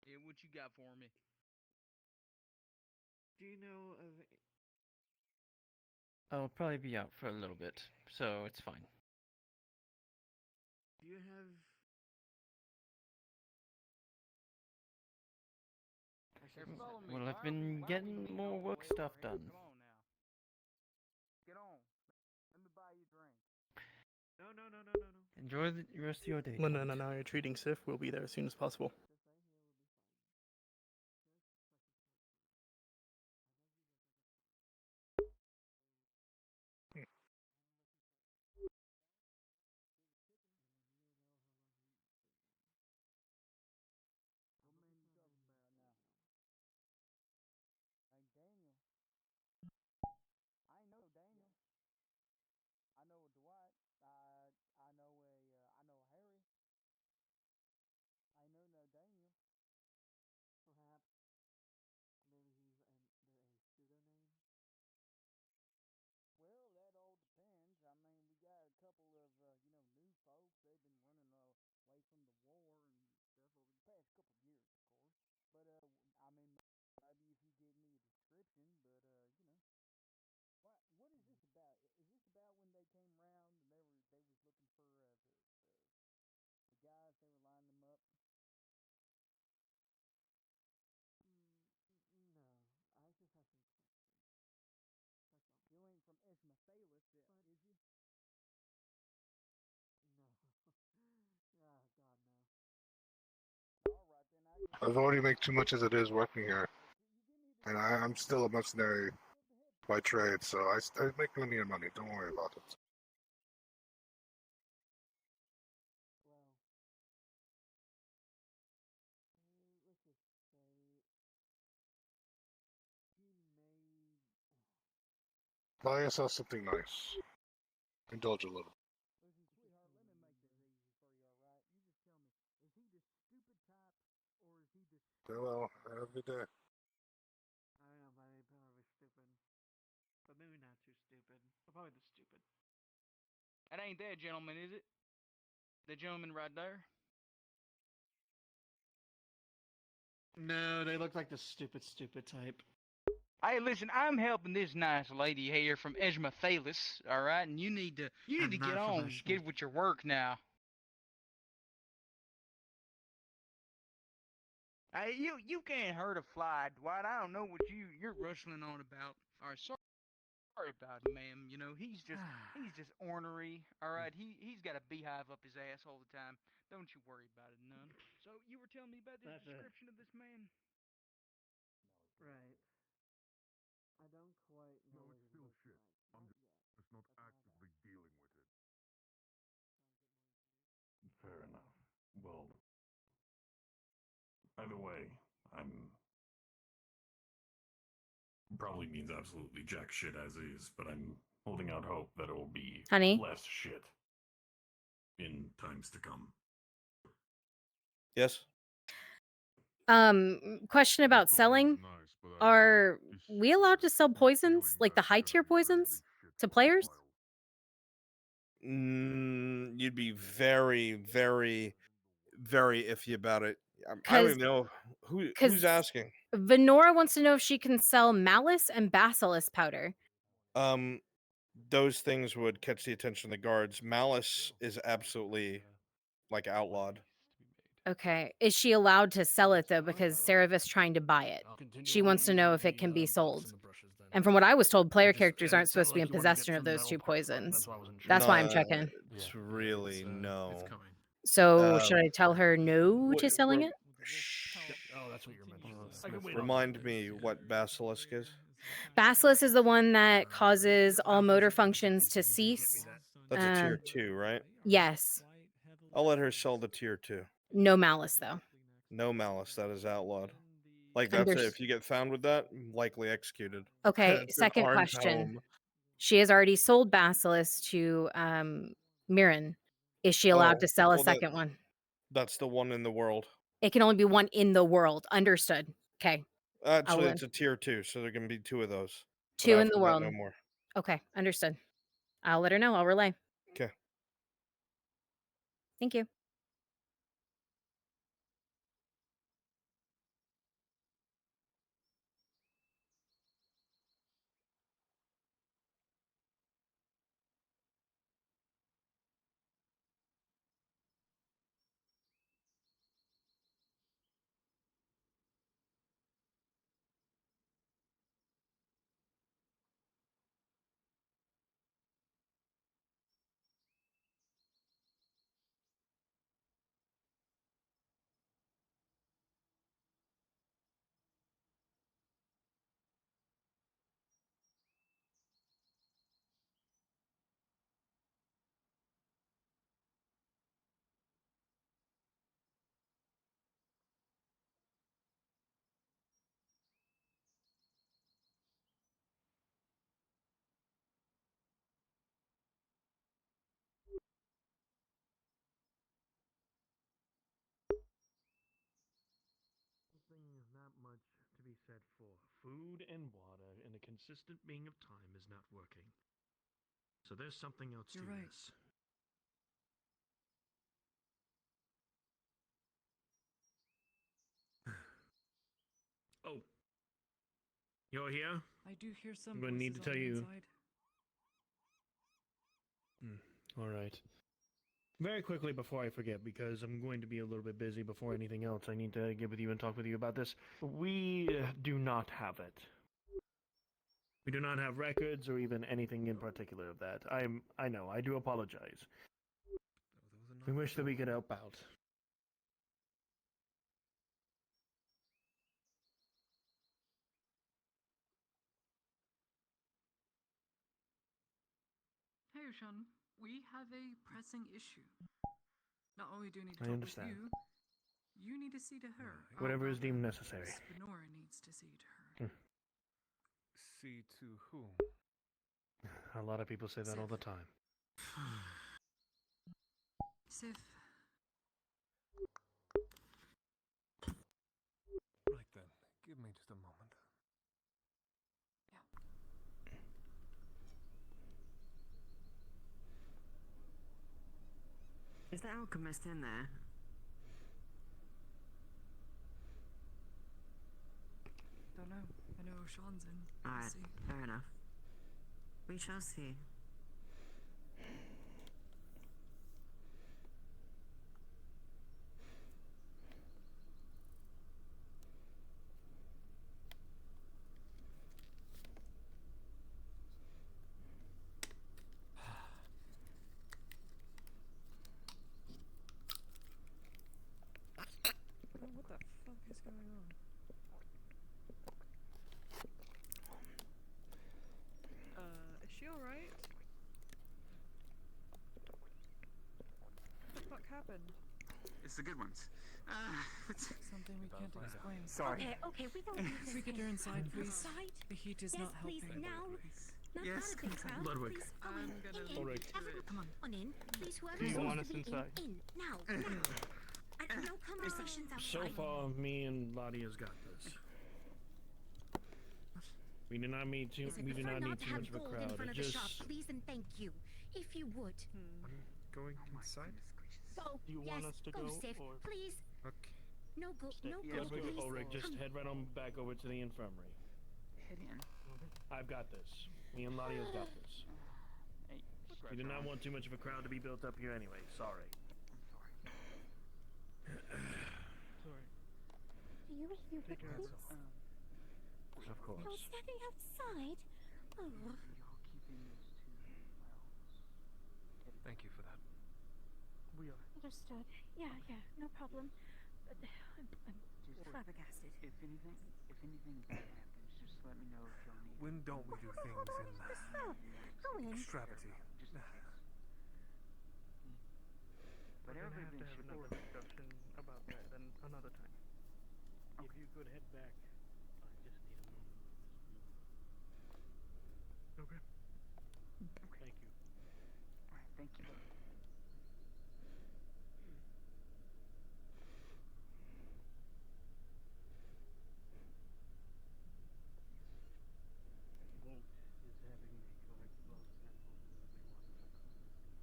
It would
what you got for me.
Do you know of?
I'll probably be out for a little bit, so it's fine.
Do you have?
Well, I've been getting more work stuff done.
Come on now. Get on. Let me buy you a drink.
No.
Enjoy the rest of your day.
No, you're treating Sif. We'll be there as soon as possible.
Like Daniel. I know Daniel. I know Dwight. I know Harry. I know no Daniel.
Perhaps. Maybe he's their a pseudonym.
Well, that all depends. I mean, we got a couple of new folks. They've been running away from the war and stuff over the past couple of years, of course. But I mean, maybe if you give me a description. But what is this about? Is this about when they came around and they was looking for the guys? They were lining them up.
No, I just have some questions. That's all.
You ain't from Esmathalis, is you?
No. Oh God, no.
All right then.
I've already made too much as it is working here, and I'm still a mercenary by trade, so I make plenty of money. Don't worry about it.
Well, let's just say you made.
Buy yourself something nice. Indulge a little.
Listen, sweetheart, let me make this easy for you, all right? You just tell me, is he the stupid type, or is he the...
Farewell. Have a good day.
I don't know, buddy. Probably stupid, but maybe not too stupid. Probably the stupid.
That ain't that gentleman, is it? The gentleman right there?
No, they look like the stupid type.
Hey, listen, I'm helping this nice lady here from Esmathalis, all right? And you need to get on, get with your work now. Hey, you can't hurt a fly, Dwight. I don't know what you're rustling on about. All right, sorry about it, ma'am. You know, he's just ornery, all right? He's got a beehive up his ass all the time. Don't you worry about it none. So you were telling me about this description of this man?
Right. I don't quite know what he looks like.
I'm just not actively dealing with it.
Fair enough. Well, either way, I'm probably means absolutely jack shit as is, but I'm holding out hope that it will be
Honey?
less shit in times to come.
Yes.
Question about selling. Are we allowed to sell poisons, like the high tier poisons, to players?
You'd be very, very, very iffy about it. I don't even know who's asking.
Venora wants to know if she can sell malice and basilisk powder.
Those things would catch the attention of the guards. Malice is absolutely like outlawed.
Okay. Is she allowed to sell it though? Because Saravis trying to buy it. She wants to know if it can be sold. And from what I was told, player characters aren't supposed to be in possession of those two poisons. That's why I'm checking.
It's really no.
So should I tell her no to selling it?
Oh, that's what you're meant.
Remind me what basilisk is.
Basilisk is the one that causes all motor functions to cease.
That's a tier 2, right?
Yes.
I'll let her sell the tier 2.
No malice though.
No malice. That is outlawed. Like that's it. If you get found with that, likely executed.
Okay.
It's an
Second
orange
question.
home.
She has already sold basilisk to Mirren. Is she allowed to sell a second one?
That's the one in the world.
It can only be one in the world. Understood. Okay.
Actually, it's a tier 2, so there can be 2 of those. But
Two in
after
the
that,
world.
no more.
Okay. Understood. I'll let her know. I'll relay.
Okay.
Thank you.
that much to be said for. Food and water and a consistent being of time is not working. So there's something else
You're
to
right.
this. Oh. You're here?
I do hear some
I'm gonna need to
voices
tell
on the
you.
inside.
All right. Very quickly before I forget, because I'm going to be a little bit busy before anything else, I need to get with you and talk with you about this. We do not have it. We do not have records or even anything in particular of that. I know, I do apologize. We wish that we could help out.
Hey, Ushan, we have a pressing issue. Not only do we need to
I
talk
understand.
with you, you need to see to her. Our
Whatever is
daughter,
deemed necessary.
Spinora needs to see to her.
See to who?
A lot of people say that all the time.
Sif,
Right then, give me just a moment.
Is the alchemist in there?
don't know. I know Ushan's in.
Alright,
We'll see.
fair enough. We shall see.
Oh, what the fuck is going on? Is she alright? What the fuck happened?
It's the good ones. It's
Something we can't explain.
Sorry.
Okay, we don't need
Can we get her inside, please?
Inside?
The heat is
Yes,
not
please,
helping.
now. Not
Yes.
a big crowd.
Ludwig.
Please, go
I'm
in.
gonna
In,
leave
Ulrich.
Everyone,
Come on.
in. Please, whoever's
Do you
supposed
want
to
us
be
inside?
in. Now, now. And no conversations
So
outside.
far, me and Lottie has got this. We do not need too.
Yes, I
We do
prefer
not need
to
too
have
much of a
gold in
crowd.
front
It
of the
just.
shop, please and thank you. If you would.
I'm going inside.
Go.
Do you
yes,
want us to
go,
go,
Sif.
or-
Please.
Okay.
No go. No
Yeah,
go,
Ludwig,
please.
Ulrich, just
Come.
head right on back over to the infirmary.
Head in.
I've got this. Me and Lottie has got this.
Hey,
We do not want too much of a crowd to be built up here anyway. Sorry.
Sorry.
Do you hear the
Take your hands
creaks?
Of
No,
course.
standing outside. Oh.
You're keeping those two wells.
Thank you for that.
We are.
Understood. Yeah, no problem. But I'm
Just
flabbergasted.
If anything bad happens, just let me know if y'all need.
When don't we do things
Go
in
in.
extravity?
Just in case.
We're
But
gonna have
everybody
to have
should
another discussion about that another time. If you could head back, I just need a moment. Okay. Thank you.
Alright, thank you.
Walt is having me collect blood samples of everyone for cleansing.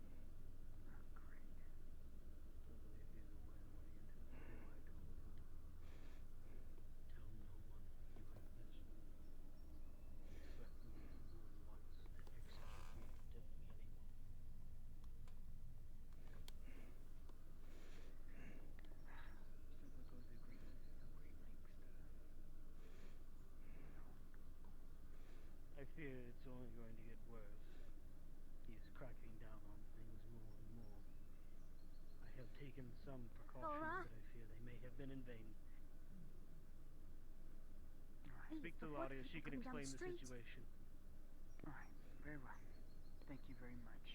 Great.
I believe he's away until I told him. Tell no one you have this. He threatened more than once and executed me for telling anyone.
So we'll go through great lengths to.
I fear it's only going to get worse. He's cracking down on things more and more. I have taken some precautions,
Laura?
but I fear they may have been in vain.
Alright.
Speak to
before
Lottie, she can
people come down
explain
the
the
street.
situation.
Alright, very well. Thank you very much.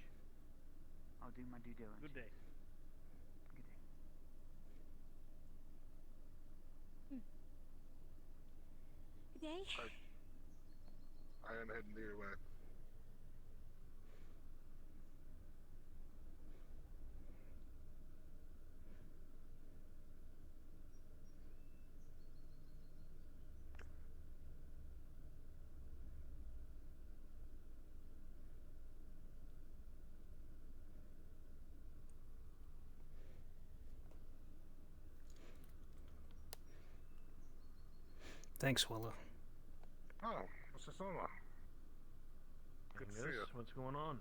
I'll do my due diligence.
Good day.
Good day.
Good day.
I am heading your way.
Thanks, Willow.
Oh, Mr. Soma. Good to see you.
What's going on?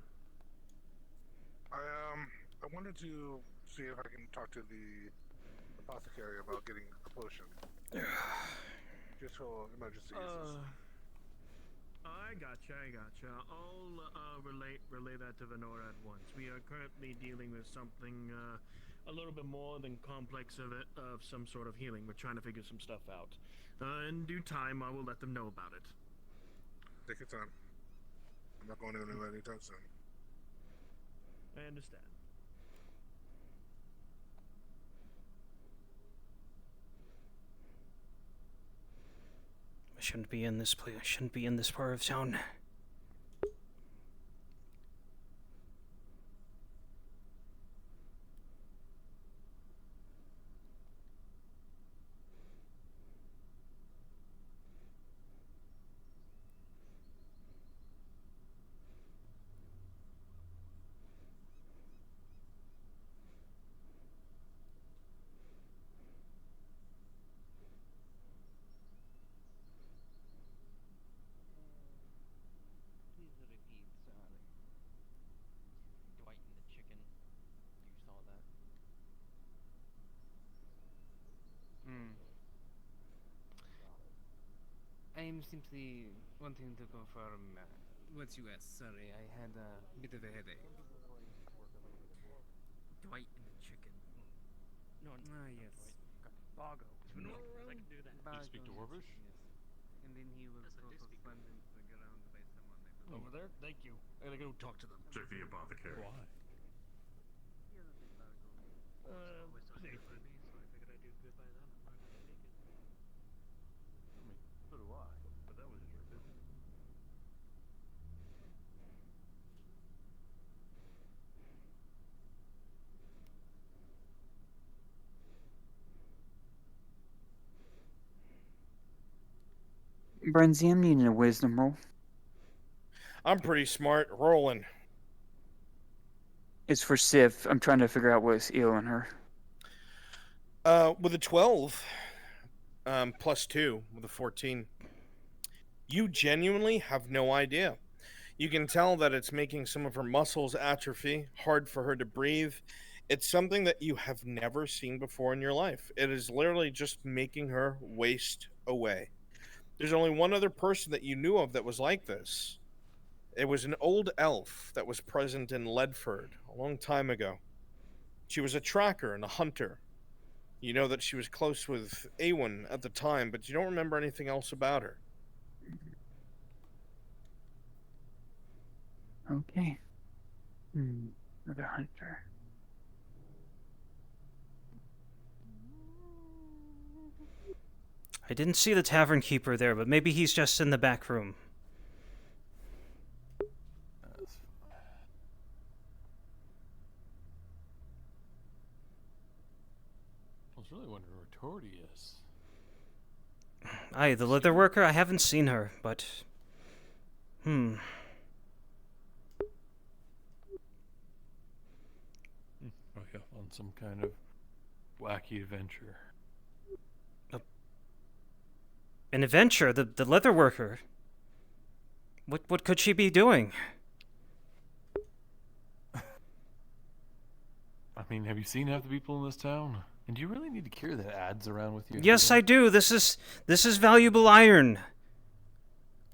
I wanted to see if I can talk to the apothecary about getting a potion. Just for emergency uses.
I gotcha. I'll relay that to Venora at once. We are currently dealing with something a little bit more than complex of some sort of healing. We're trying to figure some stuff out. In due time, I will let them know about it.
Take your time. I'm not going anywhere anytime soon.
I understand.
I shouldn't be in this place. I shouldn't be in this part of town.
Please repeat, sorry.
Dwight and the chicken. You saw that?
I am simply wanting to confirm what you asked. Sorry, I had a bit of a headache.
Dwight and the chicken. No,
Yes.
Bago. Is Venora around? I can do that.
Bago,
You speak Dwarvish?
Yes. And then he was
Yes, I do
also
speak
slammed into the ground by someone. I believe.
Over there? Thank you. I gotta go talk to them.
Check the apothecary.
Why?
He has a big Bago.
Always does good by me, so I figured I'd do good by them. I'm not gonna take it.
I mean, so do I. But that was your business.
Brenzy, I'm needing a wisdom roll.
I'm pretty smart. Rolling.
It's for Sif. I'm trying to figure out what's ailing her.
With a 12, plus 2 with a 14. You genuinely have no idea. You can tell that it's making some of her muscles atrophy, hard for her to breathe. It's something that you have never seen before in your life. It is literally just making her waste away. There's only one other person that you knew of that was like this. It was an old elf that was present in Ledford a long time ago. She was a tracker and a hunter. You know that she was close with Awen at the time, but you don't remember anything else about her.
Okay. Another hunter.
I didn't see the tavern keeper there, but maybe he's just in the back room.
I was really wondering where Torty is.
Aye, the leather worker? I haven't seen her, but...
Oh yeah, on some kind of wacky adventure.
An adventure? The leather worker? What could she be doing?
I mean, have you seen half the people in this town? And do you really need to carry the ads around with you?
Yes, I do. This is valuable iron.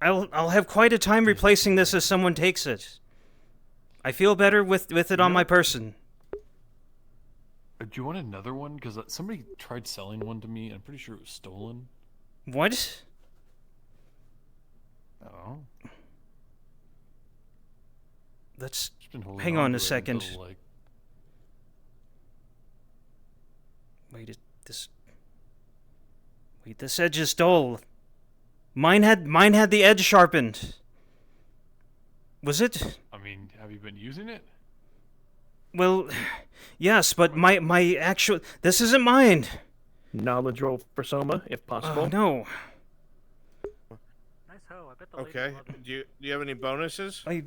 I'll have quite a time replacing this as someone takes it. I feel better with it on my person.
Do you want another one? Because somebody tried selling one to me. I'm pretty sure it was stolen.
What?
Oh.
Let's
hang
on a second.
Until, like...
Wait, this edge is dull. Mine had the edge sharpened. Was it?
I mean, have you been using it?
Well, yes, but my actual... This isn't mine.
Knowledge roll for Soma, if possible.
No.
Nice hoe. I bet the
Okay. Do you have any bonuses?
No,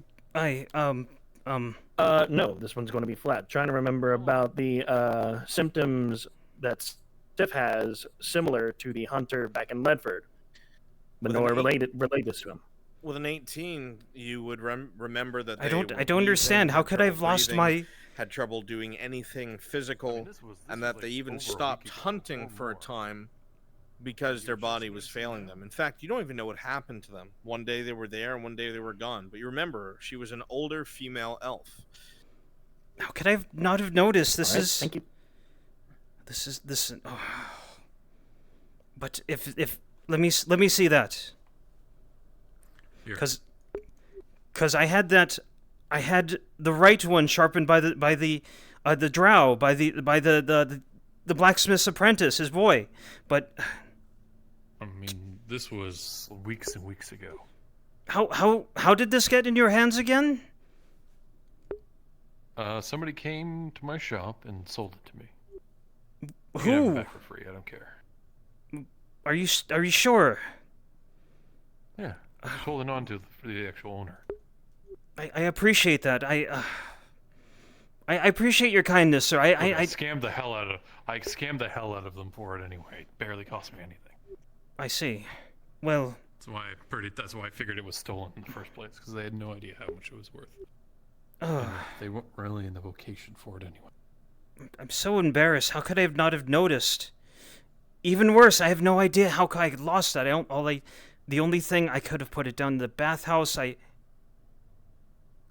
this one's going to be flat. Trying to remember about the symptoms that Steph has similar to the hunter back in Ledford. but
With
no
an
one relayed this to him.
With an 18, you would remember that
I
they
don't
were
understand.
wheezing,
How
had
could I
trouble
have lost
breathing,
my...
had trouble doing anything physical,
this
and
was
that
like
they even
over a
stopped
week ago
hunting
or
for a
more.
time because their body was failing them. In fact, you don't even know what happened to them. One day they were there, and one day they were gone. But you remember, she was an older female elf.
How could I not have noticed? This
All right,
is...
thank you.
This... Oh. But if... Let me see that.
Here.
Because I had that... I had the right one sharpened by the drow, by the blacksmith's apprentice, his boy. But
I mean, this was weeks and weeks ago.
how did this get in your hands again?
Somebody came to my shop and sold it to me. You can have
Who?
it back for free. I don't care.
Are you sure?
Yeah, I'm just holding on to the actual owner.
I appreciate that. I appreciate your kindness, sir.
I scammed the hell out of them for it anyway. It barely cost me anything.
I see. Well,
that's why I figured it was stolen in the first place, because they had no idea how much it was worth.
Oh.
And they weren't really in the vocation for it anyway.
I'm so embarrassed. How could I not have noticed? Even worse, I have no idea how I lost that. The only thing I could have put it down in the bathhouse.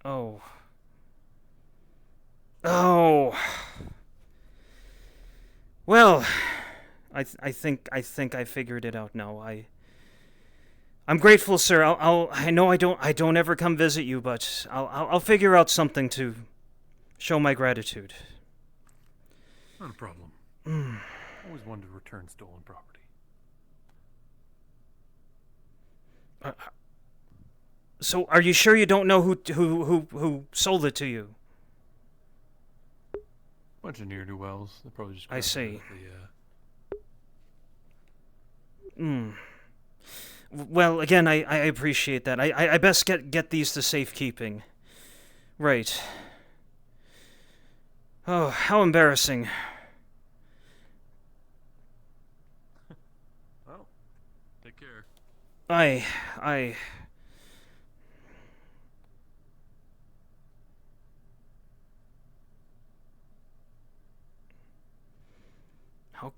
Oh. Well, I think I figured it out now. I'm grateful, sir. I know I don't ever come visit you, but I'll figure out something to show my gratitude.
Not a problem. Always wanted to return stolen property.
So, are you sure you don't know who sold it to you?
Bunch of ne'er-do-wells. They probably just.
I see.
The,
Well, again, I appreciate that. I best get these to safekeeping. Right. Oh, how embarrassing.
Well, take care.
How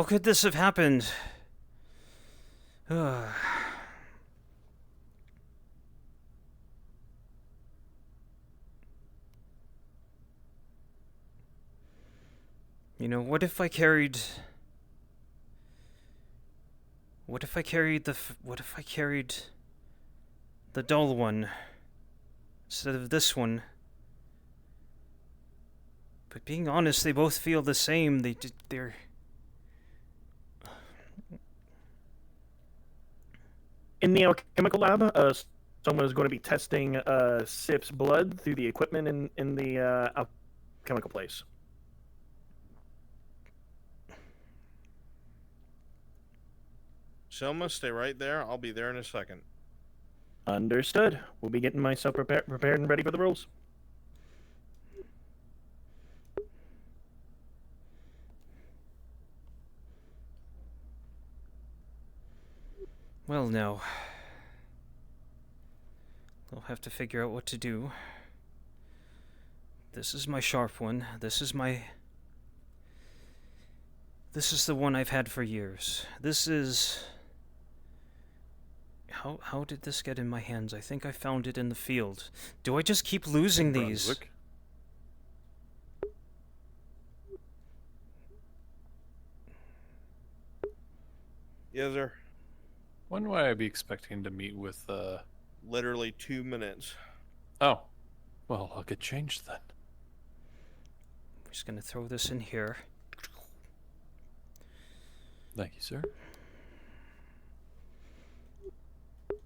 could this have happened? You know, what if I carried the dull one instead of this one? But being honest, they both feel the same. They're...
In the alchemical lab, someone is going to be testing Sip's blood through the equipment in the alchemical place.
Selma, stay right there. I'll be there in a second.
Understood. We'll be getting myself prepared and ready for the rolls.
Well, now, I'll have to figure out what to do. This is my sharp one. This is the one I've had for years. This is... How did this get in my hands? I think I found it in the field. Do I just keep losing these?
Brunswick.
Yes, sir.
When would I be expecting to meet with,
Literally 2 minutes.
Oh. Well, I'll get changed then.
I'm just gonna throw this in here.
Thank you, sir.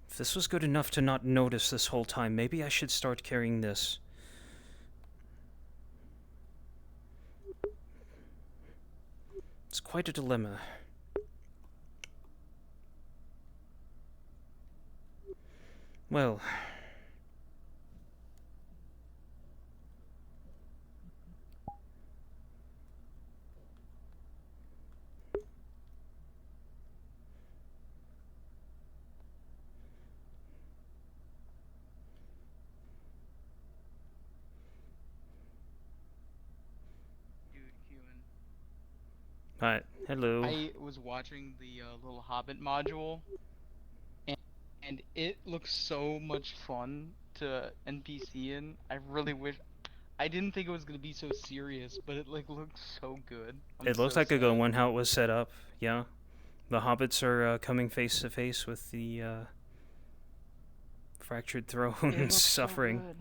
If this was good enough to not notice this whole time, maybe I should start carrying this. It's quite a dilemma. Well... Hi. Hello.
I was watching the little Hobbit module, and it looks so much fun to NPC in. I really wish. I didn't think it was gonna be so serious, but it like looks so good. I'm
It looks
so
like a good
sad.
one, how it was set up. Yeah. The hobbits are coming face to face with the fractured thrones
It looks so
suffering.
good.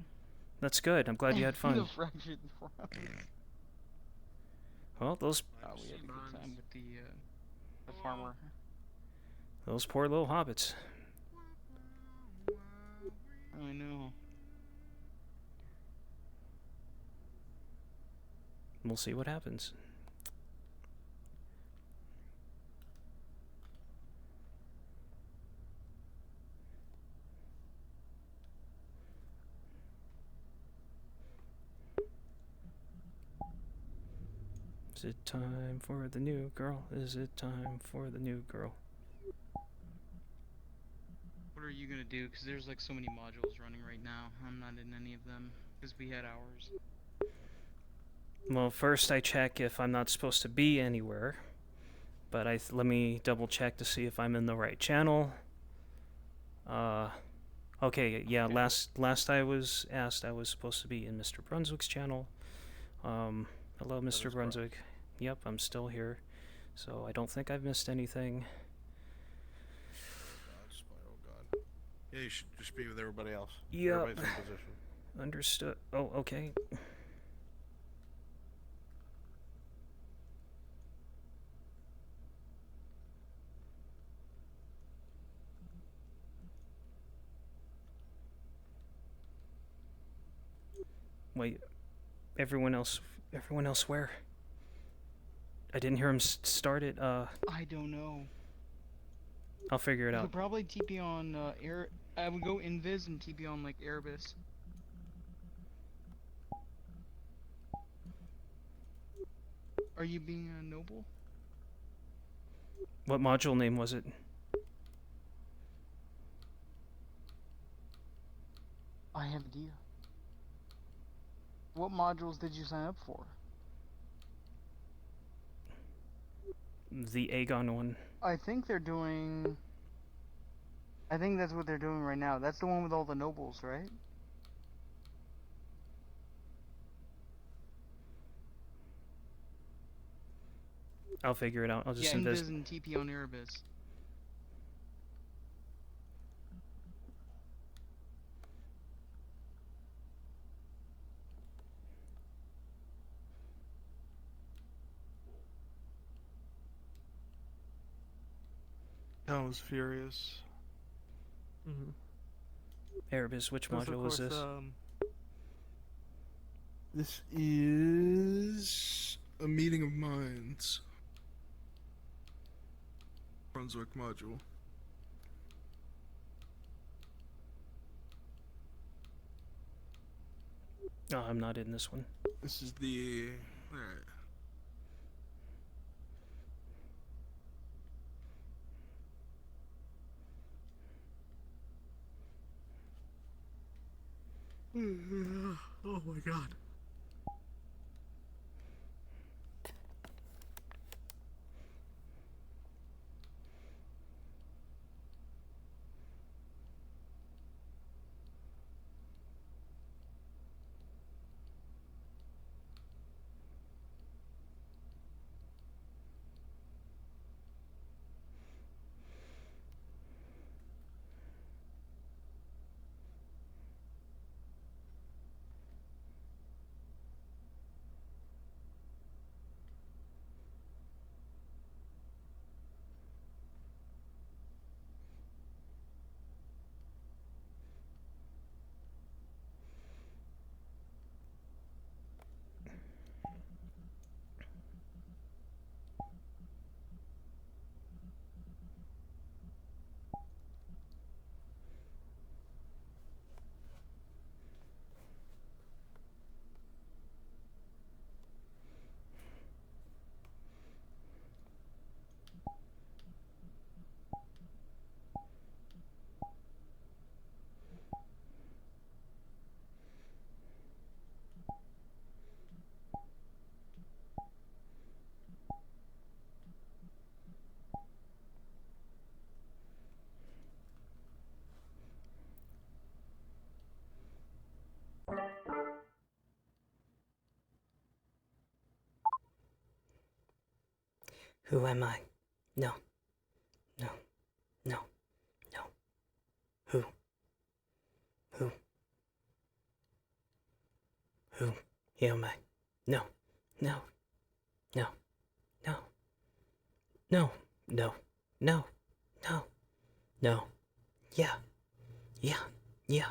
That's good. I'm glad you had
The
fun.
fractured thrones.
Well, those
We had a good time with the farmer.
poor little hobbits.
I know.
We'll see what happens. Is it time for the new girl? Is it time for the new girl?
What are you gonna do? Because there's like so many modules running right now. I'm not in any of them because we had ours.
Well, first I check if I'm not supposed to be anywhere. But let me double check to see if I'm in the right channel. Okay, yeah, last I was asked, I was supposed to be in Mr. Brunswick's channel. Hello, Mr. Brunswick. Yep, I'm still here. So I don't think I've missed anything.
Oh god. Yeah, you should just be with everybody else.
Yep.
Everybody's in position.
Understood. Oh, okay. Wait, everyone else where? I didn't hear him start it.
I don't know.
I'll figure it
You
out.
could probably TP on air. I would go invis and TP on like Erebus. Are you being a noble?
What module name was it?
I have no idea. What modules did you sign up for?
The Aegon one.
I think they're doing. I think that's what they're doing right now. That's the one with all the nobles, right?
I'll figure it out. I'll just
yeah,
invest.
Invis and TP on Erebus.
I was furious. Mm-hmm.
Erebus, which
Because, of
module was
course,
this?
This is a meeting of minds. Brunswick module.
Oh, I'm not in this one.
This is the. Alright. Oh my god.
Who am I? No. No. No. No. Who? Who? Who am I? No. No. No. No. No. No. No. No. No. Yeah. Yeah. Yeah.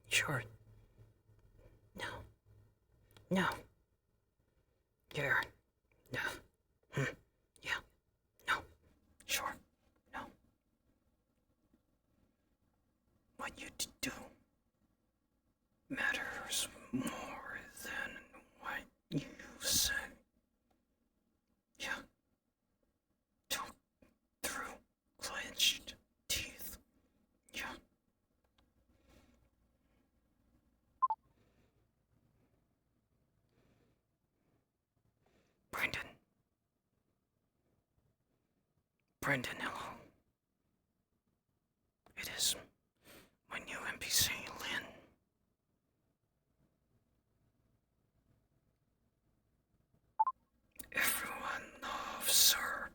Sure. No. No. Yeah. No. Yeah. No. Sure. No. What you do matters more than what you say. Yeah. Talk through clenched teeth. Yeah. Brendan. Brendan, hello. It is my new NPC, Lynn. Everyone loves her.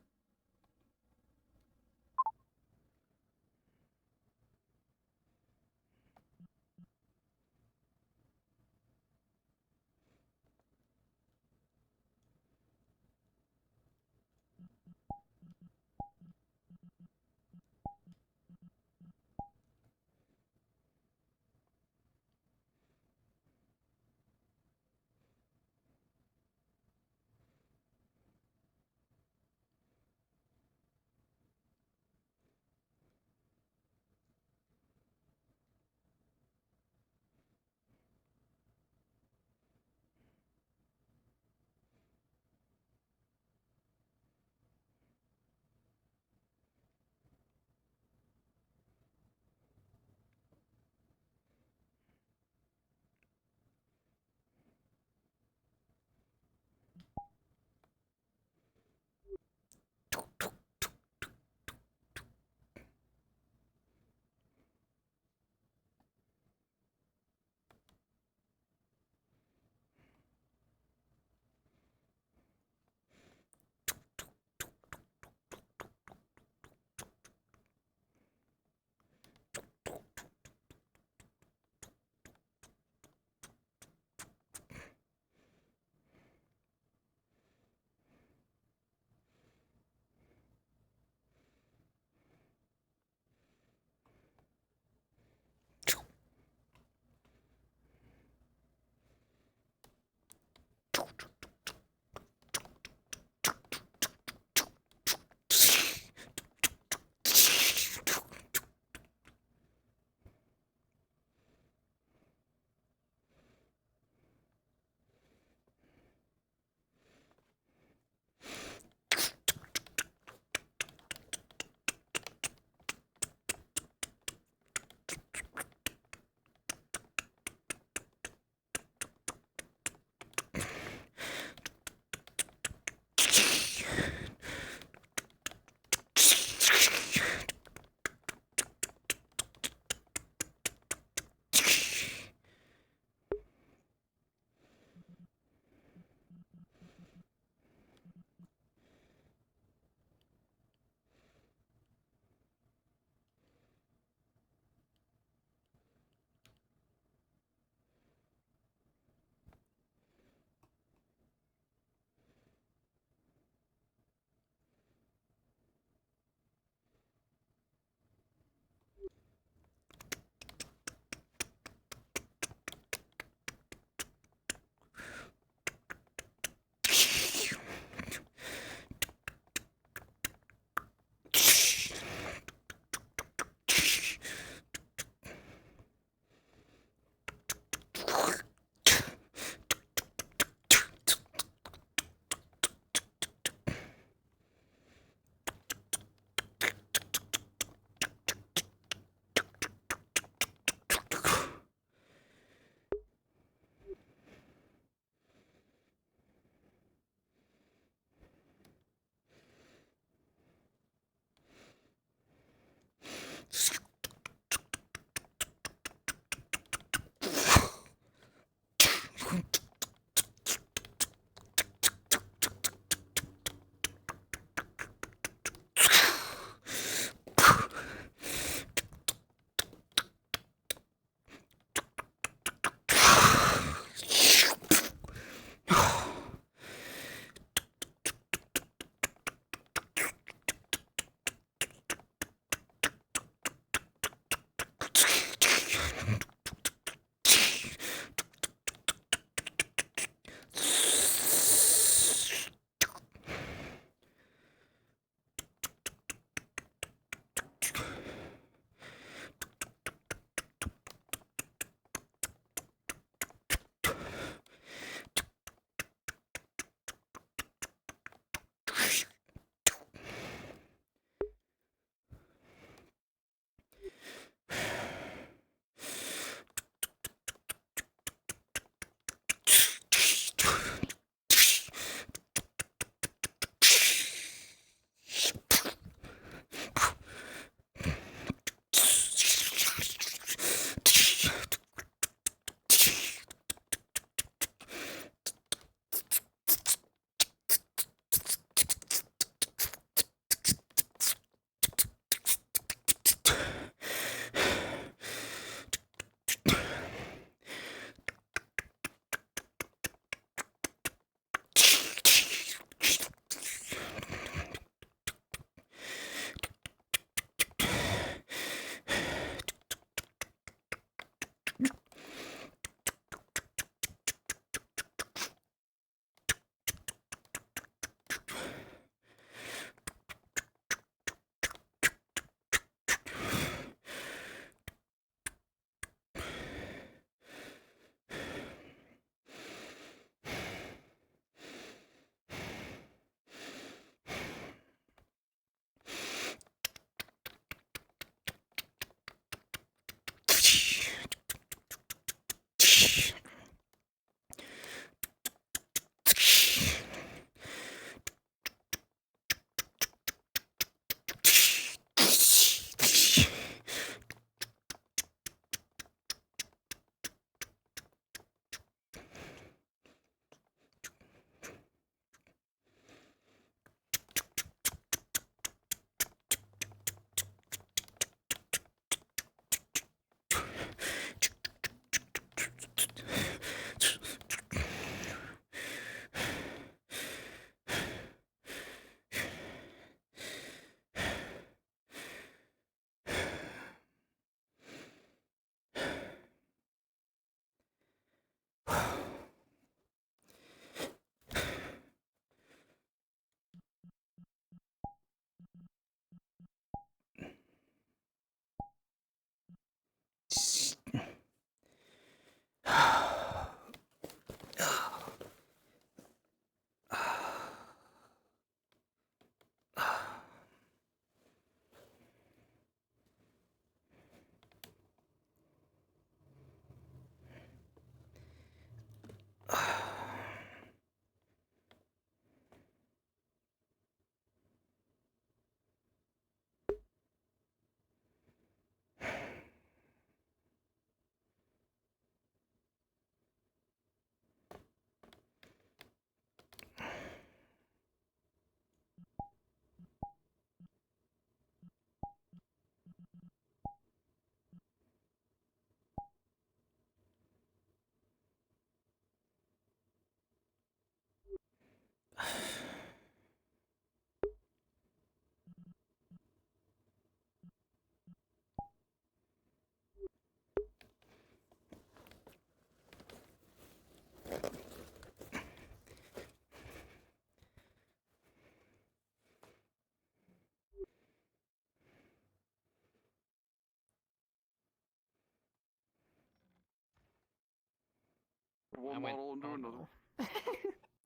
One model into another.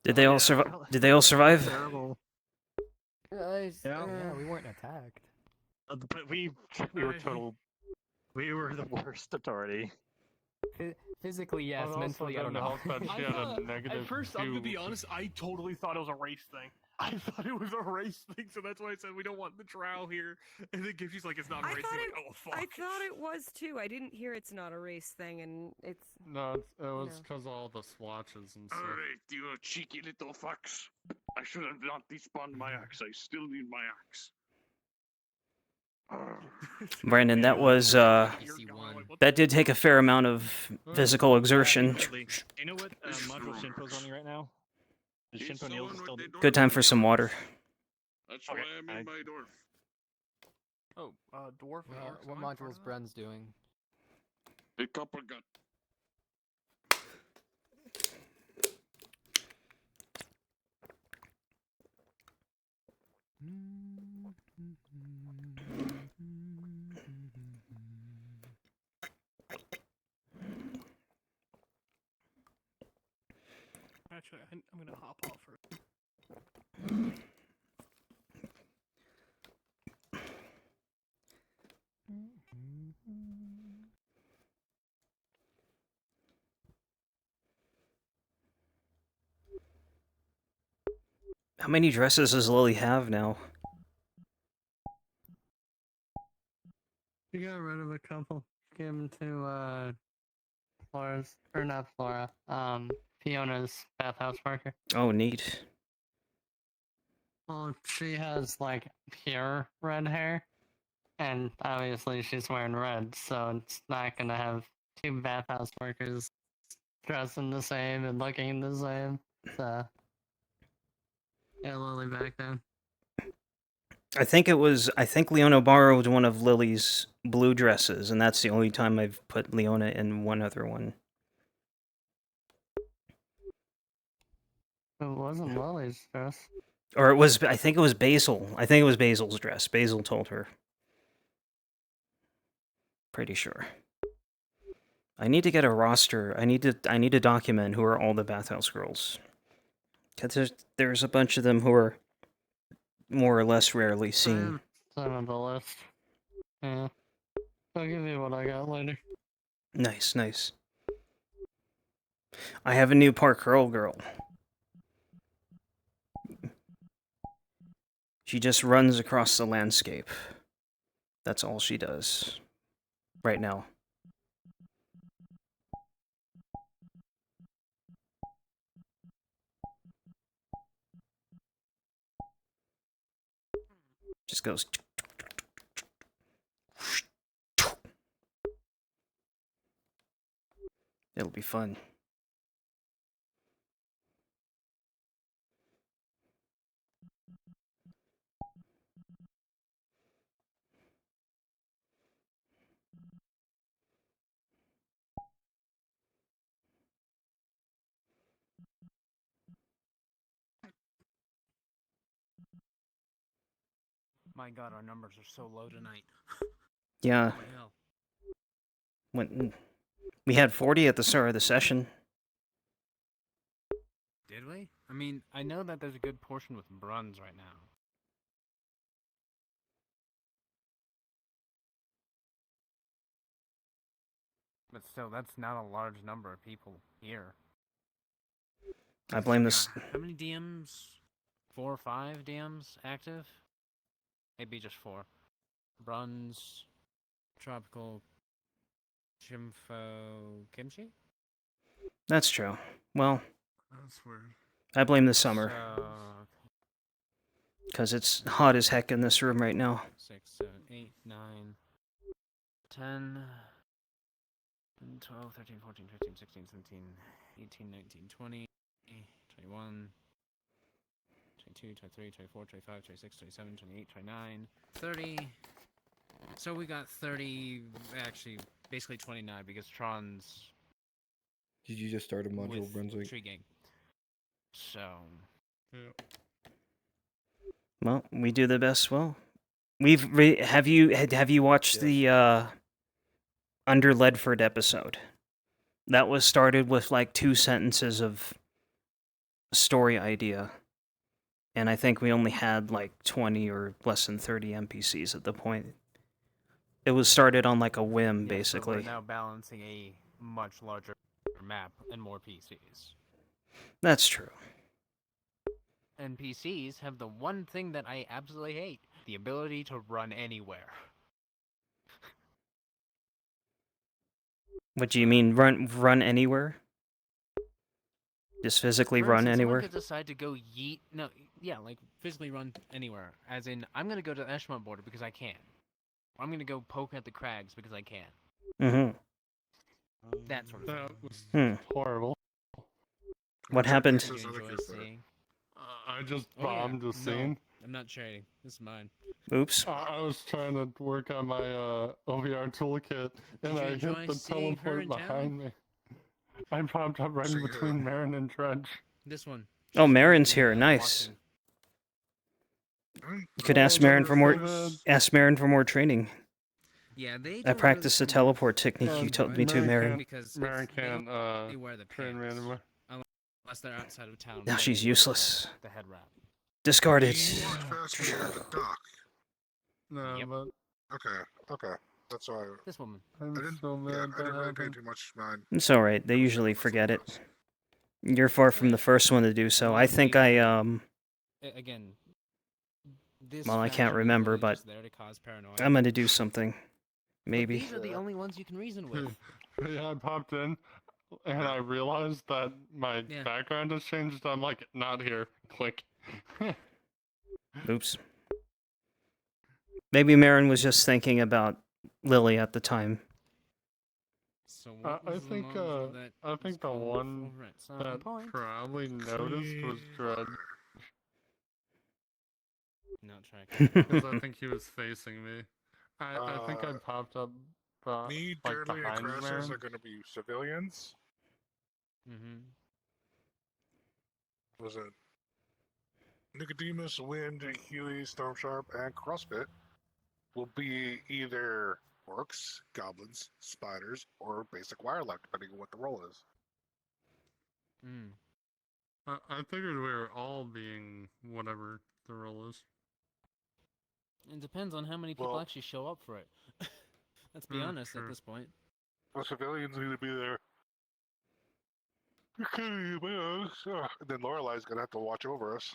Did they all survive? Did they all survive?
Terrible.
Yeah,
we weren't attacked.
But we were total. We were the worst authority.
Physically, yes.
And also
Mentally, I don't
then the
know.
health bench, she had a negative
At first, I'm gonna be
2.
honest, I totally thought it was a race thing. I thought it was a race thing, so that's why I said we don't want the drow here. And then Gipsy's like, it's not a race thing. Like, oh, fuck.
I thought it was too. I didn't hear it's not a race thing, and it's.
No, it was because all the swatches and stuff.
Alright, you cheeky little fucks. I should have not despawned my axe. I still need my axe.
Brandon, that was that did take a fair amount of physical exertion.
You know what module Shinpo's on right now? Is Shinpo Niels still...
Good time for some water.
That's why I'm in my dwarf.
Oh, dwarf.
What module's Bren's doing?
The copper gut.
Actually, I'm gonna hop off for.
How many dresses does Lily have now?
You got rid of a couple. Give them to Flora's, or not Flora. Fiona's bathhouse worker.
Oh, neat.
Well, she has like pure red hair, and obviously she's wearing red, so it's not gonna have two bathhouse workers dressing the same and looking the same. So, yeah, Lily back then.
I think Leona borrowed one of Lily's blue dresses, and that's the only time I've put Leona in one other one.
It wasn't Lily's dress.
Or it was, I think it was Basil. I think it was Basil's dress. Basil told her. Pretty sure. I need to get a roster. I need to document who are all the bathhouse girls. Because there's a bunch of them who are more or less rarely seen.
Some on the list. Yeah. I'll give you what I got later.
Nice, nice. I have a new Park Curl girl. She just runs across the landscape. That's all she does. Right now. Just goes. It'll be fun.
My God, our numbers are so low tonight.
Yeah.
Holy hell.
When we had 40 at the start of the session.
Did we? I mean, I know that there's a good portion with Bruns right now. But still, that's not a large number of people here.
I blame this.
How many DMs? 4 or 5 DMs active? Maybe just 4. Bruns, Tropical, Chimfo, Kimchi?
That's true. Well,
That's weird.
I blame the summer.
So,
Because it's hot as heck in this room right now.
6, 7, 8, 9, 10, 12, 13, 14, 15, 16, 17, 18, 19, 20, 21, 22, 23, 24, 25, 26, 27, 28, 29, 30. So we got 30, actually, basically 29 because Tron's
Did you just start a module,
with
Brunswick?
Tree Gang. So.
Yeah.
Well, we do the best. Well, have you watched the Under Ledford episode? That was started with like 2 sentences of story idea. And I think we only had like 20 or less than 30 NPCs at the point. It was started on like a whim,
Yeah, so
basically.
we're now balancing a much larger map and more PCs.
That's true.
NPCs have the one thing that I absolutely hate: the ability to run anywhere.
What do you mean, run anywhere? Just physically
For
run
instance,
anywhere?
someone could decide to go yeet. No, yeah, like physically run anywhere. As in, I'm gonna go to the Eshmont border because I can. Or I'm gonna go poke at the crags because I can.
Mm-hmm.
That sort of thing.
That was
Hmm.
horrible.
What happened?
Did you enjoy seeing?
I just
Oh, yeah.
bombed the
No,
scene.
I'm not trading. This is mine.
Oops.
I was trying to work on my OVR toolkit, and
Did you
I
enjoy
hit the
seeing her
teleport
in
behind
town?
me. I popped up right in between Marin and Dredge.
This one.
Oh,
She's
Marin's
currently,
here. Nice.
watching.
You could ask Marin for more. Ask Marin for more training.
Yeah, they
I
don't
practiced the
really
teleport technique you told me to, Marin.
because
Marin
they don't
can't
really wear the
train me
pants
anymore.
unless they're outside of town.
Now
then
she's
they wear
useless.
The head wrap.
Discarded.
You walked past me at the dock.
No,
Yep.
but
Okay. That's why.
This woman.
I'm
I didn't.
so mad
Yeah, I
that
didn't really pay
happened.
too much mind.
It's alright, they usually forget it. You're far from the first one to do so.
A lot
I
of
think
people- Again. This
Well, I
faction
can't
is
remember,
really
but
just there to cause paranoia.
I'm gonna do something.
But
Maybe.
these are the only ones you can reason with.
Yeah, I popped in, and I realized that my
Yeah.
background has changed. I'm like, not here. Click.
Oops. Maybe Marin was just thinking about Lily at the time.
So what
I
was the
think
module that
I think the
called
one
for at some
that
point?
probably noticed was Dredge.
Not tracking.
Because I think he was facing me. I think I popped up
Me,
like
Dirtly, and
behind
Crassus
Marin.
are going to be civilians.
Mm-hmm.
Was it Nicodemus, Wind, Huey, Stormsharp, and CrossFit will be either orcs, goblins, spiders, or basic wildlife, depending on what the role is.
Mm.
I figured we were all being whatever the role is.
It depends on how many people
Well-
actually show up for it. Let's be honest at this point.
The civilians need to be there. And then Lorelai's gonna have to watch over us.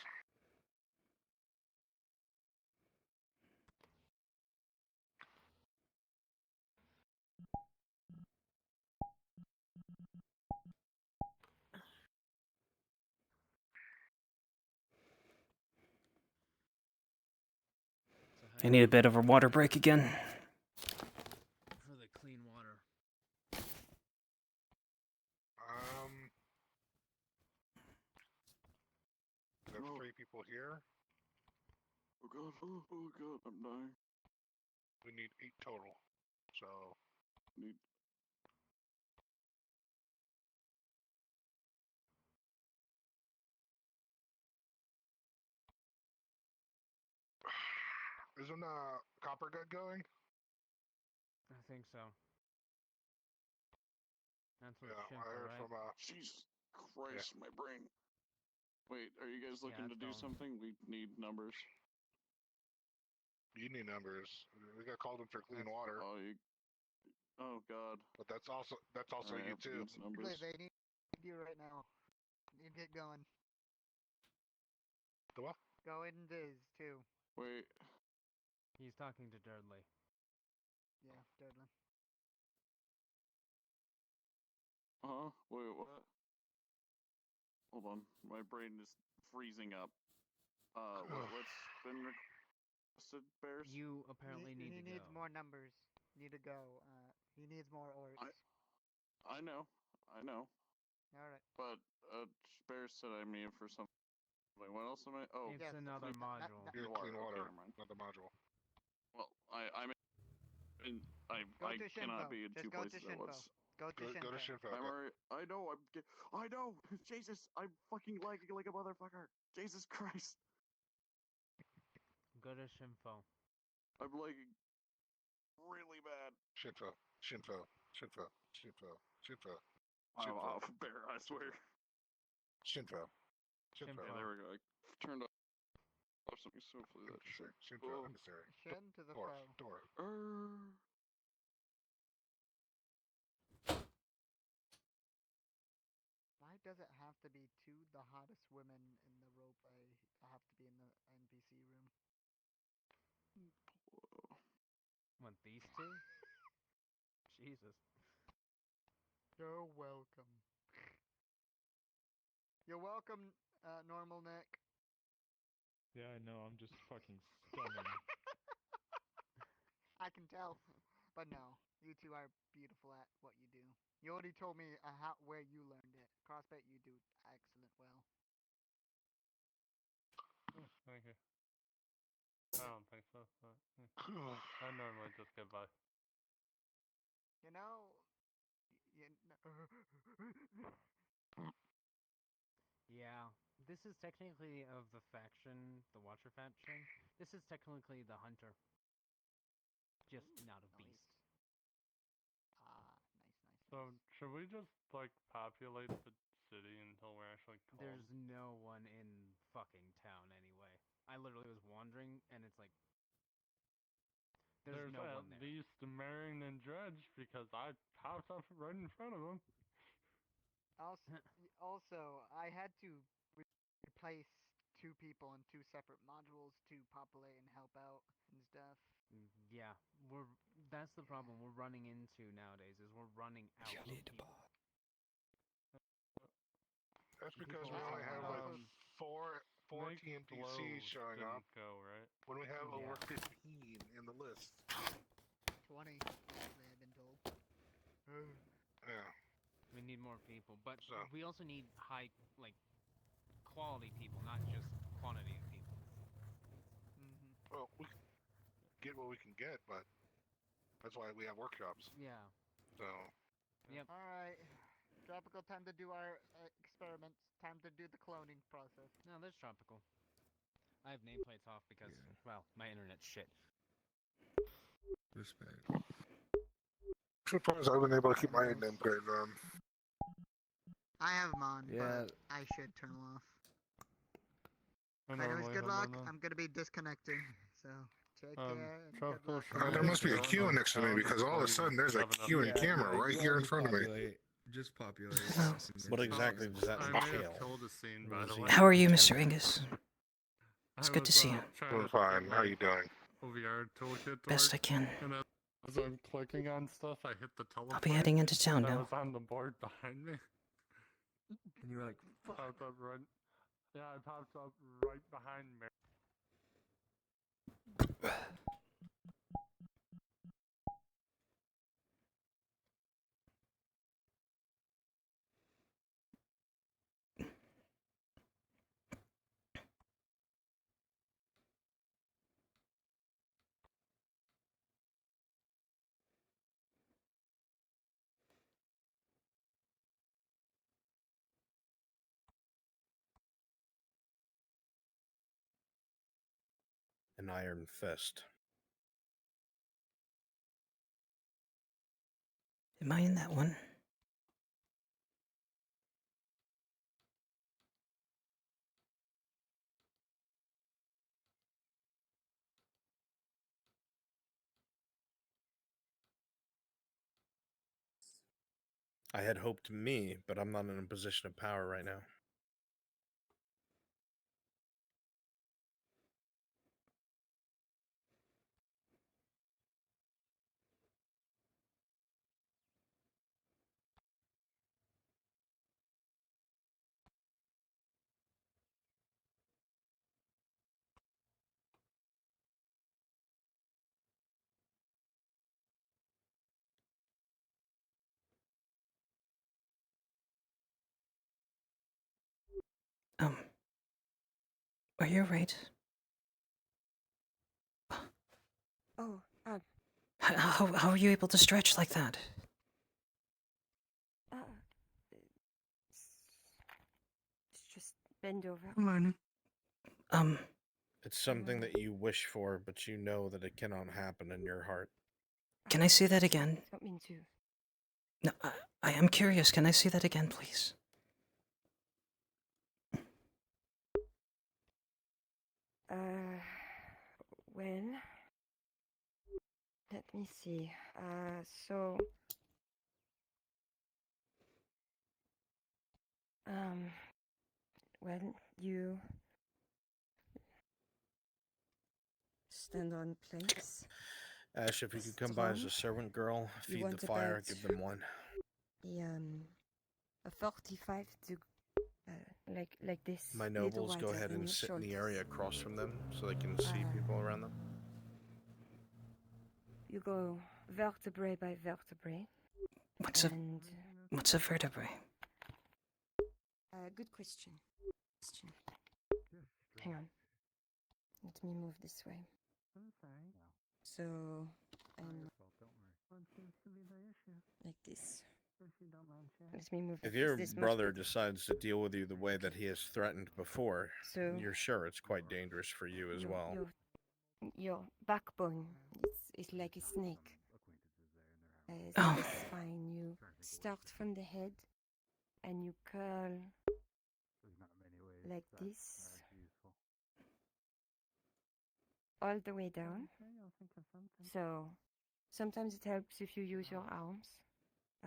I need a bit of a water break again.
For the clean water.
There's 3 people here.
Oh god, I'm dying.
We need 8 total. So
Need
isn't Copper Gut going?
I think so. That's what
Yeah,
Shimpa,
I heard
right?
from
Jesus Christ, my brain. Wait, are you guys looking
it's
to do
going.
something? We need numbers.
You need numbers. We got called in for clean water.
Oh god.
But that's also
Alright,
you
I have to
too.
get numbers.
They need you right now. You get going.
The what?
Go in Diz too.
Wait.
He's talking to Dudley.
Yeah, Dudley.
Wait, what? Hold on. My brain is freezing up. What's been requested, Bears?
You apparently need
He
to
needs
go.
more numbers. Need to go. He needs more orcs.
I know.
Alright.
But, Bears said I need for something. What else am I? Oh,
It's another module.
You're
water.
clean
Okay,
water,
never mind.
not the module.
Well, I
Go to
cannot
Shinpo.
be in
Just
2
go to
places at
Shinpo.
once.
Go to Shinpo.
Go to Shinpo.
I'm already. I know. Jesus, I'm fucking lagging like a motherfucker. Jesus Christ.
Go to Shimpo.
I'm lagging really bad.
Shinpo.
I'm off, Bear, I swear.
Shinto.
Yeah, there we go. I turned off something, so hopefully that should.
Shinto, emissary.
Shin to the
Door.
foe.
Door.
Why does it have to be the hottest women in the roleplay have to be in the NPC room?
What, these two? Jesus.
You're welcome. You're welcome, normal Nick.
Yeah, I know. I'm just fucking stunning.
I can tell, but no, you two are beautiful at what you do. You already told me where you learned it. Crossbit, you do excellent well.
Thank you. I don't think so. But, I normally just get by.
You know,
Yeah, this is technically of the faction, the Watcher faction. This is technically the Hunter. Just not a beast.
Nice.
So, should we just, like, populate the city until we're actually calm?
There's no one in fucking town anyway. I literally was wandering, and it's like... There's no
at
one there.
least Marion and Dredge, because I popped up right in front of them.
Also, I had to replace 2 people in 2 separate modules to populate and help out and stuff.
Yeah, that's the problem we're running into nowadays, is we're running out of people.
That's because we only have like four NPCs showing up.
Right?
When we have over 15 in the list.
20, actually, I've been told.
Yeah.
We need more people, but we also need high, quality people, not just quantity of people.
Well, we can get what we can get, but that's why we have workshops.
Yeah.
So.
Yep.
Alright. Tropical, time to do our experiments. Time to do the cloning process.
No, there's Tropical. I have nameplates off because, well, my internet's shit.
Respect.
Surprised I've been able to keep my nameplate on.
I have them on,
Yeah.
but I should turn them off. Anyways, good luck. I'm gonna be disconnecting, so take care. And good luck.
There must be a queue next to me because all of a sudden there's a queue and camera right here in front of me.
Just populate.
What exactly does that entail?
How are you, Mr. Angus? It's good to see you.
I'm fine. How are you doing?
OVR toolkit.
Best I can.
And as I'm clicking on stuff, I hit the teleport.
I'll be heading into town
that
now.
was on the board behind me.
And you were like, fuck.
Popped up right. Yeah, it popped up right behind me.
An iron fist.
Am I in that one?
I had hoped me, but I'm not in a position of power right now.
Are you right?
Oh,
How are you able to stretch like that?
It's just bend over.
It's something that you wish for, but you know that it cannot happen in your heart.
Can I say that again?
I don't mean to.
No, I am curious. Can I see that again, please?
Well, let me see. So, well, you stand on plates.
Ash, if you could come by as a servant girl,
You
feed
want
the fire,
about
give them one.
A 45 to like this.
My
little
nobles, go
wider
ahead
than
and
your
sit in the
shoulders.
area across from them so they can see people around them.
You go vertebrae by vertebrae.
What's a vertebrae?
Good question. Hang on. Let me move this way. So, like this. Let me move
If
like
your
this. Much
brother
better.
decides to deal with you the way that he has threatened before,
So-
you're sure it's quite dangerous for you as well.
Your backbone is like a snake.
Oh.
The spine. You start from the head and you curl like this all the way down. So sometimes it helps if you use your arms.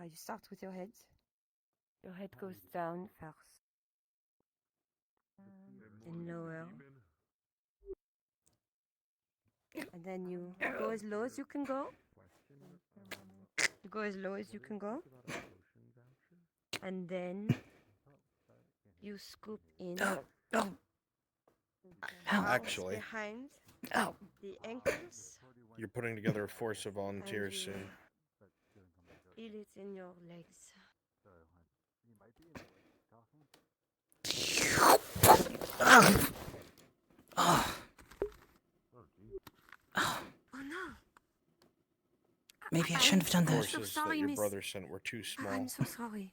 You start with your head. Your head goes down first, then lower, and then you go as low as you can go. You go as low as you can go, and then you scoop in.
Actually,
behind
Oh.
the ankles.
you're putting together a force of volunteers
And you-
soon.
Feel it in your legs.
Oh.
Oh no!
Maybe I shouldn't have done that.
Forces
sorry,
that your
miss.
brother sent were too small.
I'm so sorry.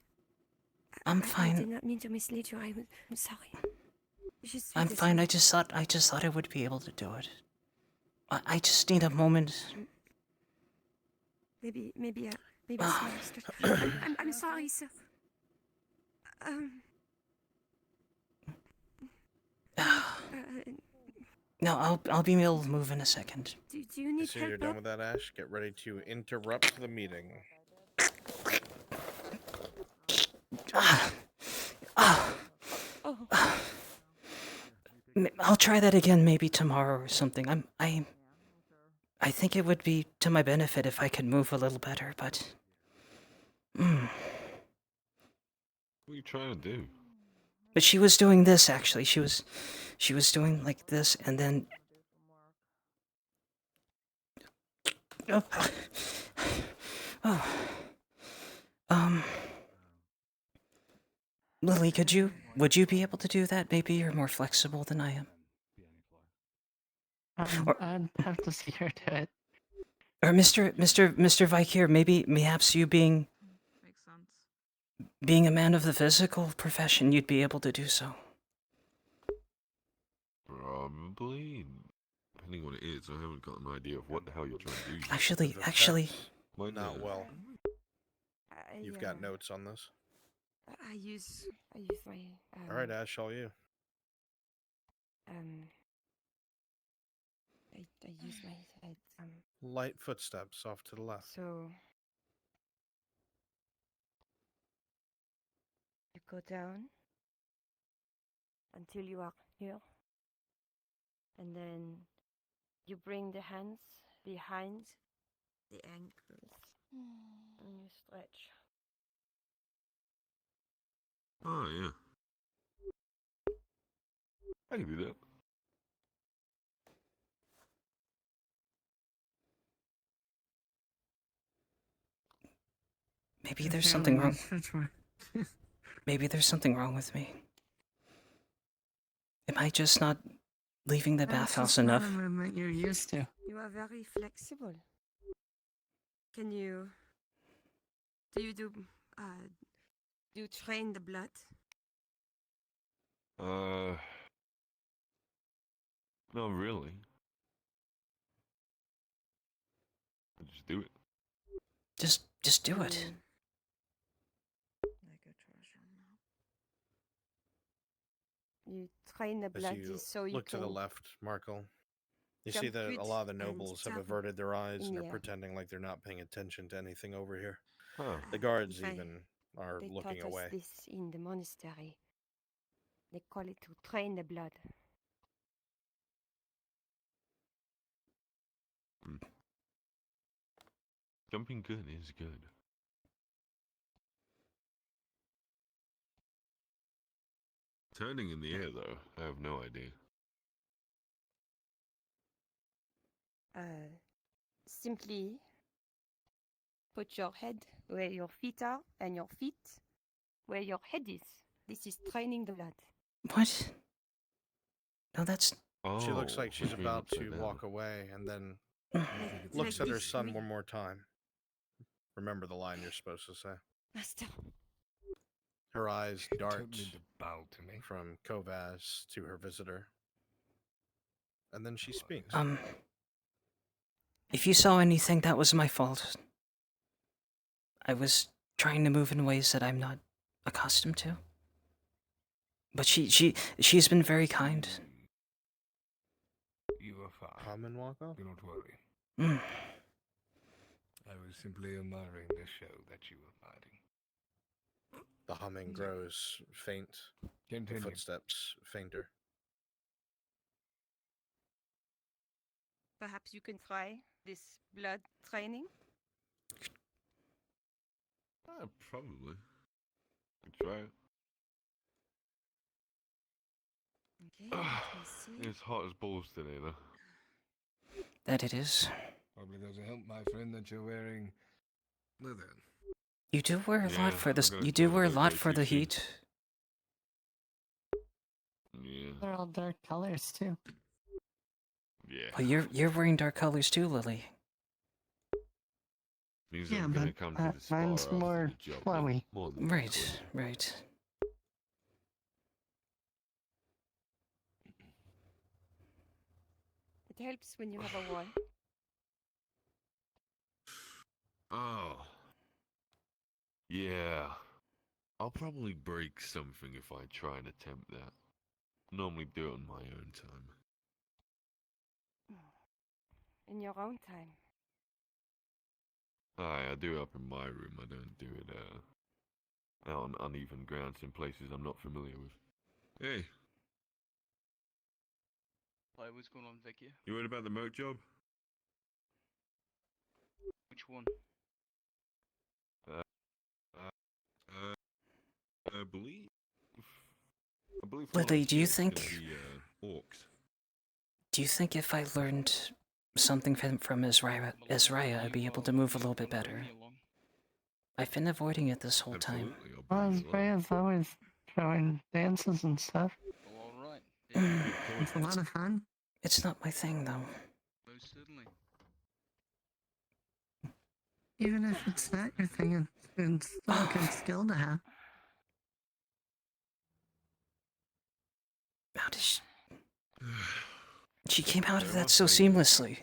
I'm
I
fine.
did not mean to mislead you. I'm sorry.
I'm fine. I just thought I would be able to do it. I just need a moment.
Maybe sorry. I'm sorry, sir.
No, I'll be able to move in a second.
Do you need
As soon as you're
help?
done with that, Ash, get ready to interrupt the meeting.
I'll try that again maybe tomorrow or something. I think it would be to my benefit if I could move a little better, but
What are you trying to do?
But she was doing this actually. She was doing like this and then oh. Oh. Lily, would you be able to do that? Maybe you're more flexible than I am.
I'd have to see her do it.
Or Mr. Vikir, perhaps you being a man of the physical profession, you'd be able to do so.
Probably. Depending on what it is, I haven't got an idea of what the hell you're trying to do. yet.
Actually,
not well. You've got notes on this.
I use my.
All right, Ash, all you.
I use my head.
Light footsteps off to the left.
So you go down until you are here, and then you bring the hands behind the ankles, and you stretch.
Oh, yeah. I can do that.
Maybe there's something wrong. Maybe there's something wrong with me. Am I just not leaving the bathhouse enough?
You're used to.
You are very flexible. Can you? Do you train the blood?
Not really. I just do it.
Just do it.
train the
As
blood
you
is so you
look to
can
the left, Markle, you
jump
see that
good
a lot of the
and
nobles have
stab
averted their eyes
in
and
the
are
air.
pretending like they're not paying attention to anything over here.
Huh.
The guards
If I-
even are
They
looking
taught us
away.
this in the monastery. They call it to train the blood.
Jumping good is good. Turning in the air, though, I have no idea.
Simply put your head where your feet are and your feet where your head is. This is training the blood.
What? No, that's.
She looks like she's
which means
about
upside
to
down.
walk away and then
Like
looks at her
this,
son
we-
one more time. Remember the line you're supposed to say.
Master.
Her eyes dart
Don't mean to bow to me.
from Kovaz to her visitor. And then she speaks.
If you saw anything, that was my fault. I was trying to move in ways that I'm not accustomed to. But she's been very kind.
You are fine.
Come and walk off.
Do not worry.
Mm.
I was simply admiring the show that you were fighting.
The humming grows faint. The
Continue.
footsteps fainter.
Perhaps you can try this blood training.
Probably. Could try it.
Okay, let me see.
It's hot as balls today, though.
That it is.
Probably doesn't help, my friend, that you're wearing leather.
You do wear a
Yeah,
lot for this.
I'm gonna
You do
try
wear a
to
lot
go
for
too
the
soon.
heat.
Yeah.
They're all dark colors too.
Yeah.
Well, you're wearing dark colors too, Lily.
Means
Yeah,
I'm gonna
but
come to the spa
mine's
after
more
the job.
flowy.
More than
Right, right.
It helps when you have a wall.
Oh. Yeah. I'll probably break something if I try and attempt that. Normally do it on my own time.
In your own time.
I do it up in my room. I don't do it out on uneven grounds in places I'm not familiar with. Hey,
Hi, what's going on, Vicky?
you heard about the moat job?
Which one?
I believe.
Lily, do you
last year
think?
it's gonna be, orcs.
Do you think if I learned something from Ezraya, I'd be able to move a little bit better? I've been avoiding it this whole time.
Well, Freya's always showing dances and stuff.
Alright.
It's a lot of fun.
It's not my thing, though.
Most certainly.
Even if it's not your thing, it's still a good skill to have.
How did she... She came out of that so seamlessly.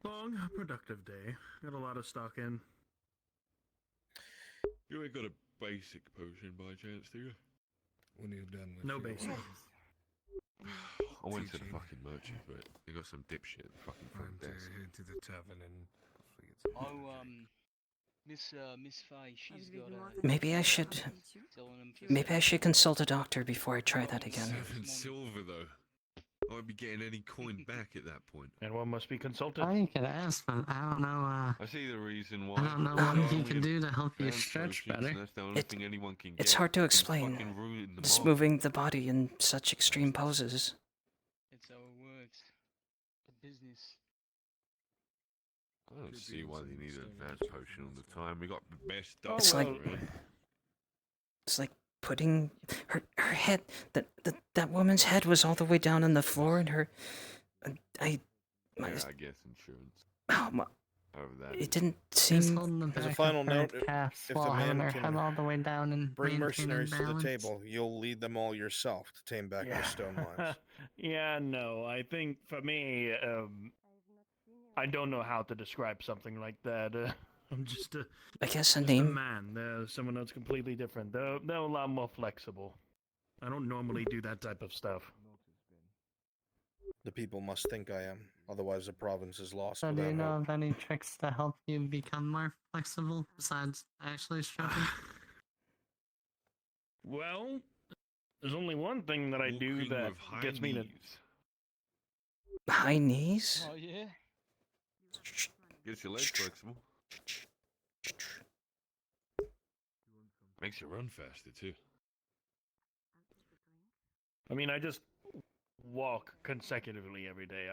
Long, productive day. Got a lot of stock in.
You ain't got a basic potion by chance, do you?
When you're done with
No
your
basic.
I went to the
teaching.
fucking merchant, but they got some dipshit at the fucking front
Time to
desk.
head to the tavern and
Oh, Miss Faye, she's got
Maybe I should... Maybe I should consult a doctor before I try that again.
7 silver, though. I won't be getting any coin back at that point.
And one must be consulted.
I could ask, but I don't know.
I see the reason why.
I don't know what he can do to help you stretch better.
That's the only thing anyone can get.
It's hard to
and
explain.
fucking ruin the
Just
mob.
moving the body in such extreme poses.
It's how it works. The business.
I don't see why they need an advanced potion all the time. We got the best stuff.
It's like...
around.
It's like putting her head... That woman's head was all the way down on the floor, and her...
Yeah, I guess insurance.
Oh,
Over that.
it didn't
She's
seem...
holding the
As a
back
final
of her
note,
calf
if the
while having
man
her
can
head all the way down and
bring
maintaining
mercenaries to the
balance.
table, you'll lead them all yourself to tame back the stone lions.
Yeah, no, I think for me, I don't know how to describe something like that. I'm just a.
I guess a
just
name.
A man. They're someone else completely different. They're a lot more flexible. I don't normally do that type of stuff.
The people must think I am, otherwise the province is lost
So do you
without
know
hope.
of any tricks to help you become more flexible besides actually stroking?
Well, there's only one thing that I do
Walking
that
with high
gets me to.
knees.
High knees?
Oh yeah.
Gets your legs flexible. Makes you run faster too.
I mean, I just walk consecutively every day.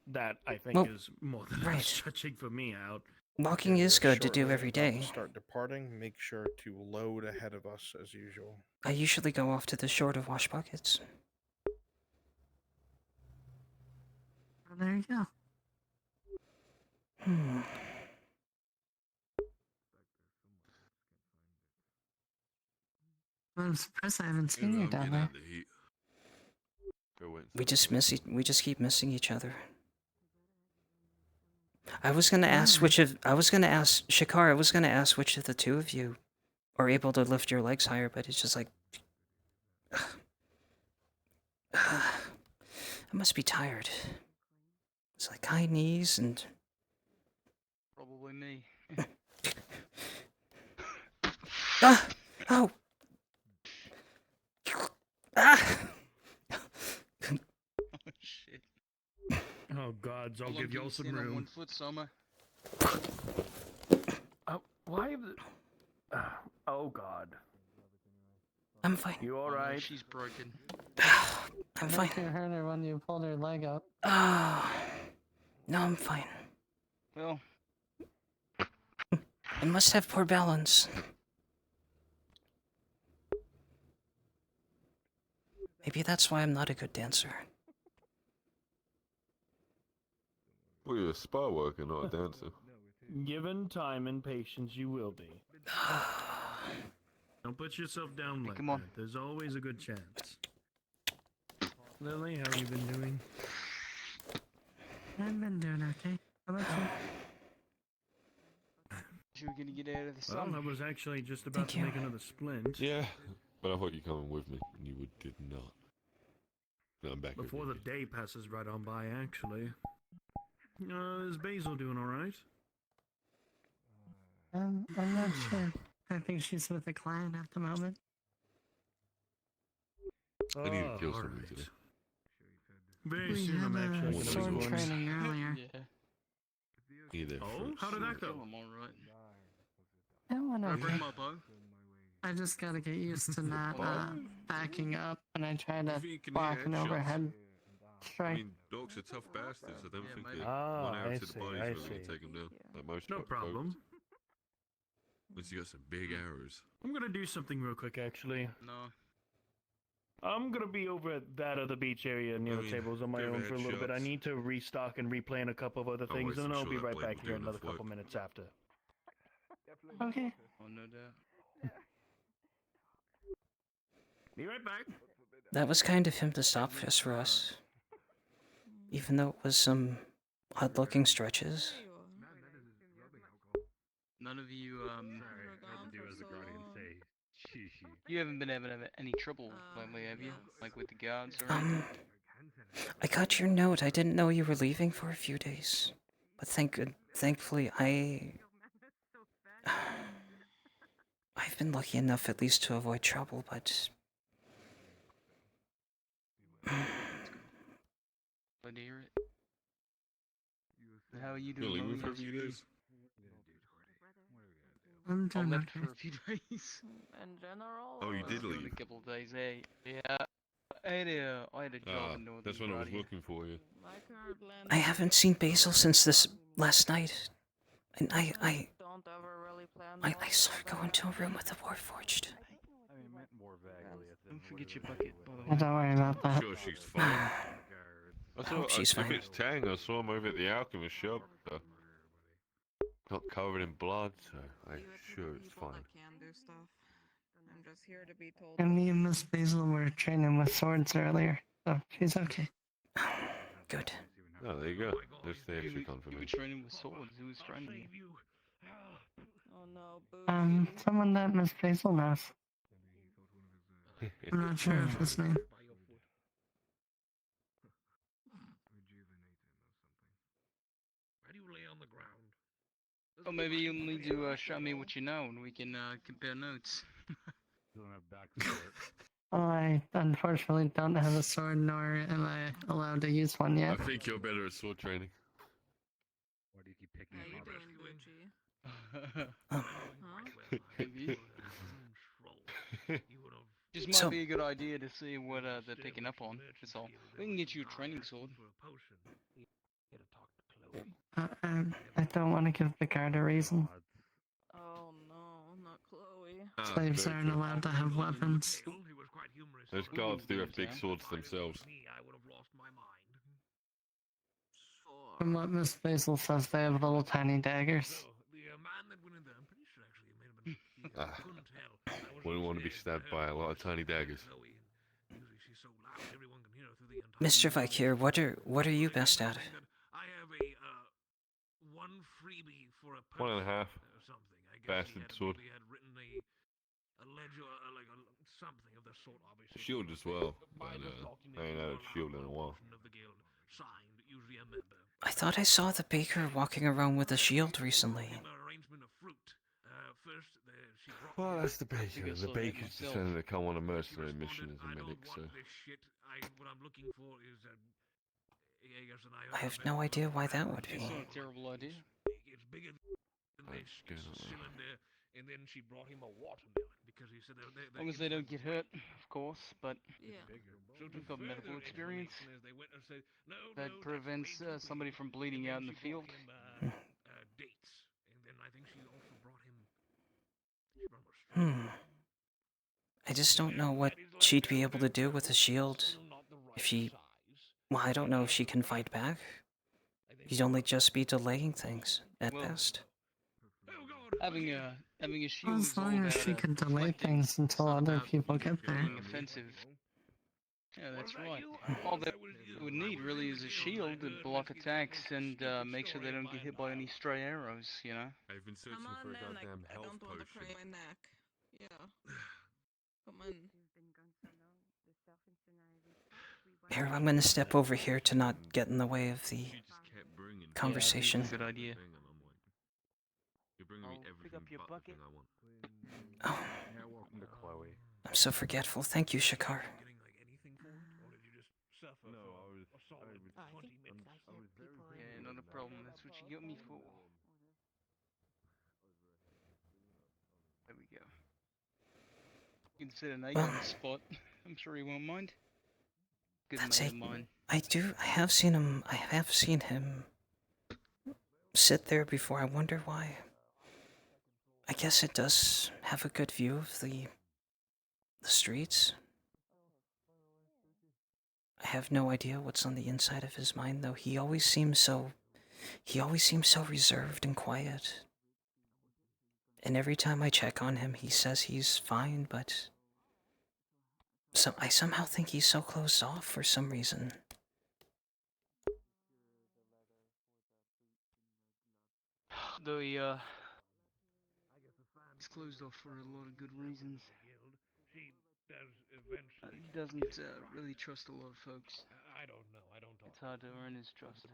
That I think
Well,
is more than
right.
stretching for me out.
Walking
Okay,
is
we're a
good to
short
do
way
every
about to
day.
Start departing. Make sure to load ahead of us as usual.
I usually go off to the shore to wash buckets.
Well, there you go. I'm surprised I haven't seen you down there.
The heat. Go wait.
We just keep missing each other. I was gonna ask Shakar, I was gonna ask which of the two of you are able to lift your legs higher, but it's just like I must be tired. It's like high knees and
Probably me.
ah! Oh! Ah!
Oh shit.
Oh gods, I'll
How long
give
can
y'all
you
some
stand on
room.
1 foot, Summer?
Why? Oh god.
I'm fine.
You
Oh, no,
alright?
she's broken.
I'm
I
fine.
think you hurt her when you pulled her leg up.
Ah, no, I'm fine.
Well,
I must have poor balance. Maybe that's why I'm not a good dancer.
Well, you're a spa worker, not a dancer.
Given time and patience, you will be. Don't put yourself down like that. There's always a good chance. Lily, how have you been doing?
I've been doing okay. How about you?
she was gonna get out of the
Well,
sun.
I was actually just about to make another splint.
Yeah, but I thought you'd come with me, and you did not. Now I'm back.
Before the day passes right on by, actually. Is Basil doing alright?
I'm not sure. I think she's with a client at the moment.
I need to kill
Oh,
something today.
Very
We
soon I'm
had
actually going to
sword
be going.
training earlier.
Yeah.
Either.
Oh, how did that go?
Kill him all right.
That went
I bring
okay.
my bow.
I just gotta get used to not backing up when I try to
You think you can
block
hit
an
headshots?
overhead
I
strike.
mean, dogs are tough bastards. I don't think that
Ah,
one arrow
I
to the
see,
body
I
is really
see.
gonna take them down. Like most
No
folks.
problem.
Once you got some big arrows.
I'm gonna do something real quick, actually.
No.
I'm gonna be over at that other beach area near the tables on my
give
own for a little bit. I
headshots.
need to restock and replan a couple of other
Oh,
things,
wait,
and then
I'm
I'll
sure
be
that
right
blade
back
will
here
do
another
enough
couple
work.
minutes after.
Okay.
Oh, no doubt.
Be right back.
That was kind of him to stop just for us. Even though it was some odd-looking stretches.
None of you,
do as a guardian say.
you haven't been having any trouble lately, have you? Like with the guards or anything?
I got your note. I didn't know you were leaving for a few days. But thankfully, I've been lucky enough at least to avoid trouble, but...
Glad to hear it. How are you doing?
You're leaving
Lily?
for a few days?
I'm
I
doing
left
okay.
for a few days.
In general?
Oh, you
I
did
was gone
leave.
a couple of days, eh? Yeah. I had a job in Northern
That's when I was
Guardia.
looking for you.
I haven't seen Basil since this last night. And I saw her go into a room with the Warforged.
I mean, meant more vaguely.
Don't forget your bucket, by the way.
Oh, don't worry about
I'm
that.
sure she's fine.
I hope she's
if
fine.
it's Tang, I saw him over at the alchemist shop. Not covered in blood, so I'm sure it's fine.
I'm just here to be told.
And me and Miss Basil were training with swords earlier, so she's okay.
Good.
Oh, there you go. There's the extra
You were
confirmation.
training with swords. Who was training you?
Someone that Miss Basil knows. I'm not sure of his name.
Why do you lay on the ground?
Or maybe you'll need to show me what you know, and we can compare notes.
Don't have back support.
I unfortunately don't have a sword, nor am I allowed to use one
I
yet.
think you're better at sword training.
Why do you keep picking
How you
up
doing, Gucci?
Maybe. Just might
So-
be a good idea to see what they're picking up on. That's all. We can get you a training sword.
I don't want to give the guard a reason.
Oh no, not Chloe.
Slaves aren't allowed to have weapons.
Those guards do have big swords themselves.
From what Miss Basil says, they have little tiny daggers.
Ah, wouldn't want to be stabbed by a lot of tiny daggers.
Mr. Vikir, what are you best at?
One and a half. Bastard sword. Shield as well, but I ain't had a shield in a while.
I thought I saw the baker walking around with a shield recently.
Well, that's the baker. The baker's decided to come on a mercenary mission as a medic, so...
I have no idea why that would be.
It's not a terrible idea.
And then she brought him a watermelon because he said
As long as they don't get hurt, of course, but
Yeah.
we've got medical experience that prevents somebody from bleeding out in the field.
Dates, and then I think she also brought him.
I just don't know what she'd be able to do with a shield if she... Well, I don't know if she can fight back. He'd only just be delaying things, at best.
Having a shield
As
is all
long as
about
she can delay things until other people get there.
being offensive. Yeah, that's right. All they would need really is a shield to block attacks and make sure they don't get hit by any stray arrows, you know?
I've been searching
Come on
for a
then,
goddamn
I
health
don't want to
potion.
cry my neck. Yeah. Come on.
Here, I'm gonna step over here to not get in the way of the conversation.
Good idea.
You're bringing me everything
up your
but
bucket.
the thing I want.
Oh,
Yeah, welcome to Chloe.
I'm so forgetful. Thank you, Shakar.
No, I was
Yeah, not a problem. That's what you got me for. There we go. You can sit an egg on the spot. I'm sure he won't mind. Good
That's
mate
a...
of mine.
I have seen him sit there before. I wonder why. I guess it does have a good view of the streets. I have no idea what's on the inside of his mind, though. He always seems so reserved and quiet. And every time I check on him, he says he's fine, but I somehow think he's so closed off for some reason.
It's closed off for a lot of good reasons. He doesn't really trust a lot of folks.
I don't know.
It's hard to earn his trust.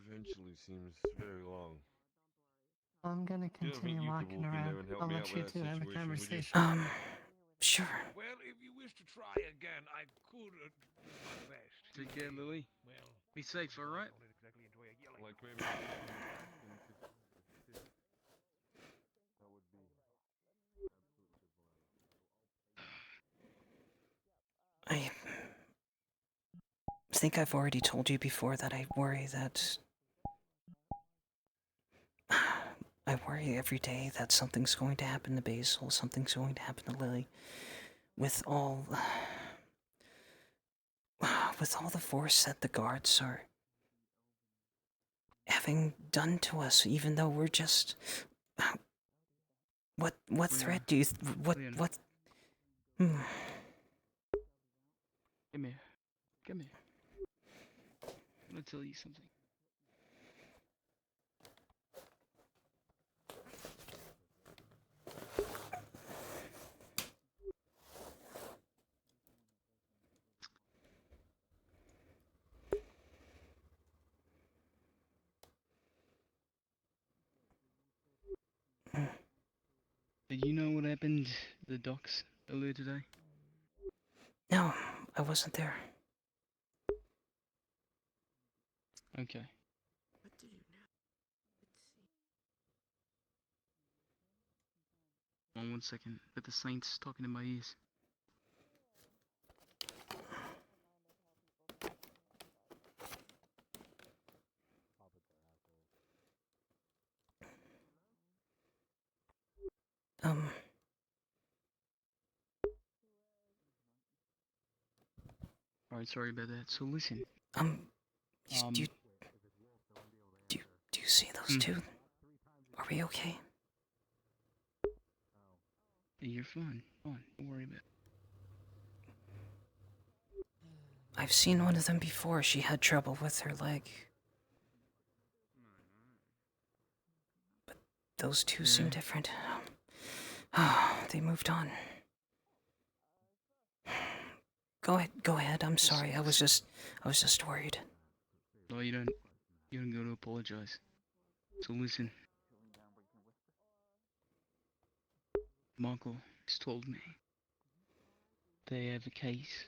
Eventually seems very long.
I'm gonna
Do you ever think
continue
you could
walking
walk in there
around.
and help
I'll
me
let
out
you
with
two
that
have a
situation, would you?
conversation.
Sure.
Well, if you wish to try again, I could do my best.
Take care, Louis.
Well,
Be safe, alright?
Like maybe...
I think I've already told you before that I worry that... I worry every day that something's going to happen to Basil, something's going to happen to Lily. With all the force that the guards are having done to us, even though we're just... What threat do you... What...
Come here. Come here. I'm gonna tell you something. Did you know what happened at the docks earlier today?
No, I wasn't there.
Okay.
What did you know?
Hold on 1 second. Got the saints talking in my ears. Alright, sorry about that. So listen.
Do you see those two? Are we okay?
You're fine. Fine. Don't worry about it.
I've seen one of them before. She had trouble with her leg. But those two seem different. They moved on. Go ahead. I'm sorry. I was just worried.
No, you don't go to apologize. So listen. Michael has told me they have a case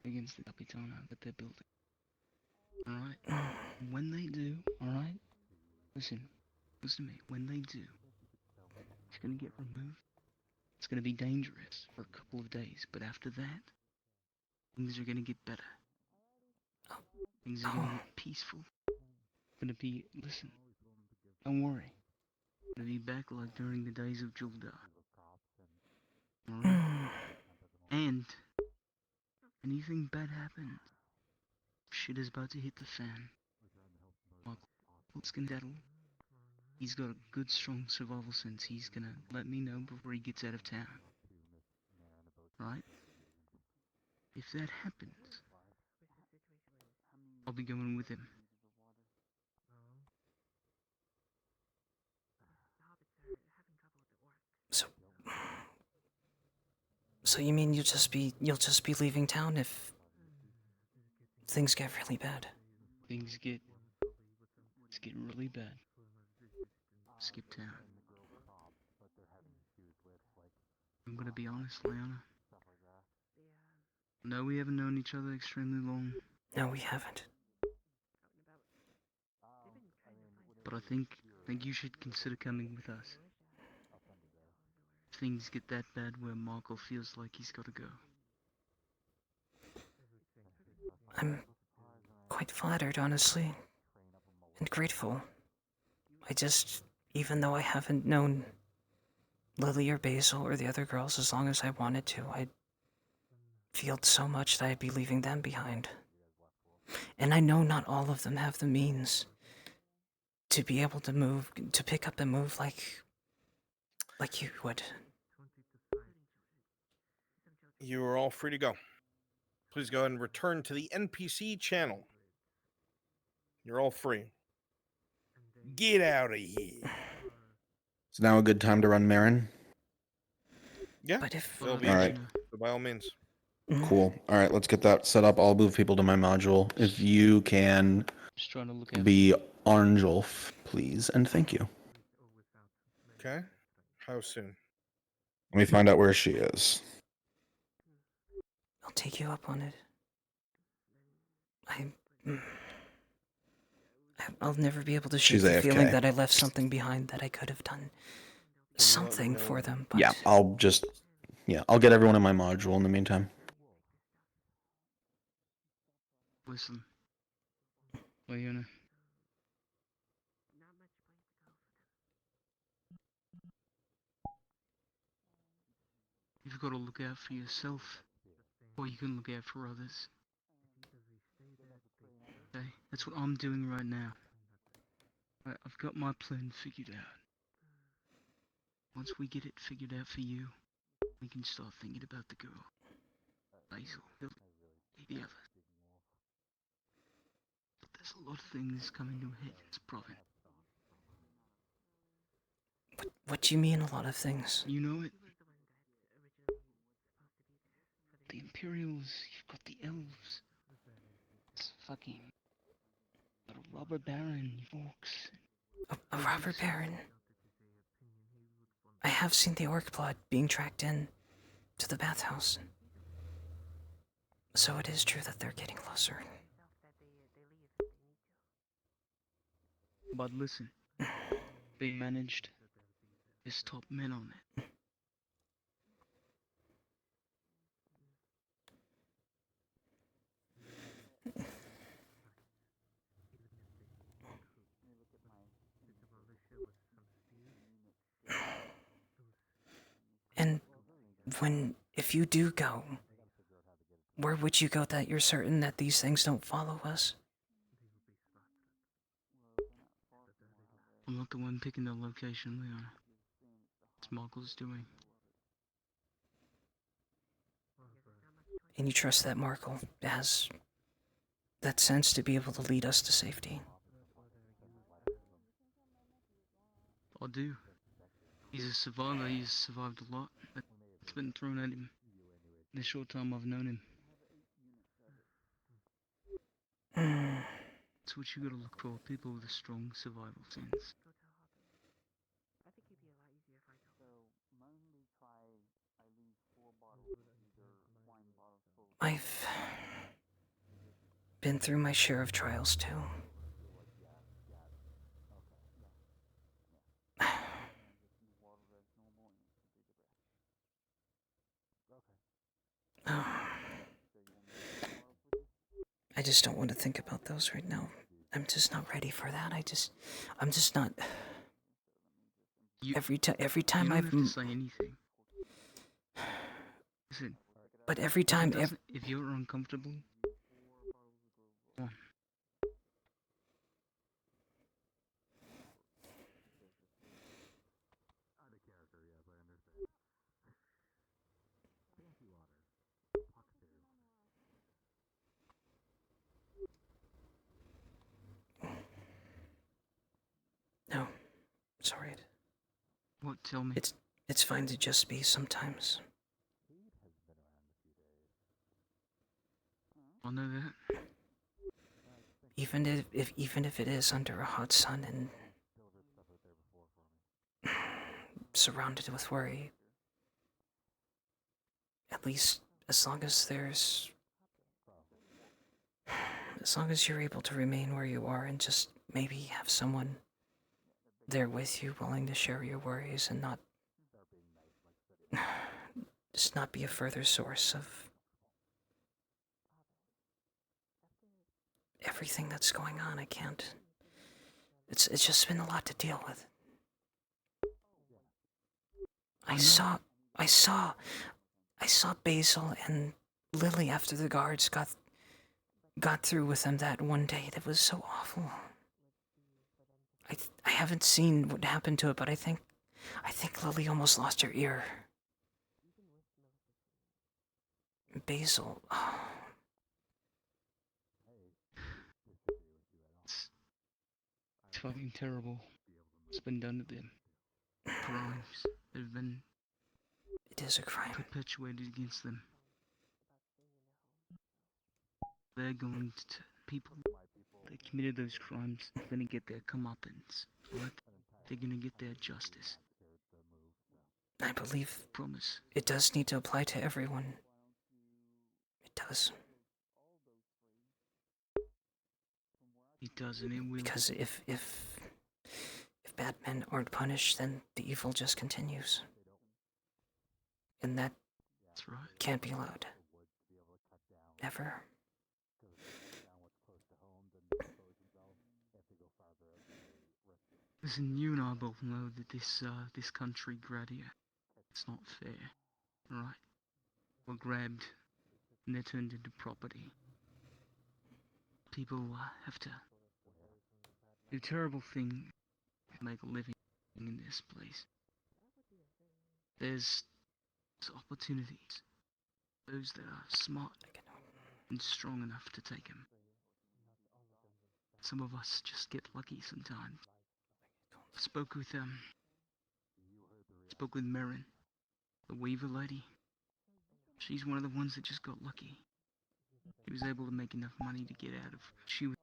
against the Capitano that they're building. Alright? When they do, alright? Listen to me. When they do, it's gonna get removed. It's gonna be dangerous for a couple of days, but after that, things are gonna get better. Things are gonna get peaceful. Listen, don't worry. Gonna be back like during the days of Julda. Alright? And anything bad happens, shit is about to hit the fan. Michael's gonna settle. He's got a good, strong survival sense. He's gonna let me know before he gets out of town. Right? If that happens, I'll be going with him.
So you mean you'll just be leaving town if things get really bad?
Things get really bad. Skip town. I'm gonna be honest, Leona. No, we haven't known each other extremely long.
No, we haven't.
But I think you should consider coming with us. If things get that bad where Michael feels like he's gotta go.
I'm quite flattered, honestly, and grateful. Even though I haven't known Lily or Basil or the other girls as long as I wanted to, I feel so much that I'd be leaving them behind. And I know not all of them have the means to be able to pick up and move like you would.
You are all free to go. Please go ahead and return to the NPC channel. You're all free. Get out of here.
Is now a good time to run Marin?
Yeah,
but if
it'll be
all right.
so by all means.
Cool. All right, let's get that set up. I'll move people to my module. If you can
Just trying to look at
be Orangelf, please, and thank you.
Okay. How soon?
Let me find out where she is.
I'll take you up on it. I'll never be able to shake
She's
the
AFK.
feeling that I left something behind, that I could have done something for them, but...
Yeah, I'll get everyone in my module in the meantime.
Listen, Leona. You've got to look out for yourself, or you can look out for others. Okay, that's what I'm doing right now. I've got my plan figured out. Once we get it figured out for you, we can start thinking about the girl. Basil, the others. But there's a lot of things coming to a head in this province.
What do you mean, a lot of things?
You know it. The Imperials, you've got the elves. It's fucking... got a robber baron, orcs.
A robber baron? I have seen the orc blood being tracked in to the bathhouse. So it is true that they're getting closer.
But listen, being managed is top men on it.
And if you do go, where would you go that you're certain that these things don't follow us?
I'm not the one picking the location, Leon. It's Michael's doing.
And you trust that Markle has that sense to be able to lead us to safety?
I do. He's a survivor. He's survived a lot. It's been thrown at him in the short time I've known him. That's what you gotta look for, people with a strong survival sense.
I've been through my share of trials too. I just don't want to think about those right now. I'm just not ready for that. I'm just not. Every time
You don't
I've.
have to say anything. Listen.
But every time.
If you're uncomfortable. Come on.
No, sorry.
What? Tell me.
It's fine to just be sometimes.
I know that.
Even if it is under a hot sun and surrounded with worry. At least as long as you're able to remain where you are and just maybe have someone there with you willing to share your worries and not just not be a further source of everything that's going on. I can't. It's just been a lot to deal with. I saw Basil and Lily after the guards got through with them that one day. That was so awful. I haven't seen what happened to it, but I think Lily almost lost her ear. Basil.
It's fucking terrible. What's been done to them. Crimes that have been.
It is a crime.
Perpetuated against them. They're going to. People that committed those crimes are going to get their comeuppance. Right? They're going to get their justice.
I believe.
Promise.
It does need to apply to everyone. It does.
It does, and it will.
Because if bad men aren't punished, then the evil just continues. And that's
right.
Can't be allowed. Never.
Listen, you and I both know that this country, Gradia, it's not fair, right? We're grabbed, and they're turned into property. People have to do terrible things to make a living in this place. There's opportunities. Those that are smart and strong enough to take them. Some of us just get lucky sometimes. I spoke with Marin, the Weaver lady. She's one of the ones that just got lucky. She was able to make enough money to get out of what she was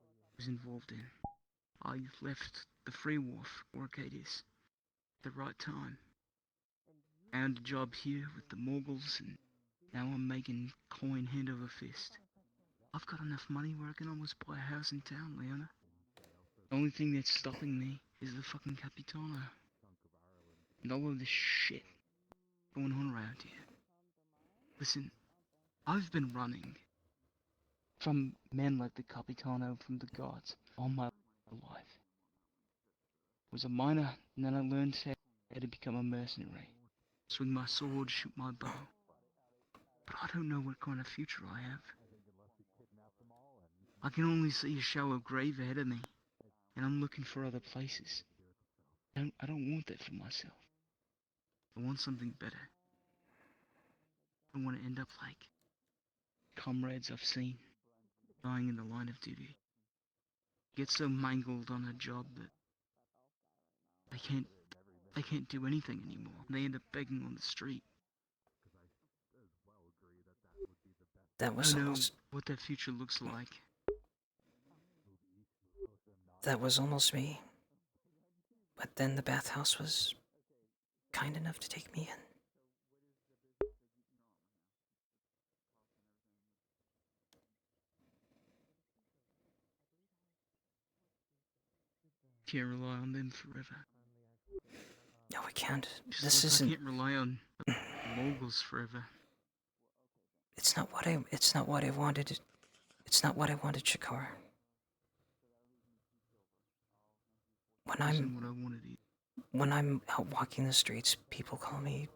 involved in. I left the free war for Arcadius at the right time. found a job here with the Moguls, and now I'm making coin hand over fist. I've got enough money where I can almost buy a house in town, Leona. The only thing that's stopping me is the fucking Capitano. And all of this shit going on around here. Listen, I've been running from men like the Capitano, from the gods, all my life. I was a miner, and then I learned how to become a mercenary. Swing my sword, shoot my bow. But I don't know what kind of future I have. I can only see a shallow grave ahead of me, and I'm looking for other places. I don't want that for myself. I want something better. I want to end up like comrades I've seen, dying in the line of duty. Get so mangled on a job that they can't do anything anymore. They end up begging on the street.
That was
I know
almost
what that future looks like.
that was almost me. But then the bathhouse was kind enough to take me in.
Can't rely on them forever.
No, we can't.
Just
This
like
isn't.
I can't rely on the Moguls forever.
It's not what I wanted. It's not what I wanted, Shakar.
Isn't what I wanted either.
When I'm out walking the streets, people call me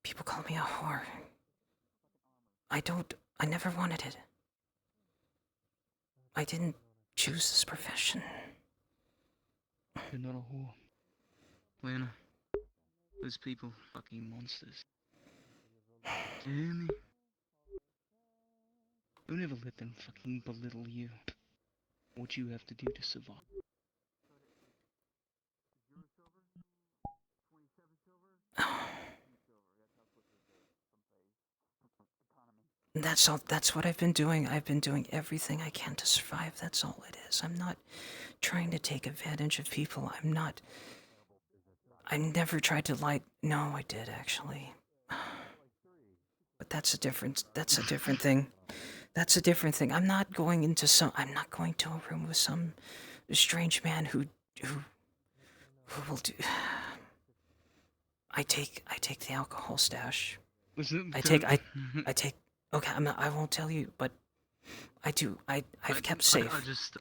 a whore. I never wanted it. I didn't choose this profession.
You're not a whore. Lana, those people fucking monsters. You hear me? Don't ever let them fucking belittle you. What you have to do to survive.
That's all. That's what I've been doing. I've been doing everything I can to survive. That's all it is. I'm not trying to take advantage of people. I never tried to lie. No, I did actually. But that's a different thing. That's a different thing. I'm not going to a room with some strange man who will do. I take the alcohol stash. I take. Okay, I won't tell you, but I do. I've kept safe.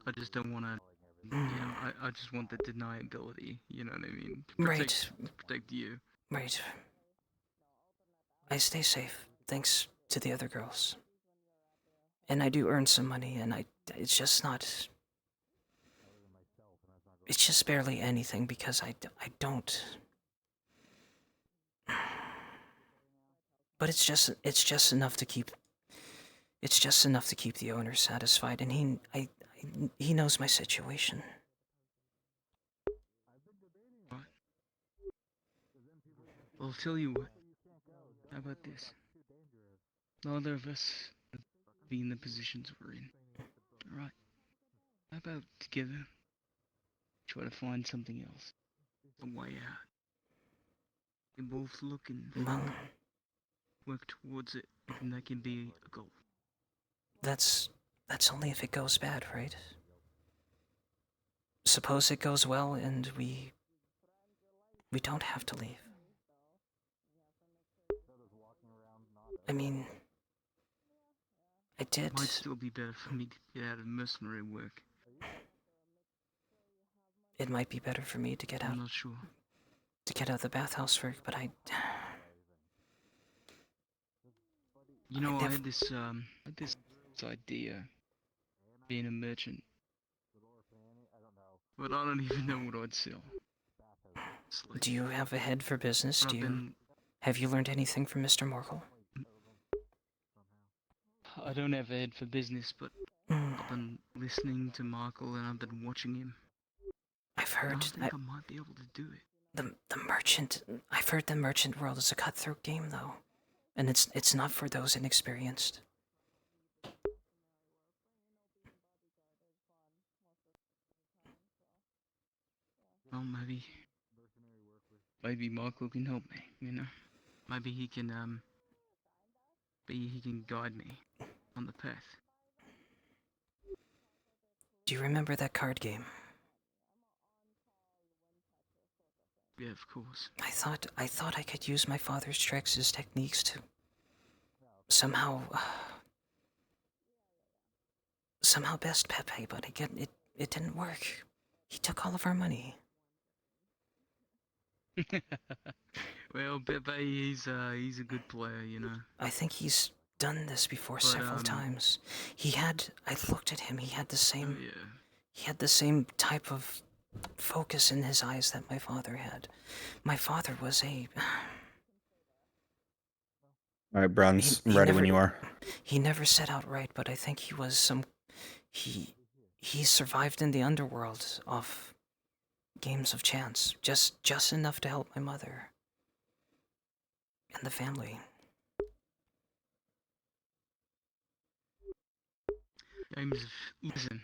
I just don't want to. Yeah, I just want the deniability. You know what I mean?
Right.
To protect you.
Right. I stay safe, thanks to the other girls. And I do earn some money, and it's just not. It's just barely anything because I don't. But it's just enough to keep. It's just enough to keep the owner satisfied, and he knows my situation.
Well, I'll tell you what. How about this? Neither of us be in the positions we're in. Alright. How about together try to find something else? A way out. We both look and work towards it, and that can be a goal.
That's only if it goes bad, right? Suppose it goes well and we don't have to leave. I mean, I did.
It might still be better for me to get out of mercenary work.
It might be better for me to get out.
I'm not sure.
To get out of the bathhouse work, but
You know, I had this idea, being a merchant, but I don't even know what I'd sell.
Do you have a head for business? Have you learned anything from Mr. Morgul?
I don't have a head for business, but I've been listening to Michael and I've been watching him.
I've heard.
I think I might be able to do it.
The merchant. I've heard the merchant world is a cutthroat game, though, and it's not for those inexperienced.
Well, maybe maybe Michael can help me. You know, maybe he can guide me on the path.
Do you remember that card game?
Yeah, of course.
I thought I could use my father's tricks, his techniques to somehow best Pepe, but again, it didn't work. He took all of our money.
Well, Pepe, he's a good player, you know.
I think he's done this before
But,
several times. I looked at him, he had the same,
Oh, yeah.
he had the same type of focus in his eyes that my father had. My father was a...
All right, Browns, I'm ready when you are.
He never said outright, but I think he was some... He survived in the underworld off games of chance. Just enough to help my mother. And the family.
James, listen.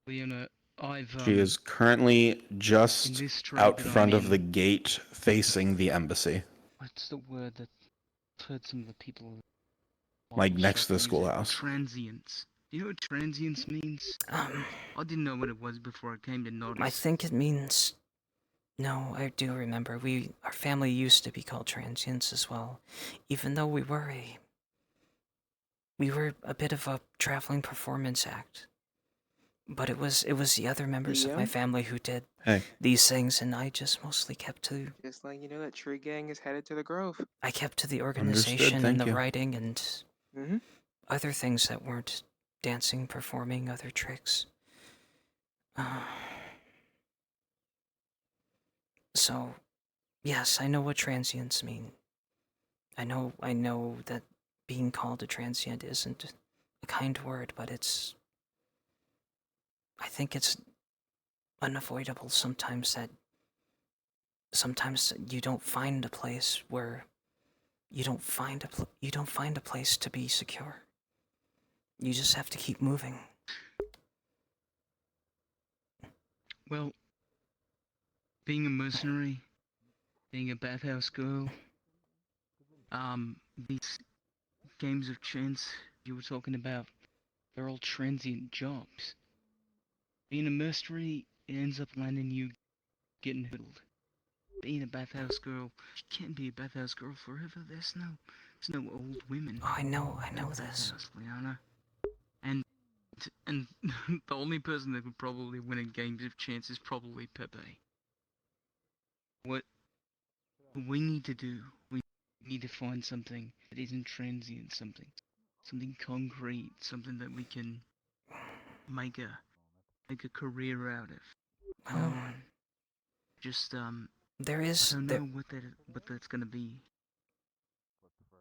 Leona, I've
She is currently just
in this trade
out
that I'm
front of
in-
the gate facing the embassy.
What's the word that I've heard some of the people
Like next to the schoolhouse.
Transients. Do you know what transients means? I didn't know what it was before I came to notice.
I think it means... No, I do remember. Our family used to be called transients as well. Even though we were a bit of a traveling performance act. But it was the other members of my
Liam?
family who did
Hey.
these things, and I just mostly kept to...
Just letting you know that Tree Gang is headed to the Grove.
I kept to the organization and
thank
the
you.
writing and
Mhm.
other things that weren't dancing, performing, other tricks. So, yes, I know what transients mean. I know that being called a transient isn't a kind word, but I think it's unavoidable sometimes that you don't find a place where you don't find a place to be secure. You just have to keep moving.
Well, being a mercenary, being a bathhouse girl, these games of chance you were talking about, they're all transient jobs. Being a mercenary, it ends up landing you getting hoodled. Being a bathhouse girl, you can't be a bathhouse girl forever. There's no old women.
Oh, I know
in the
this.
bathhouse, Liana. And the only person that would probably win in games of chance is probably Pepe. What we need to do, we need to find something that isn't transient, something concrete, something that we can make a career out of.
Well,
Just
there is...
I don't know what that's gonna be.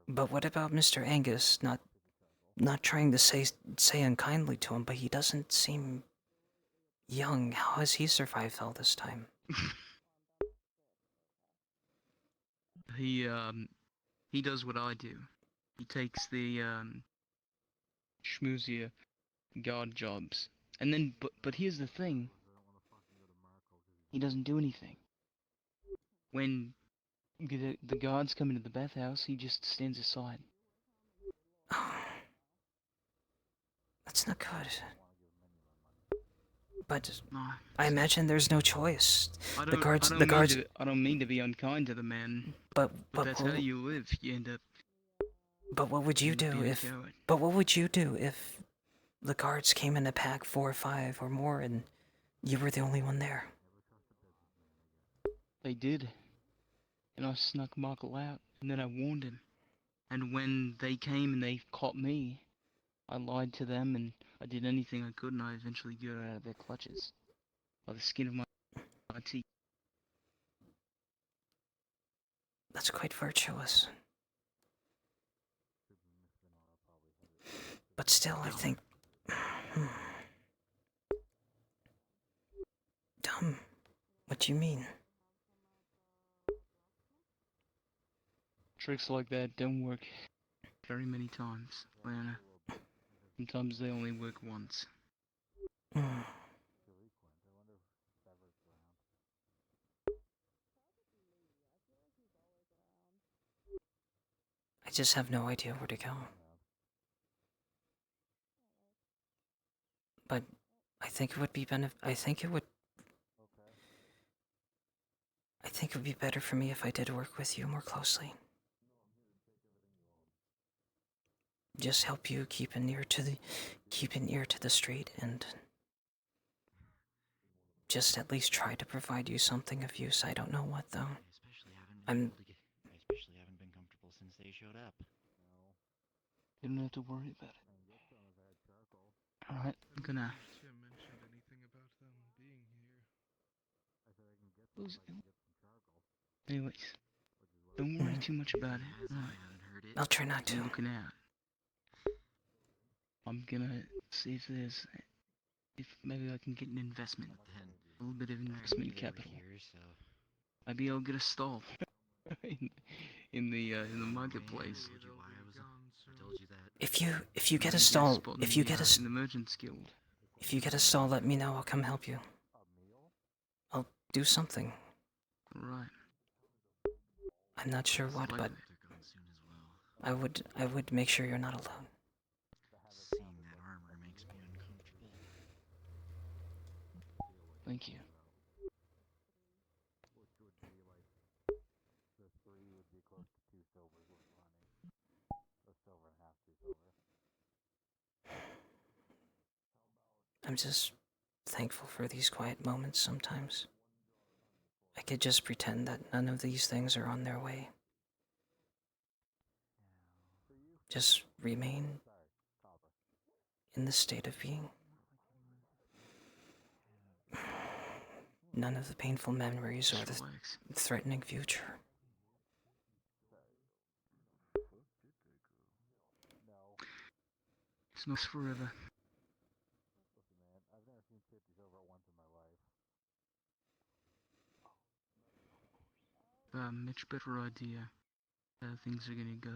But what about Mr. Angus? Not trying to say unkindly to him, but he doesn't seem young. How has he survived all this time?
He does what I do. He takes the schmoozier guard jobs. And then but here's the thing. He doesn't do anything. When the guards come into the bathhouse, he just stands aside.
That's not good. But I imagine there's no choice.
I
The guards.
I don't mean to be unkind to the man.
But
that's how you live. You end up.
But what would you do if? But what would you do if the guards came in a pack 4 or 5 or more, and you were the only one there?
They did. And I snuck Michael out, and then I warned him. And when they came and they caught me, I lied to them, and I did anything I could, and I eventually got out of their clutches by the skin of my teeth.
That's quite virtuous. But still, I think... Dumb. What do you mean?
Tricks like that don't work very many times, Lana. Sometimes they only work once.
just have no idea where to go. But I think it would be I think it would be better for me if I did work with you more closely. Just help you keep an ear to the street and just at least try to provide you something of use. I don't know what though.
I especially haven't been comfortable since they showed up.
You don't have to worry about it. Alright, I'm gonna...
Tim mentioned anything about them being here.
Anyways, don't worry too much about it. Alright.
I'll try not to.
I'm looking out. I'm gonna see if maybe I can get an investment. A little bit of investment capital. Maybe I'll get a stall in the marketplace.
If you get a stall,
in
if you get
the Merchants Guild.
If you get a stall, let me know. I'll come help you. I'll do something.
Right.
I'm not sure what, but I would make sure you're not alone.
Seeing that armor makes me uncomfortable.
Thank you.
I'm just thankful for these quiet moments sometimes. I could just pretend that none of these things are on their way. Just remain in the state of being. None of the painful memories or the threatening future.
Smokes forever. Much better idea how things are gonna go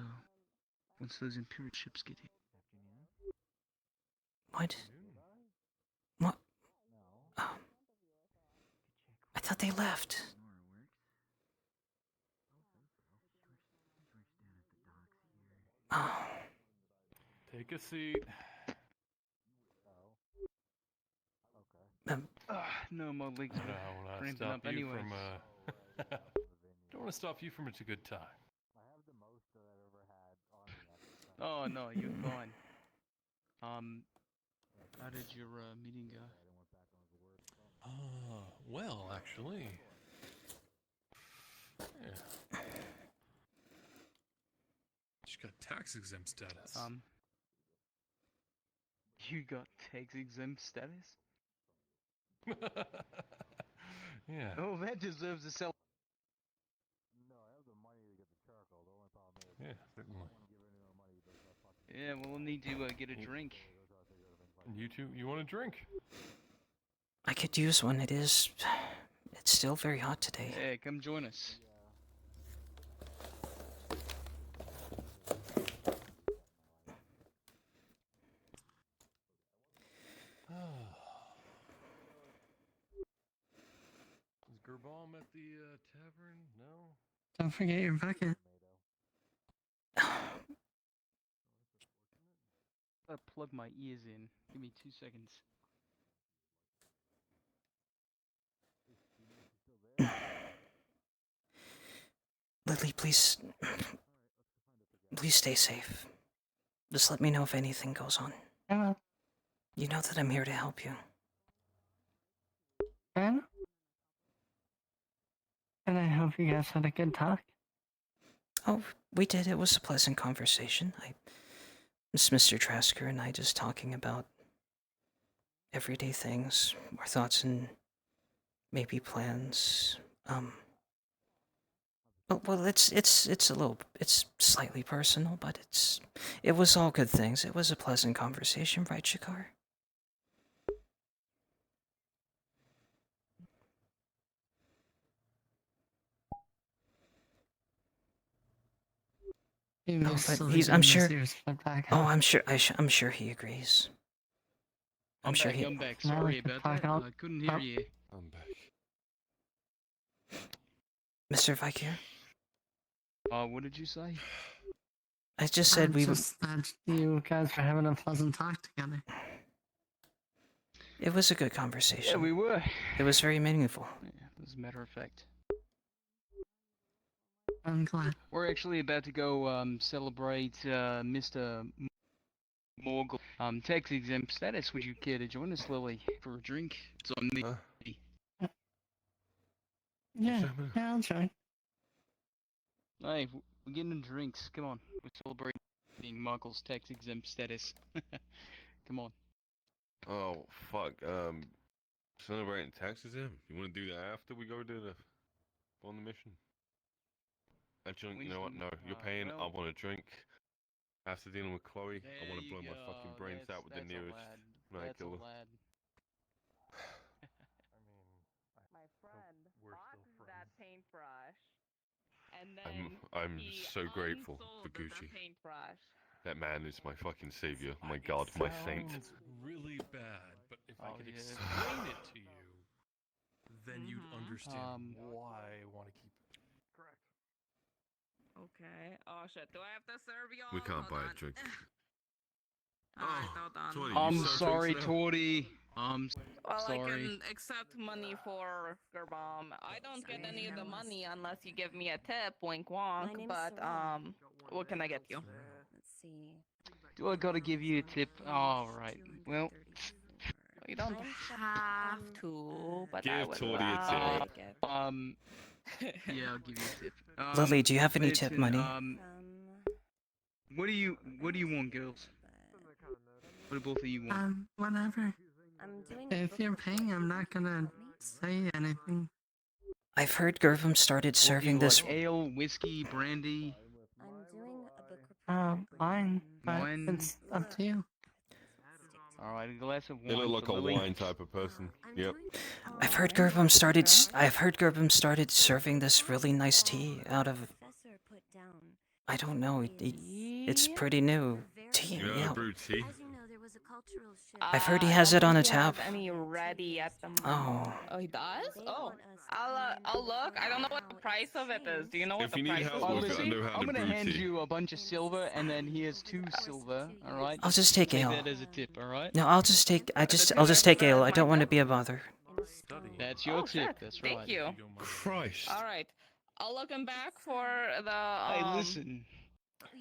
once those Imperial ships get here.
What? What? Oh. I thought they left. Oh.
Take a seat.
No, my legs
No,
are
will not
cramping
stop
up
you
anyway.
from don't want to stop you from a good time.
Oh no, you're fine. How did your meeting go?
Well, actually. Yeah. She got tax exempt status.
You got tax exempt status?
Yeah.
Oh, that deserves a cell.
Yeah, certainly.
Yeah, we'll need to get a drink.
You two, you want a drink?
I could use one. It's still very hot today.
Yeah, come join us.
Is Gerbalm at the tavern? No?
Don't forget your bucket.
Gotta plug my ears in. Give me 2 seconds.
Lily, please stay safe. Just let me know if anything goes on.
I will.
You know that I'm here to help you.
And I hope you guys had a good talk.
Oh, we did. It was a pleasant conversation. It's Mr. Trasker and I just talking about everyday things, our thoughts and maybe plans. Well, it's slightly personal, but it was all good things. It was a pleasant conversation, right, Shikar? Oh, but I'm sure. Oh, I'm sure he agrees. I'm sure he.
I'm back. Sorry about that. I couldn't hear you.
I'm back.
Mr. Vikir?
What did you say?
I just said we.
Just that you guys were having a pleasant talk together.
It was a good conversation.
Yeah, we were.
It was very meaningful.
Yeah, as a matter of fact.
I'm glad.
We're actually about to go celebrate Mr. Morgul tax exempt status. Would you care to join us, Lily, for a drink? It's on me.
Yeah, I'll join.
Hey, we're getting drinks. Come on, we're celebrating Morgul's tax exempt status. Come on.
Oh fuck. Celebrating taxes in. You want to do that after we go do the on the mission? Actually, you know what? No, you're paying. I want a drink. After dealing with Chloe, I want to blow my fucking brains out with the nearest night killer.
My friend bought that paintbrush, and then
I'm
he
so grateful for
unsold the
Gucci.
paintbrush.
That man is my fucking savior. My God, my saint.
Sounds really bad, but if I could
yeah.
explain it to you, then you'd
Mm-hmm.
understand why I want to keep it.
Correct.
Okay. Oh shit. Do I have to serve y'all?
We can't
Hold
buy
on.
a drink.
Alright, hold on.
Tony,
I'm
you sell
sorry,
drinks now?
Torty.
Well, I
sorry.
can accept money for Gerbomb. I don't get any of the money unless you give me a tip, wink wonk. But what can I get you?
Let's see.
Do I gotta give you a tip? Alright. Well, you don't
have to, but I
Give
would
Torty a
like
tip.
it.
Yeah, I'll give you a tip.
Lily, do you have any tip
listen,
money?
What do you want, girls? What do both of you want?
Whatever.
I'm doing
If you're paying, I'm not gonna say anything.
I've heard Gervum started serving this.
Like ale, whiskey, brandy.
I'm doing a book
Wine, but
Wine.
it's up to you.
Alright, a glass of wine.
They look like
for
a
Lily.
wine type of person. Yep.
I've heard Gervum started. I've heard Gervum started serving this really nice tea out of. I don't know. It's pretty new tea.
You know how
Yeah.
to brew tea?
I've heard he has it on a tap.
Any ready at the moment?
Oh.
Oh, he does? Oh, I'll look. I don't know what the price of it is. Do you know what
If
the
you need
price
help
is?
with it, I know how
I'm
to
gonna
brew
hand
tea.
you a bunch of silver, and then here's 2 silver. Alright?
I'll just take
Take
ale.
that as a tip, alright?
No, I'll just take. I'll just take ale. I don't want to be a bother.
That's your tip,
Shit.
that's right.
Thank you.
Christ.
All right. I'll look him back for the.
Hey, listen.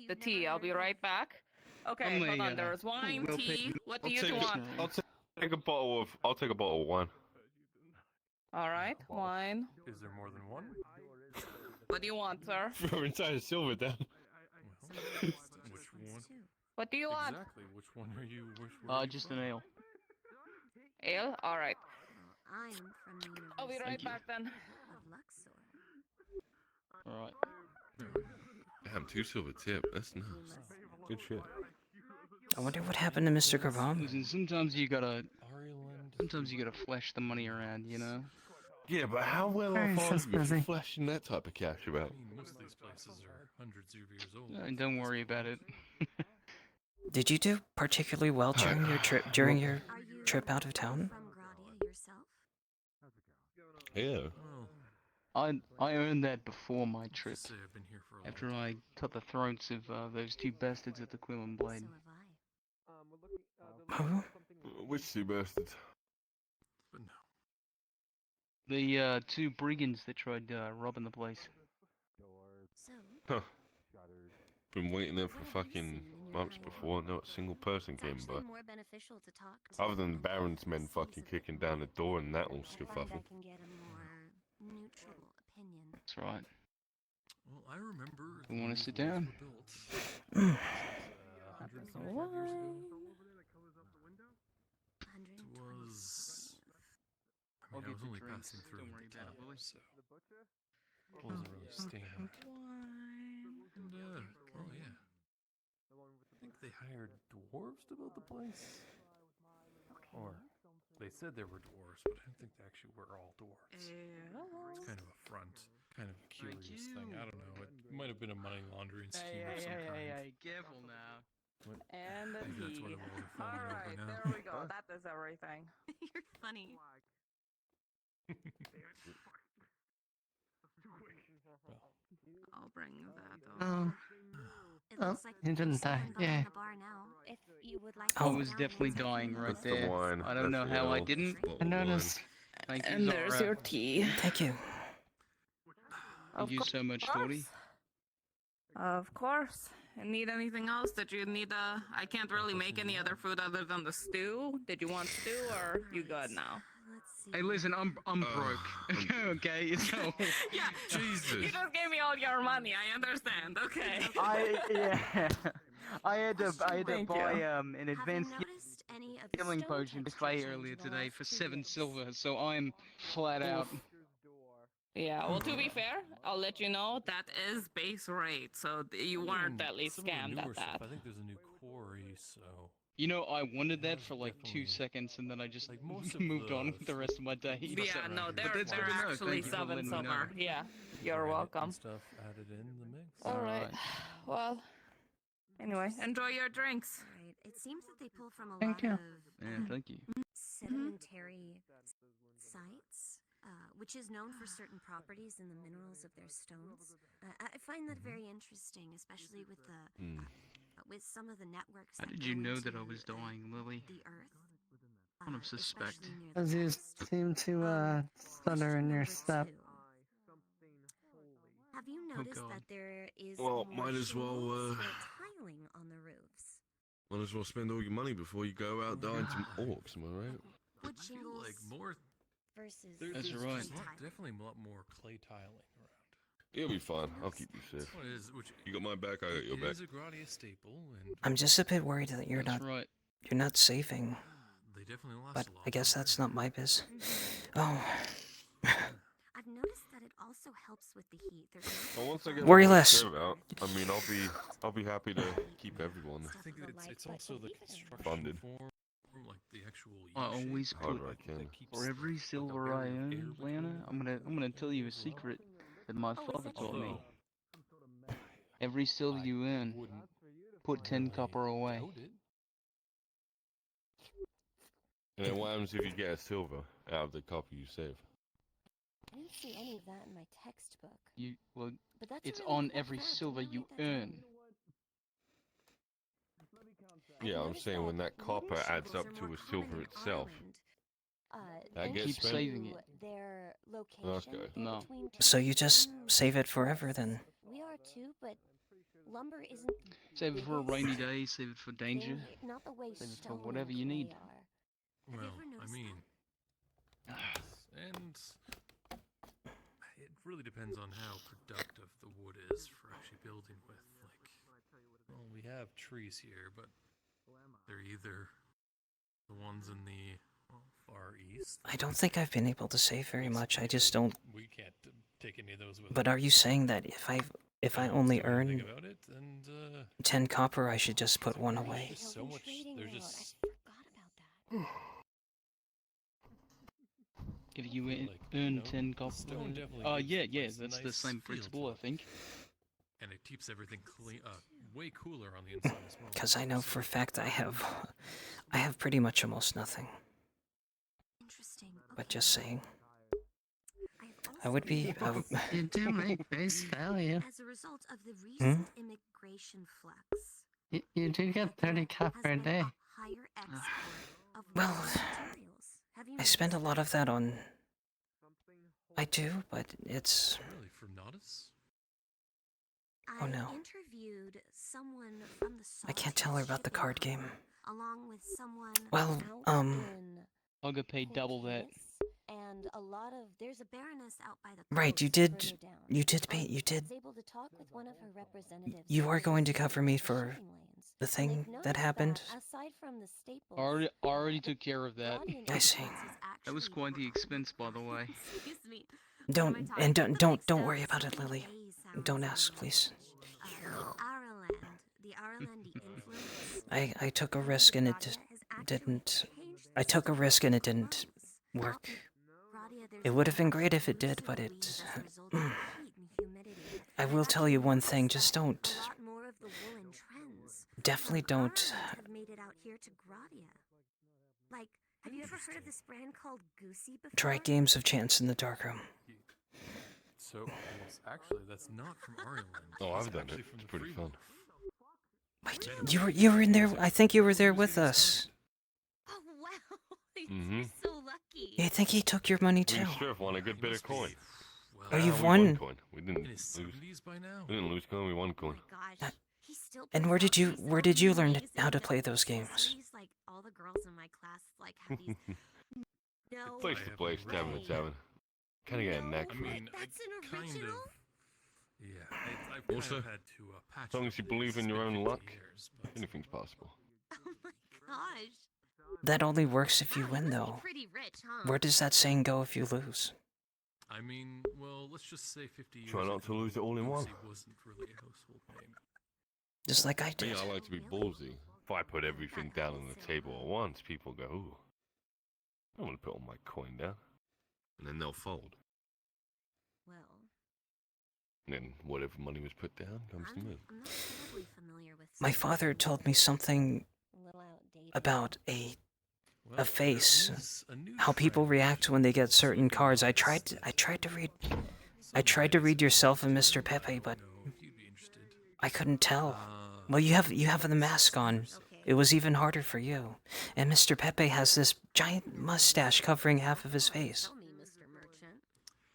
The tea. I'll be right back. Okay,
I'm
hold
a,
on. There's wine,
well
tea.
paid-
What do
I'll
you
take
want?
I'll take a bottle of. I'll take a bottle of wine.
All right, wine.
Is there more than one?
What do you want, sir?
Throw entire silver down.
Which one?
What do you want?
Exactly. Which one are you? Which one?
Just an ale.
Ale. All right.
I'm from the University
I'll be right back then.
of Luxor.
Alright.
Damn, 2 silver tip. That's nice. Good shit.
I wonder what happened to Mr. Gervum.
Listen, sometimes you gotta flesh the money around, you know?
Yeah, but how well
Very
off are you if
busy.
you're flashing that type of cash about?
I mean, most of these places are hundreds of years old.
Don't worry about it.
Did you do particularly well during your trip? Out of town?
From Gradia yourself?
Yeah.
I earned that before my trip.
Say I've been here for a
After I cut the throats of those 2 bastards at the Quillen Blade.
Who?
Which 2 bastards?
But no.
The 2 brigands that tried robbing the place.
Huh. Been waiting there for fucking months before, not a single person came by.
More beneficial to talk to.
Other than the Baron's men fucking kicking down the door and that all skerfuffle.
I can get a more neutral opinion.
That's right.
Well, I remember.
You wanna sit down?
It was. I
I'll
mean, I
get
was
the
only
drinks.
passing through
Don't
the
worry about it,
town,
Willie.
so it wasn't really staying. And oh yeah, I think they hired dwarves to build the place. Or they said they were dwarves, but I don't think they actually were all dwarves. It's kind of a front, kind of a curious thing. I don't know. It might have been a money laundering scheme of some kind.
Hey, careful now.
But
And the
maybe that's
tea.
what it was
All
falling over
right,
now.
there we go. That is everything.
You're funny.
I'll bring that
Oh.
over.
It
Oh, he didn't die. Yeah.
I was definitely dying right
That's the
there.
wine.
I don't know
That's the
how I
ale.
didn't.
Bottle
I
of wine.
noticed.
Thank you,
And there's
Zara.
your tea.
Thank you.
Thank you so much, Tori.
Of course. Need anything else? Did you need I can't really make any other food other than the stew. Did you want stew or you good now?
Hey, listen, I'm broke. Okay, so
Yeah.
Jesus.
You just gave me all your money. I understand. Okay.
I had to
Thank
buy
you.
an advanced healing potion to play earlier today for 7 silver, so I'm flat out.
Yeah, well, to be fair, I'll let you know that is base rate, so you weren't at least
Some of the
scammed
newer
at
stuff,
that.
I think there's a new quarry, so
You know, I wanted that for like 2 seconds, and then I just
most of
moved on
the
with the rest of my day.
Yeah, no,
But
they're
that's good to know.
actually
Thank you for
7
letting me know.
silver. Yeah, you're
granite
welcome.
and stuff added in the mix.
All right. Well, anyway, enjoy your drinks.
Right. It seems that they pull from a
Thank
lot
you.
of
Yeah, thank you.
sedimentary sites, which is known for certain properties in the minerals of their stones. I find that very interesting, especially with the with some of the networks.
How
that
did
go
you know that I
into,
was dying, Lily?
The earth.
Kind of suspect.
Especially near the
Because you
west.
seem to stutter in your step.
Have you
Oh,
noticed
God.
that there is
Well,
more
might as well,
shingles or tiling on the roofs?
Might as well spend all your money before you go out dying to orcs, am I right?
Wood
I feel
shingles
like more.
versus
That's
There's
right.
definitely a lot more clay tiling around.
You'll be fine. I'll keep you safe.
What is, which
You got my back, I got your
it
back.
is a Gradia staple, and
I'm just a bit worried that you're
That's
not
right.
you're not saving.
they definitely last
But
a lot.
I guess that's not my biz. Oh.
I've noticed that it also helps with the heat. There's
Well, once I get
Worry
my
less.
serve out, I mean, I'll be happy to keep everyone
I think it's also the construction
funded.
form, like the actual.
I always put
However I can.
for every silver I earn, Lana, I'm gonna tell you a secret that my father taught me. Every silver you earn, put 10 copper away.
And then what happens if you get a silver out of the copper you save?
I didn't see any of that in my textbook.
Well,
But that's
it's
a really
on
cool
every
fact.
silver
I'm
you
gonna write that
earn.
Yeah, I'm saying when that copper adds up to a silver itself, that gets
Keep
spent.
saving it.
Their
Okay.
location.
No.
So you just save it forever then?
We are too, but lumber isn't.
Save it for a rainy day, save it for danger,
Not the way
save it for
stone
whatever you
and
need.
clay are.
Well, I mean, and it really depends on how productive the wood is for actually building with. Like, well, we have trees here, but they're either the ones in the far east.
I don't think I've been able to save very much. I just don't.
We can't take any of those with.
But are you saying that if I only earn
about it, and
10 copper, I should just put one away?
There's just so much. There's just.
If you earn 10 copper.
Stone definitely gives
yeah,
the place a
that's the
nice
same
feel
principle,
to
I
it.
think.
And it keeps everything clean, way cooler on the inside as well.
Because I know for a fact I have pretty much almost nothing.
Interesting.
But just saying. I would be.
You do make face value.
As a result of the recent immigration flux,
You do get 30 copper a day.
higher export of
Well,
raw materials. Have you
I spend a
noticed
lot of that on. I do, but it's.
Really, for Nodus?
Oh no.
I interviewed someone from the
I can't tell her about the card game.
along with someone
Well,
out in
I'll get paid double that.
and a lot of there's a baroness out by the
Right,
coast
you did.
further down.
You did pay. You did.
I was able to talk with one of her representatives.
You are
over
going to
the
cover me for
shipping lanes,
the
and
thing
they've
that
noticed
happened.
aside from the staples,
Already took care of that.
I see.
That was quite the expense, by the way.
excuse me.
Don't worry about it, Lily. Don't ask, please.
Ireland, the Ireland influence.
I took a risk and it didn't. I took a risk and it didn't work. It would have been great if it did, but it. I will tell you one thing. Just don't. Definitely don't.
Have made it out here to Gradia. Like, have you ever heard of this brand called Goosey before?
Try Games of Chance in the Darkroom.
So, well, actually, that's not from Ireland.
Oh,
It's
I've done
actually
it.
from
It's
the
pretty
Free
fun.
Wolf.
Wait, you were in there. I think you were there with us.
Oh wow,
Mm-hmm.
you're so lucky.
Yeah, I think he took your money
We
too.
should have won a good bit of coin.
Oh, you've
we won
won.
coin. We didn't lose.
By now.
We didn't lose coin. We won coin.
Gosh, he still.
And where did you learn how to play those games?
Like all the girls in my class, like have these. No.
Place to place, tavern to tavern. Kind of get a knack for it.
mean,
That's an
kind
original.
of. Yeah, I've kind
Also,
of had to patch
as long as you believe in your own luck, anything's possible.
Oh my gosh.
That only works if you win, though.
Pretty rich, huh?
Where does that saying go if you lose?
I mean, well, let's just say 50 years
Try not to lose it all in one.
Lucy wasn't really a household name.
Just like I did.
Me, I like to be ballsy. If I put everything down on the table at once, people go, ooh, I want to put all my coin down. And then they'll fold.
Well,
And then whatever money was put down comes to me.
I'm not terribly familiar with.
My father told me something
A little outdated.
about a face, how people react when they get certain cards. I tried to read yourself and Mr. Pepe, but I couldn't tell. Well, you have the mask on. It was even harder for you. And Mr. Pepe has this giant mustache covering half of his face.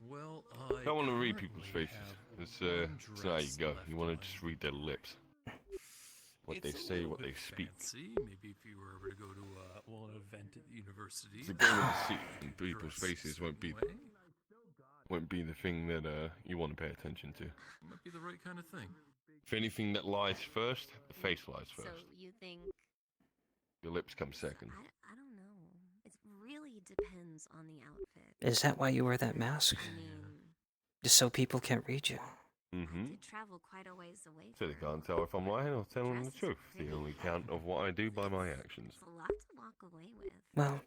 Well,
I don't want to read people's faces. It's not how you go. You want to just read their lips. What they say, what they speak.
Maybe if you were ever to go to an event at the university.
The game of deceit in people's faces won't be the thing that you want to pay attention to.
Might be the right kind of thing.
If anything that lies first, the face lies first.
So you think?
Your lips come second.
I don't know. It really depends on the outfit.
Is that why you wear that mask?
I mean,
Just so people can't read you.
Mm-hmm.
to travel quite a ways away.
So they can't tell if I'm lying or telling the truth. They only count of what I do by my actions.
It's a lot to walk away with.
Well,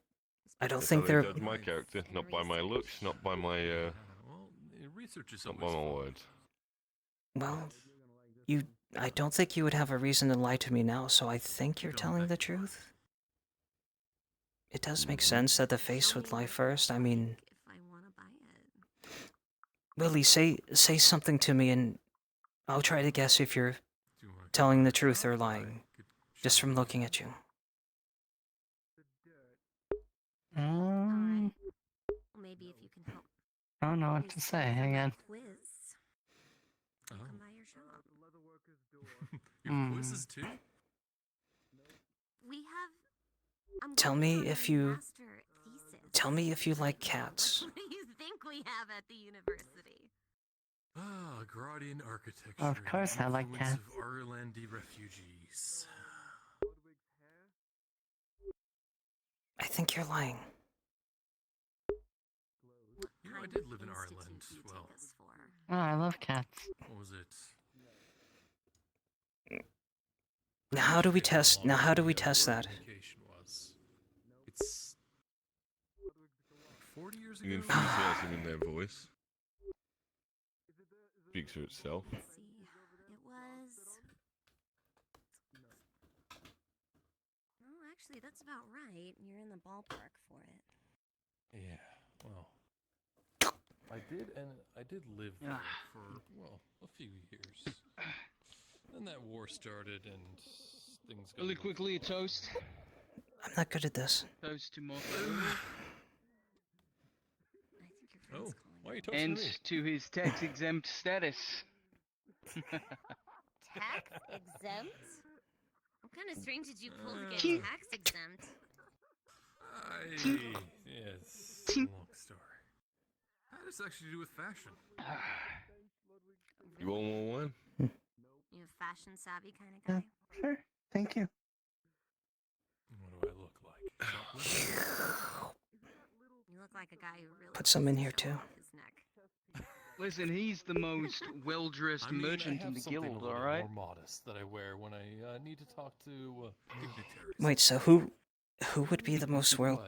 I don't
That's
think
how they
they're...
judge my character, not by my looks, not by my
research is
not by my words.
Well, I don't think you would have a reason to lie to me now, so I think you're telling the truth. It does make sense that the face would lie first. I mean... Willie, say something to me and I'll try to guess if you're telling the truth or lying, just from looking at you.
Maybe if you can help.
I don't know what to say again.
Quiz. Come by your shop.
Your quizzes too?
We have.
Tell me if you like cats.
What do you think we have at the university?
Agrarian architecture.
Of course I like
influence
cats.
of Irlandi refugees.
I think you're lying.
You know, I did live in Ireland. Well,
Oh, I love cats.
what was it?
Now how do we test that?
It's 40 years
The
ago.
enthusiasm in their voice speaks for itself.
It was. No, actually, that's about right. You're in the ballpark for it.
Yeah, well, I did live there for, well, a few years. Then that war started and things got...
Really quickly, a toast.
I'm not good at this.
Toast to Marco.
Oh, why are you toasting
And
me?
to his tax-exempt status.
Tax exempt? What kind of string did you pull to get
Cute.
tax exempt?
Yes, long story. How does this actually do with fashion?
You want one?
You a fashion savvy kind of guy?
Sure. Thank you.
What do I look like?
You look like a guy who really.
Put some in here too.
His neck.
Listen, he's the most well-dressed merchant in the guild,
a little
alright?
more modest that I wear when I need to talk to dignitaries.
Wait, so who would be the most world?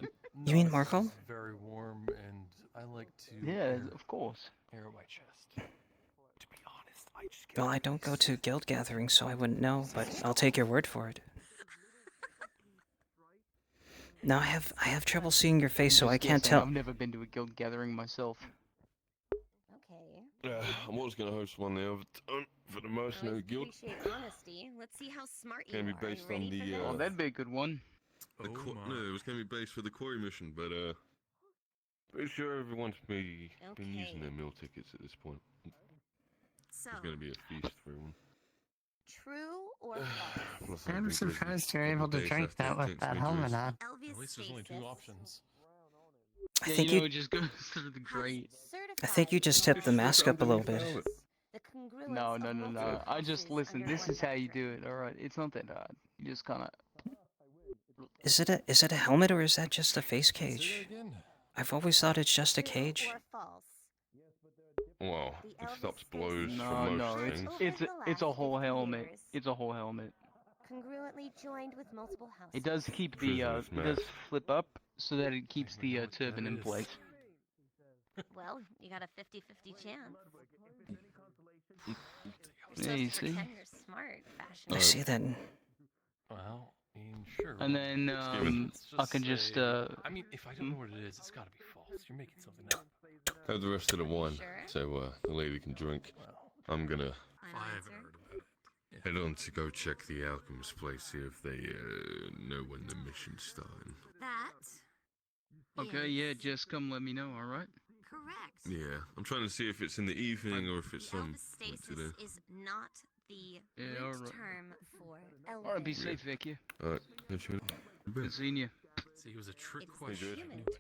You mean Marco?
Very warm, and I like to.
Yeah, of course.
Hair on my chest. To be honest, I just get.
Well, I don't go to guild gatherings, so I wouldn't know, but I'll take your word for it. Now I have trouble seeing your face, so I can't tell.
I've never been to a guild gathering myself.
Okay.
I'm always going to host one the other time for the Mercenary Guild.
Appreciate honesty. Let's see how smart you
Going to
are.
be based
Ready
on
for
the.
this?
Oh, that'd be a good one.
No, it was going to be based for the quarry mission, but pretty sure everyone's been using their meal tickets at this point.
So,
It's going to be a feast for everyone.
true or false?
Plus, I've
I'm
been busy
surprised
a
you're
couple
able to
days
drink
after
that
it
with
takes
that
me to
helmet
his-
on.
Elvius
At least there's only two
stasis.
options.
I
Yeah,
think
you know,
you.
it just goes through the grate.
I think you just tipped the mask up a little bit.
The congruence
No,
of
no, no,
multiple
no. I just
pulses
listen.
under
This
one
is how you
vector.
do it. All right, it's not that hard. You just kind of.
Is it a helmet or is that just a face
Say
cage?
that again.
I've always thought it's just a cage.
Or false?
Well,
The
it stops
Elvis
blows
stasis
for
No,
most
no. It's
things.
it's
over the
it's a
last
whole
50
helmet.
years.
It's a whole helmet.
Congruently joined with multiple houses.
It does keep the
Prisoner's
it does
mask.
flip up so that it keeps the turban in
is.
place.
Well, you got a 50-50 chance.
Yeah, you see.
Pretend you're smart, fashion.
I see that.
Well, I mean, sure.
And then
let's
I can just
say- I mean, if I don't know what it is, it's got to be false. You're making something up.
Have the rest of the wine,
Sure.
so the lady can drink. I'm gonna
Final answer?
heard about it.
head on to go check the alchemist place, see if they know when the mission's starting.
That
Okay, yeah, just come let me know, alright?
correct.
Yeah, I'm trying to see if it's in the evening or if it's
The
some
Elvis
point
stasis
today.
is not the
Yeah,
root
alright.
term for
Alright, be
Elvis.
safe, Vicky.
Alright, catch you in a bit.
Good seeing you.
See, it was a trick
It's
question.
the
good.
human term.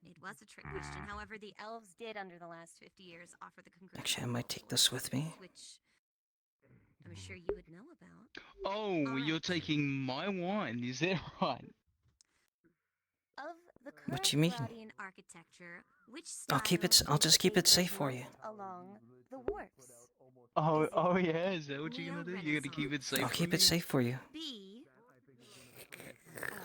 It was a trick question. However, the elves did, under the last 50 years, offer the congruent
Actually, I might take this with me.
which I'm sure you would know about.
Oh, you're
Alright.
taking my wine, is that right?
Of the current
What do you mean?
Rodian architecture, which
I'll just keep it safe for you.
along the warps.
Oh yeah, is that what you're gonna do? You're gonna keep it safe
I'll
for
keep
me?
it safe for you.
B.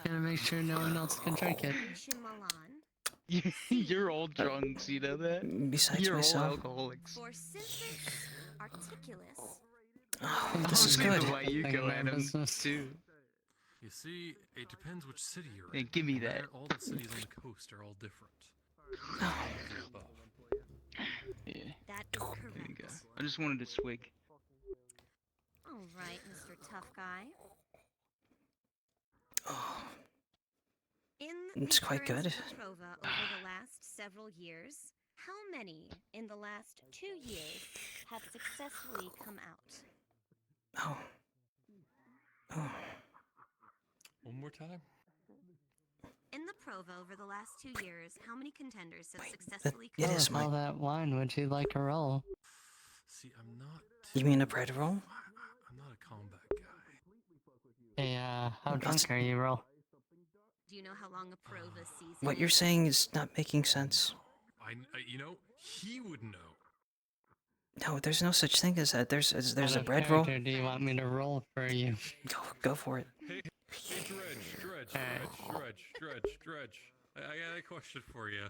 Gotta make sure no one else can drink it.
Ancient Milan.
You're all drunks, you know that?
Besides
You're all
myself.
alcoholics.
For Synthex Articulus.
Oh,
I
this is
see
good.
the way you go at 'em, too.
You see, it depends which city you're
Hey,
in.
give me
And
that.
All the cities on the coast are all different.
Yeah,
That is
there you
correct.
go. I just wanted a swig.
All right, Mr. Tough Guy.
Oh,
In
It's
the
quite good.
occurrence of Petrova over the last several years, how many in the last 2 years have successfully come out?
oh, oh.
One more time.
In the Prova over the last 2 years, how many contenders have successfully
It
come
is
out?
my.
All that wine, would you like a roll?
See, I'm not.
You mean a bread roll?
I'm not a combat guy.
Hey, how
Well,
drunk are you, roll?
Do you know how long a Prova season
What you're
is?
saying is not making sense.
You know, he would know.
No, there's no such thing as that. There's
What
a bread roll.
character do you want me to roll for you?
Go for it.
Hey, Dredge. I got a question for you.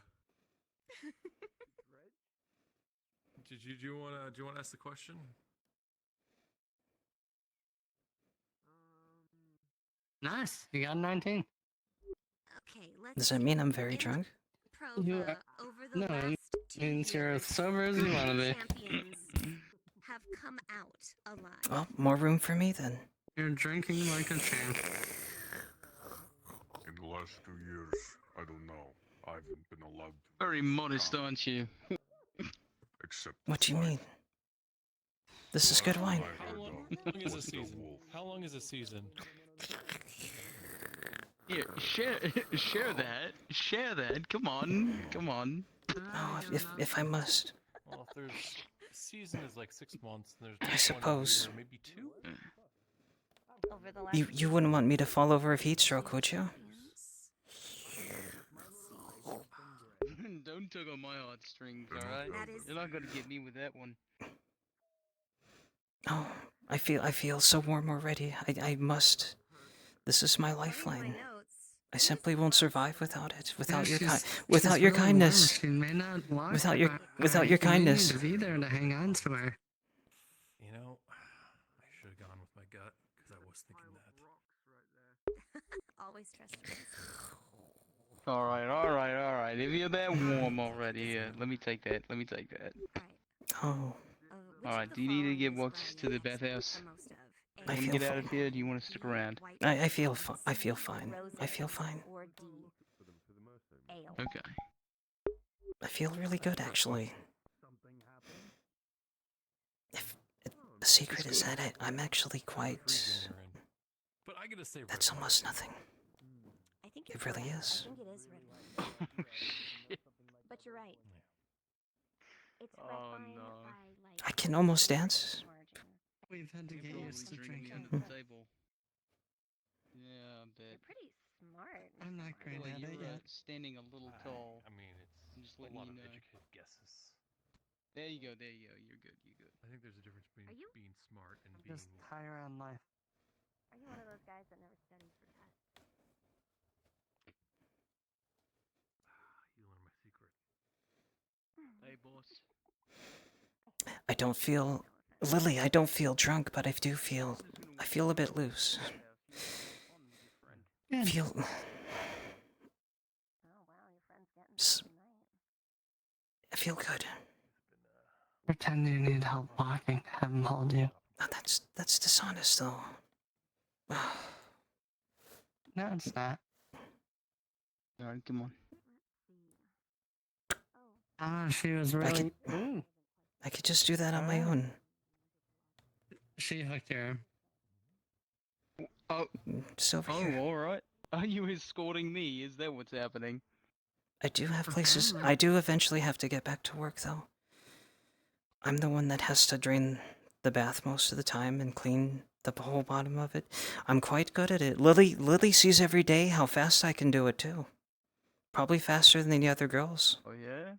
Do you wanna ask the question?
Nice, you got 19.
Okay, let's
Does that mean I'm very drunk?
Prova
You are-
over the
No,
last
it
2
means you're
years,
as sober as you
how
want to
many
be.
champions have come out alive?
Well, more room for me then.
You're drinking like a champ.
In the last 2 years, I don't know. I haven't been allowed to
Very modest, aren't you?
accept.
What do you mean? This is good wine.
How long is a season? How long is a season?
Yeah, share that. Come on.
Oh, if I must.
Well, if there's a season is like 6 months, and there's
I
one a
suppose.
year, maybe 2.
Over the last
You wouldn't want me to fall over of heat stroke, would you?
Don't tug on my heartstrings, alright?
That is-
You're not gonna get me with that one.
Oh, I feel so warm already. I must. This is my lifeline. I simply won't survive without it. Without your without your kindness.
She may not like
Without your
you may
kindness.
need to be there to hang on to her.
You know, I should have gone with my gut because I was thinking that.
Always trust yourself.
Alright. If you're that warm already, let me take that.
Alright.
Oh,
Alright, do you need to get walks to the bathhouse?
I
You want to
feel
get out of
fine.
here, or do you want to stick around?
I feel I feel fine. I feel fine.
Okay.
I feel really good actually. If the secret is that I'm actually quite.
But I gotta say,
That's almost nothing.
I think
It really is.
I think it is red wine.
Oh, shit.
But you're right. It's red
Oh,
wine
no.
by like
I can almost dance.
We've had to get used to
drinking
drinking.
under the table. Yeah, I bet.
You're pretty smart.
I'm not great
Well,
at it
you're
yet.
standing a little tall.
I mean, it's
I'm just
a
letting
lot
you
of
know.
educated guesses.
There you go, there you go. You're good, you're good.
I think there's a difference between
Are you-
being smart and
I'm
being.
just high around life.
Are you one of those guys that never studies for tests?
You learn my secret.
Hey, boss.
I don't feel. Lily, I don't feel drunk, but I do feel. I feel a bit loose. Feel.
Oh wow, your friend's getting
S-
there tonight.
I feel good.
Pretend you need help walking. Have him hold you.
Oh, that's dishonest though.
No, it's not.
Alright, come on.
Ah, she was really. Ooh.
I could just do that on my own.
She hooked your arm.
Oh,
Just over here.
alright. Are you escorting me? Is that what's happening?
I do have places. I do eventually have to get back to work though. I'm the one that has to drain the bath most of the time and clean the whole bottom of it. I'm quite good at it. Lily sees every day how fast I can do it too. Probably faster than the other girls.
Oh, yeah?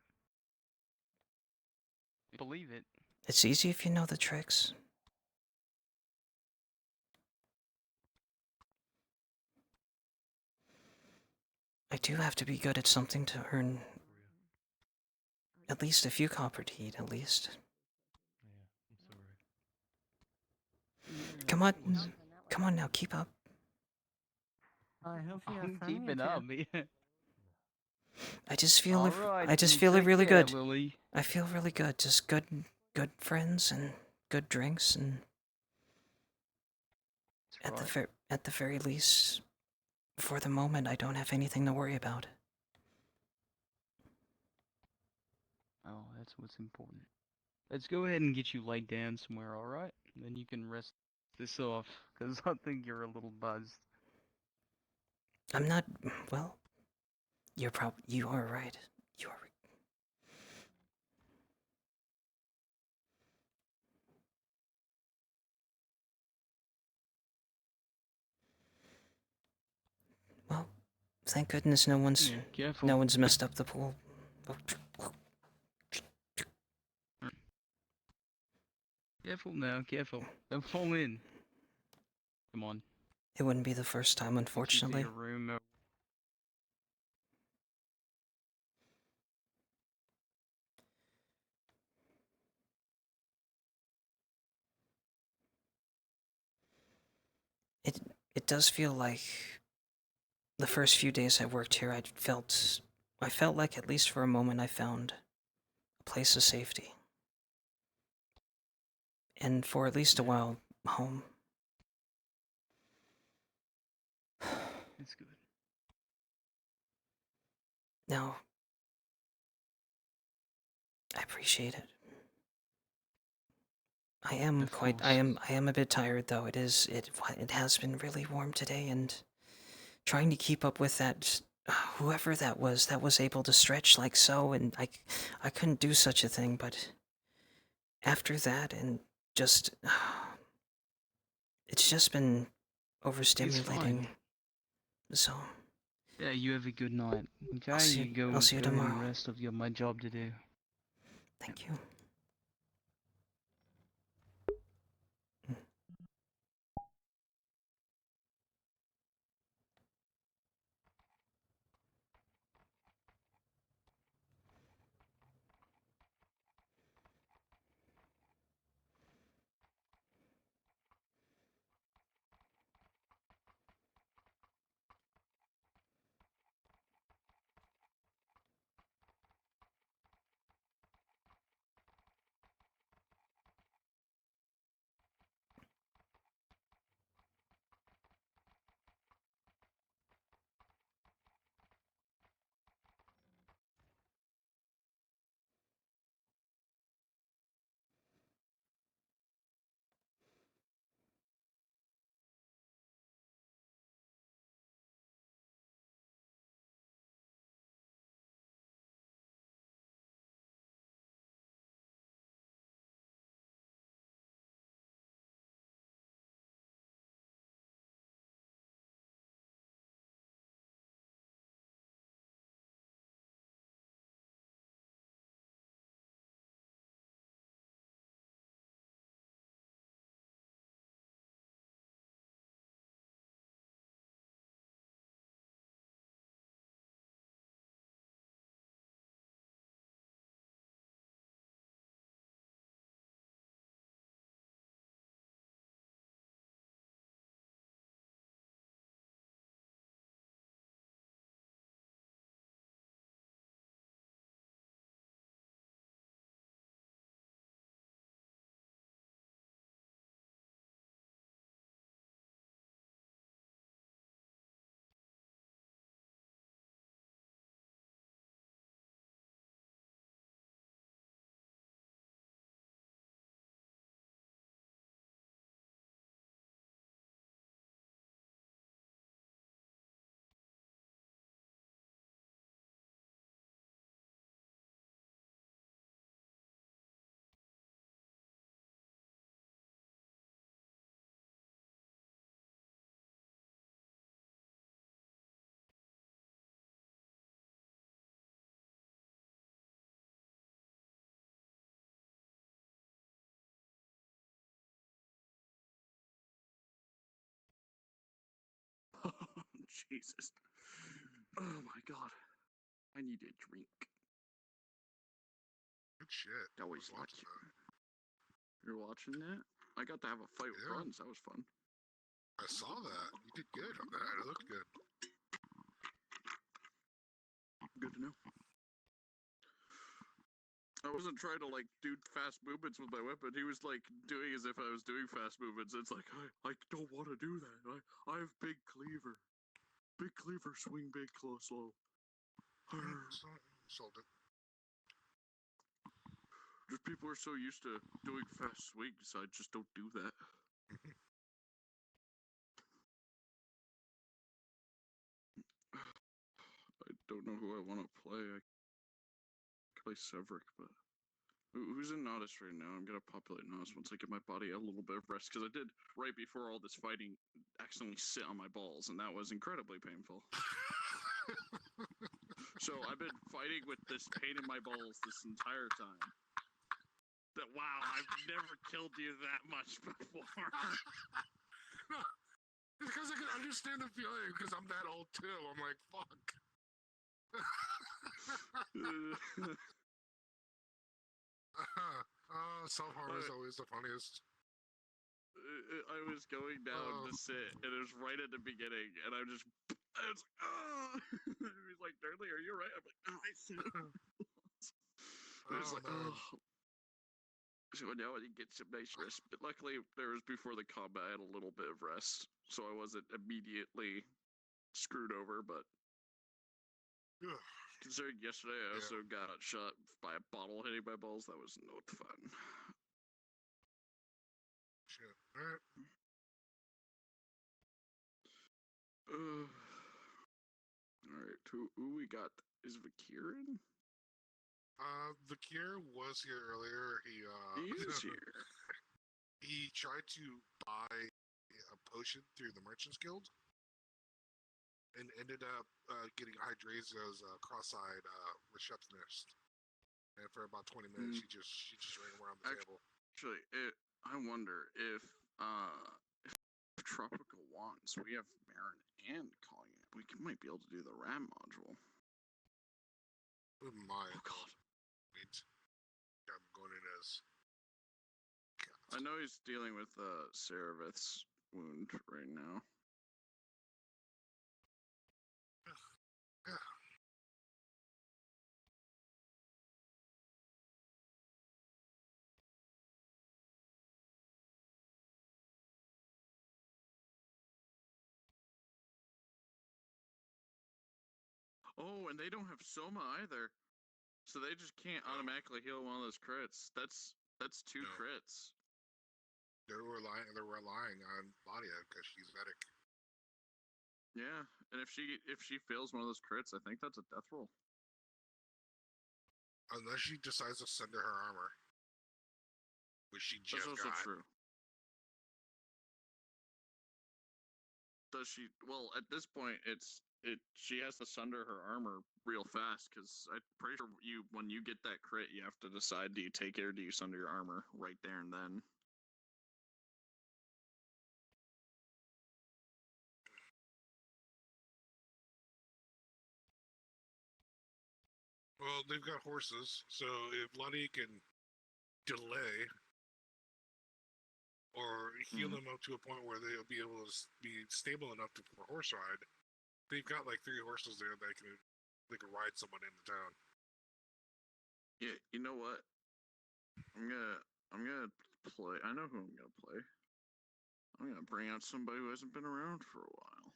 Believe it.
It's easy if you know the tricks. I do have to be good at something to earn at least a few copper to eat, at least. Come on, come on now, keep up.
I hope you have
I'm
fun.
keeping up, man.
I just feel it.
Alright,
I just
then
feel it
take
really
care,
good.
Lily.
I feel really good. Just good friends and good drinks, and at the very least, for the moment, I don't have anything to worry about.
Oh, that's what's important. Let's go ahead and get you laid down somewhere, alright? Then you can rest this off, because I think you're a little buzzed.
I'm not. Well, you are right. You are. Well, thank goodness no one's
Yeah, careful.
messed up the pool.
Careful now, careful. Don't fall in. Come on.
It wouldn't be the first time,
Get you to
unfortunately.
your room.
It does feel like the first few days I worked here, I felt like at least for a moment I found a place of safety. And for at least a while, home.
It's good.
Now, I appreciate it. I am a bit tired though. It has been really warm today, and trying to keep up with that, whoever that was able to stretch like so, and I couldn't do such a thing, but after that, and just, it's just been overstimulating. So,
Yeah, you have a good night. Okay,
I'll see you
go ahead
tomorrow.
and rest. I've got my job to do.
Thank you.
Jesus. Oh my god. I need a drink.
Good shit.
That was lucky. You're watching that? I got to have a fight with Bruns. That was fun.
I saw that. You did good on that. It looked good.
Good to know. I wasn't trying to like do fast movements with my weapon. He was like doing as if I was doing fast movements. It's like I don't want to do that. I have big cleaver. Big cleaver, swing big, close, slow.
Sold it.
Just people are so used to doing fast swings, I just don't do that. I don't know who I want to play. I could play Severick, but who's in Nodus right now? I'm gonna populate Nodus once I get my body a little bit of rest, because I did right before all this fighting accidentally sit on my balls, and that was incredibly painful. So I've been fighting with this pain in my balls this entire time. That wow, I've never killed you that much before.
No, because I can understand the feeling, because I'm that old too. I'm like, fuck. Self-harm is always the funniest.
I was going down to sit, and it was right at the beginning, and I was like, oh! He's like, Dudley, are you alright? I'm like, oh, I sit. It's like, oh. So now I didn't get some nice rest, but luckily there was before the combat I had a little bit of rest, so I wasn't immediately screwed over. But considering yesterday I also got shot by a bottle hitting my balls, that was not fun.
Shit. Alright.
Alright, who we got? Is Vakirin?
Vakir was here earlier. He
is here.
He tried to buy a potion through the Merchants Guild, and ended up getting Hydrazia's cross-eyed receptionist. And for about 20 minutes, she just ran around the table.
Actually, I wonder if Tropical Wands, we have Marin and calling it. We might be able to do the RAM module.
Oh my.
Oh god.
Wait. I'm going in as.
I know he's dealing with Ceravith's wound right now. Oh, and they don't have Soma either. So they just can't automatically heal one of those crits. That's two crits.
They're relying on Ladia because she's Vedic.
Yeah, and if she fails one of those crits, I think that's a death roll.
Unless she decides to send her armor, which she just
That's also
got.
true. Does she? Well, at this point, she has to sunder her armor real fast, because I'm pretty sure when you get that crit, you have to decide: do you take it or do you sunder your armor right there and then?
Well, they've got horses, so if Lottie can delay or heal them up to a point where they'll be able to be stable enough for horse ride, they've got like 3 horses there that they can ride someone into town.
Yeah, you know what? I'm gonna play. I know who I'm gonna play. I'm gonna bring out somebody who hasn't been around for a while.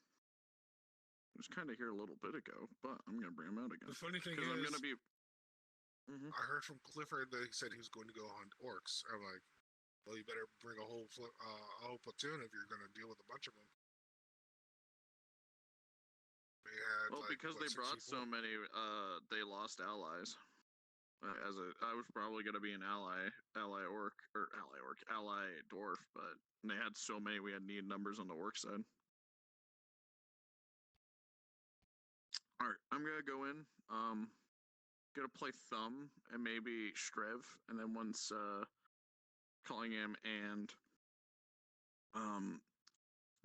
He was kind of here a little bit ago, but I'm gonna bring him out again.
The funny thing is,
I'm gonna be.
I heard from Clifford that he said he was going to go hunt orcs. I'm like, well, you better bring a whole platoon if you're going to deal with a bunch of them. They had,
Well, because they brought so many, they lost allies. I was probably going to be an ally dwarf, but they had so many we had need numbers on the orc side. All right, I'm gonna go in. Gonna play Thumb and maybe Strev, and then once Callingham and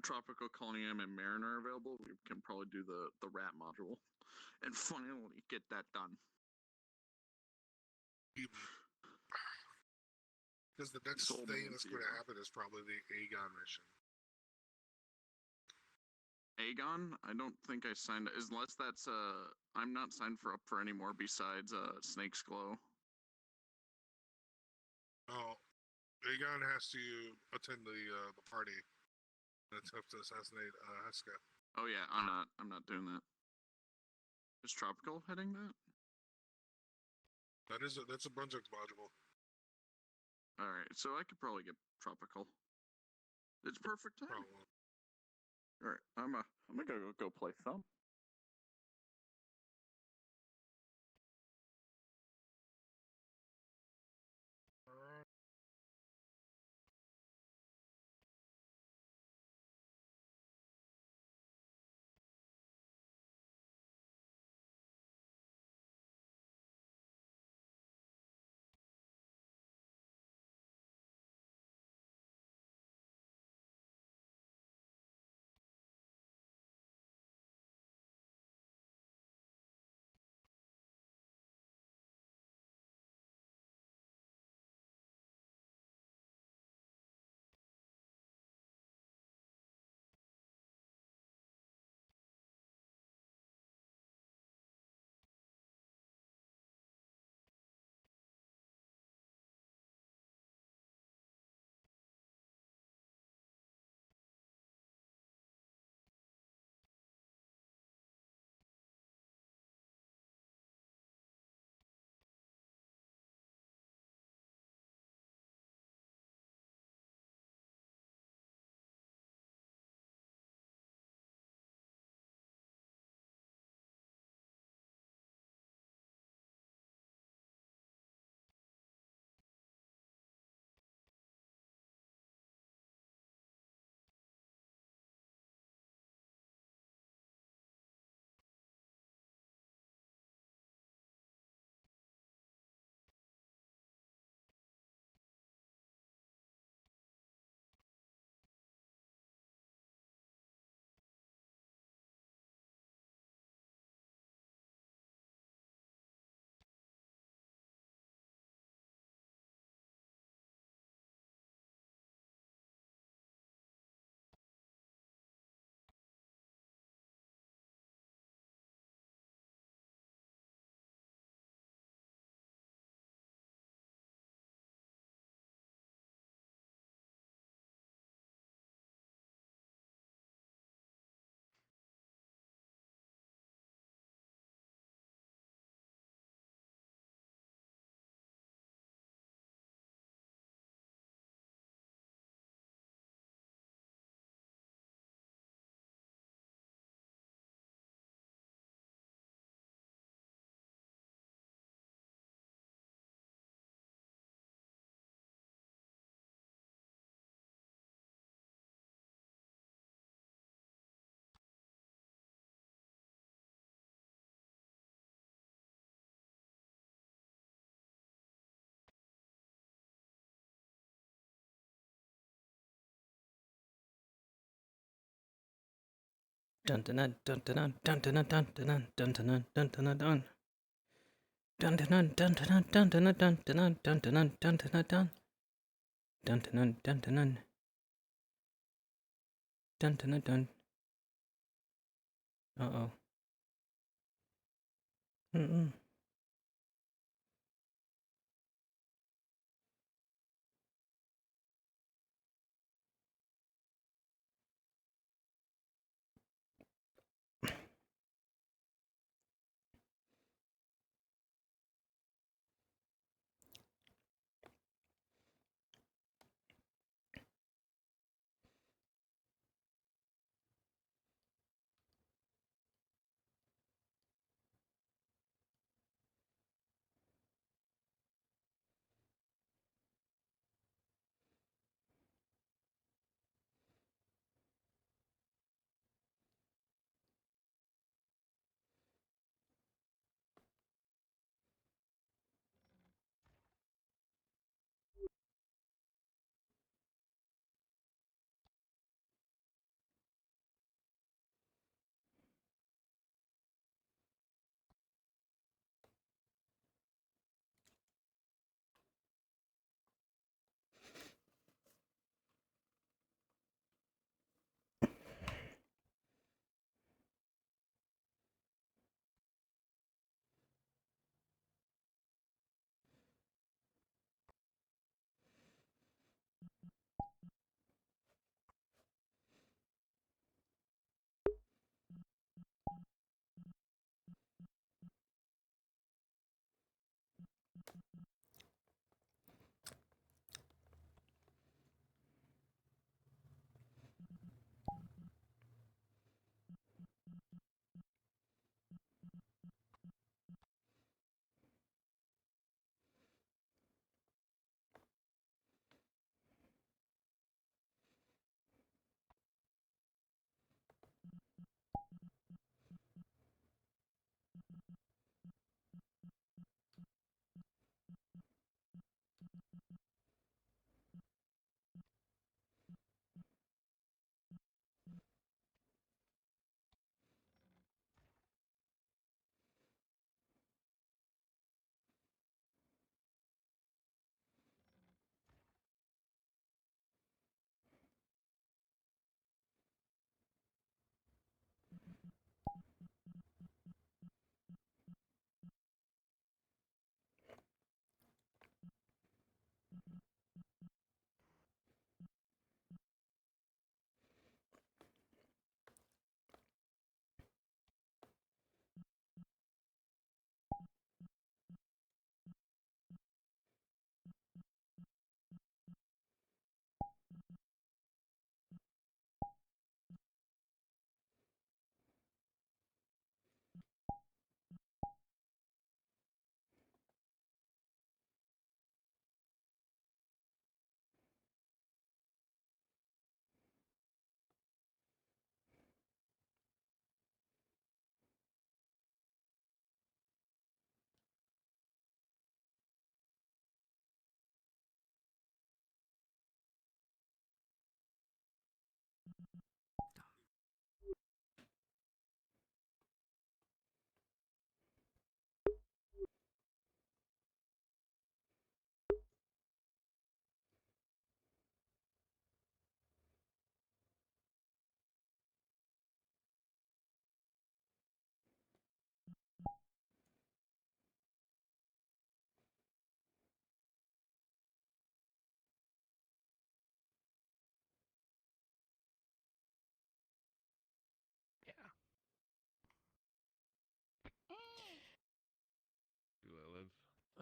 Tropical Colonium and Mariner available, we can probably do the rat module, and finally get that done.
Because the next
Sold
thing
on
that's
zero.
going to happen is probably the Aegon mission.
Aegon, I don't think I signed unless that's I'm not signed for up for any more besides Snake's Glow.
Oh, Aegon has to attend the party and attempt to assassinate Heska.
Oh yeah, I'm not doing that. Is Tropical heading that?
That's a Brunswick module.
Alright, so I could probably get Tropical. It's perfect time. Alright, I'm gonna go play some.
Dun dun dun dun dun dun dun dun dun dun dun dun dun dun dun. Dun dun dun dun dun dun dun dun dun dun dun dun dun dun dun. Dun dun dun dun dun. Dun dun dun. Uh-oh. Mm-mm.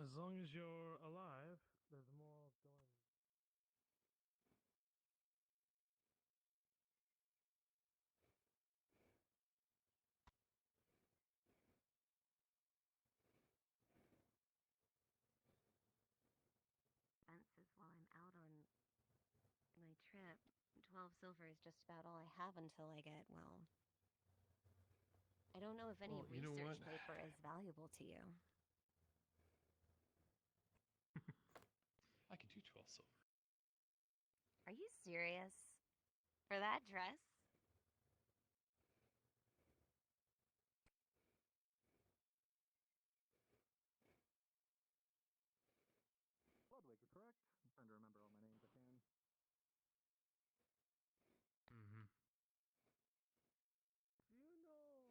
as long as you're alive, there's more going.
Expenses while I'm out on my trip. 12 silver is just about all I have until I get, well, I don't know if any
Well, you know
research
what?
paper is valuable to you.
I could do 12 silver.
Are you serious? For that dress?
Ludwig, correct? I'm trying to remember all my names I can.
Mm-hmm.
You know,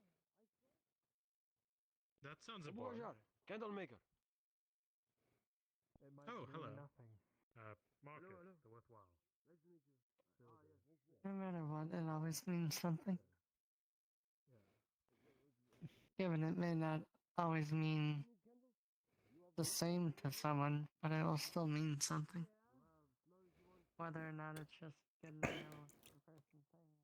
That sounds a bar.
Bonjour, Candlemaker.
it might
Oh,
mean
hello.
nothing.
Market,
Hello, hello.
the worthwhile.
Nice to meet you.
No matter what, it always means something. Given it may not always mean the same to someone, but it will still mean something. Whether or not it's just getting to know the person saying it.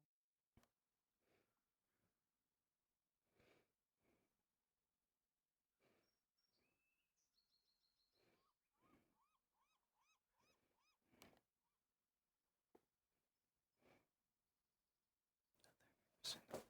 Send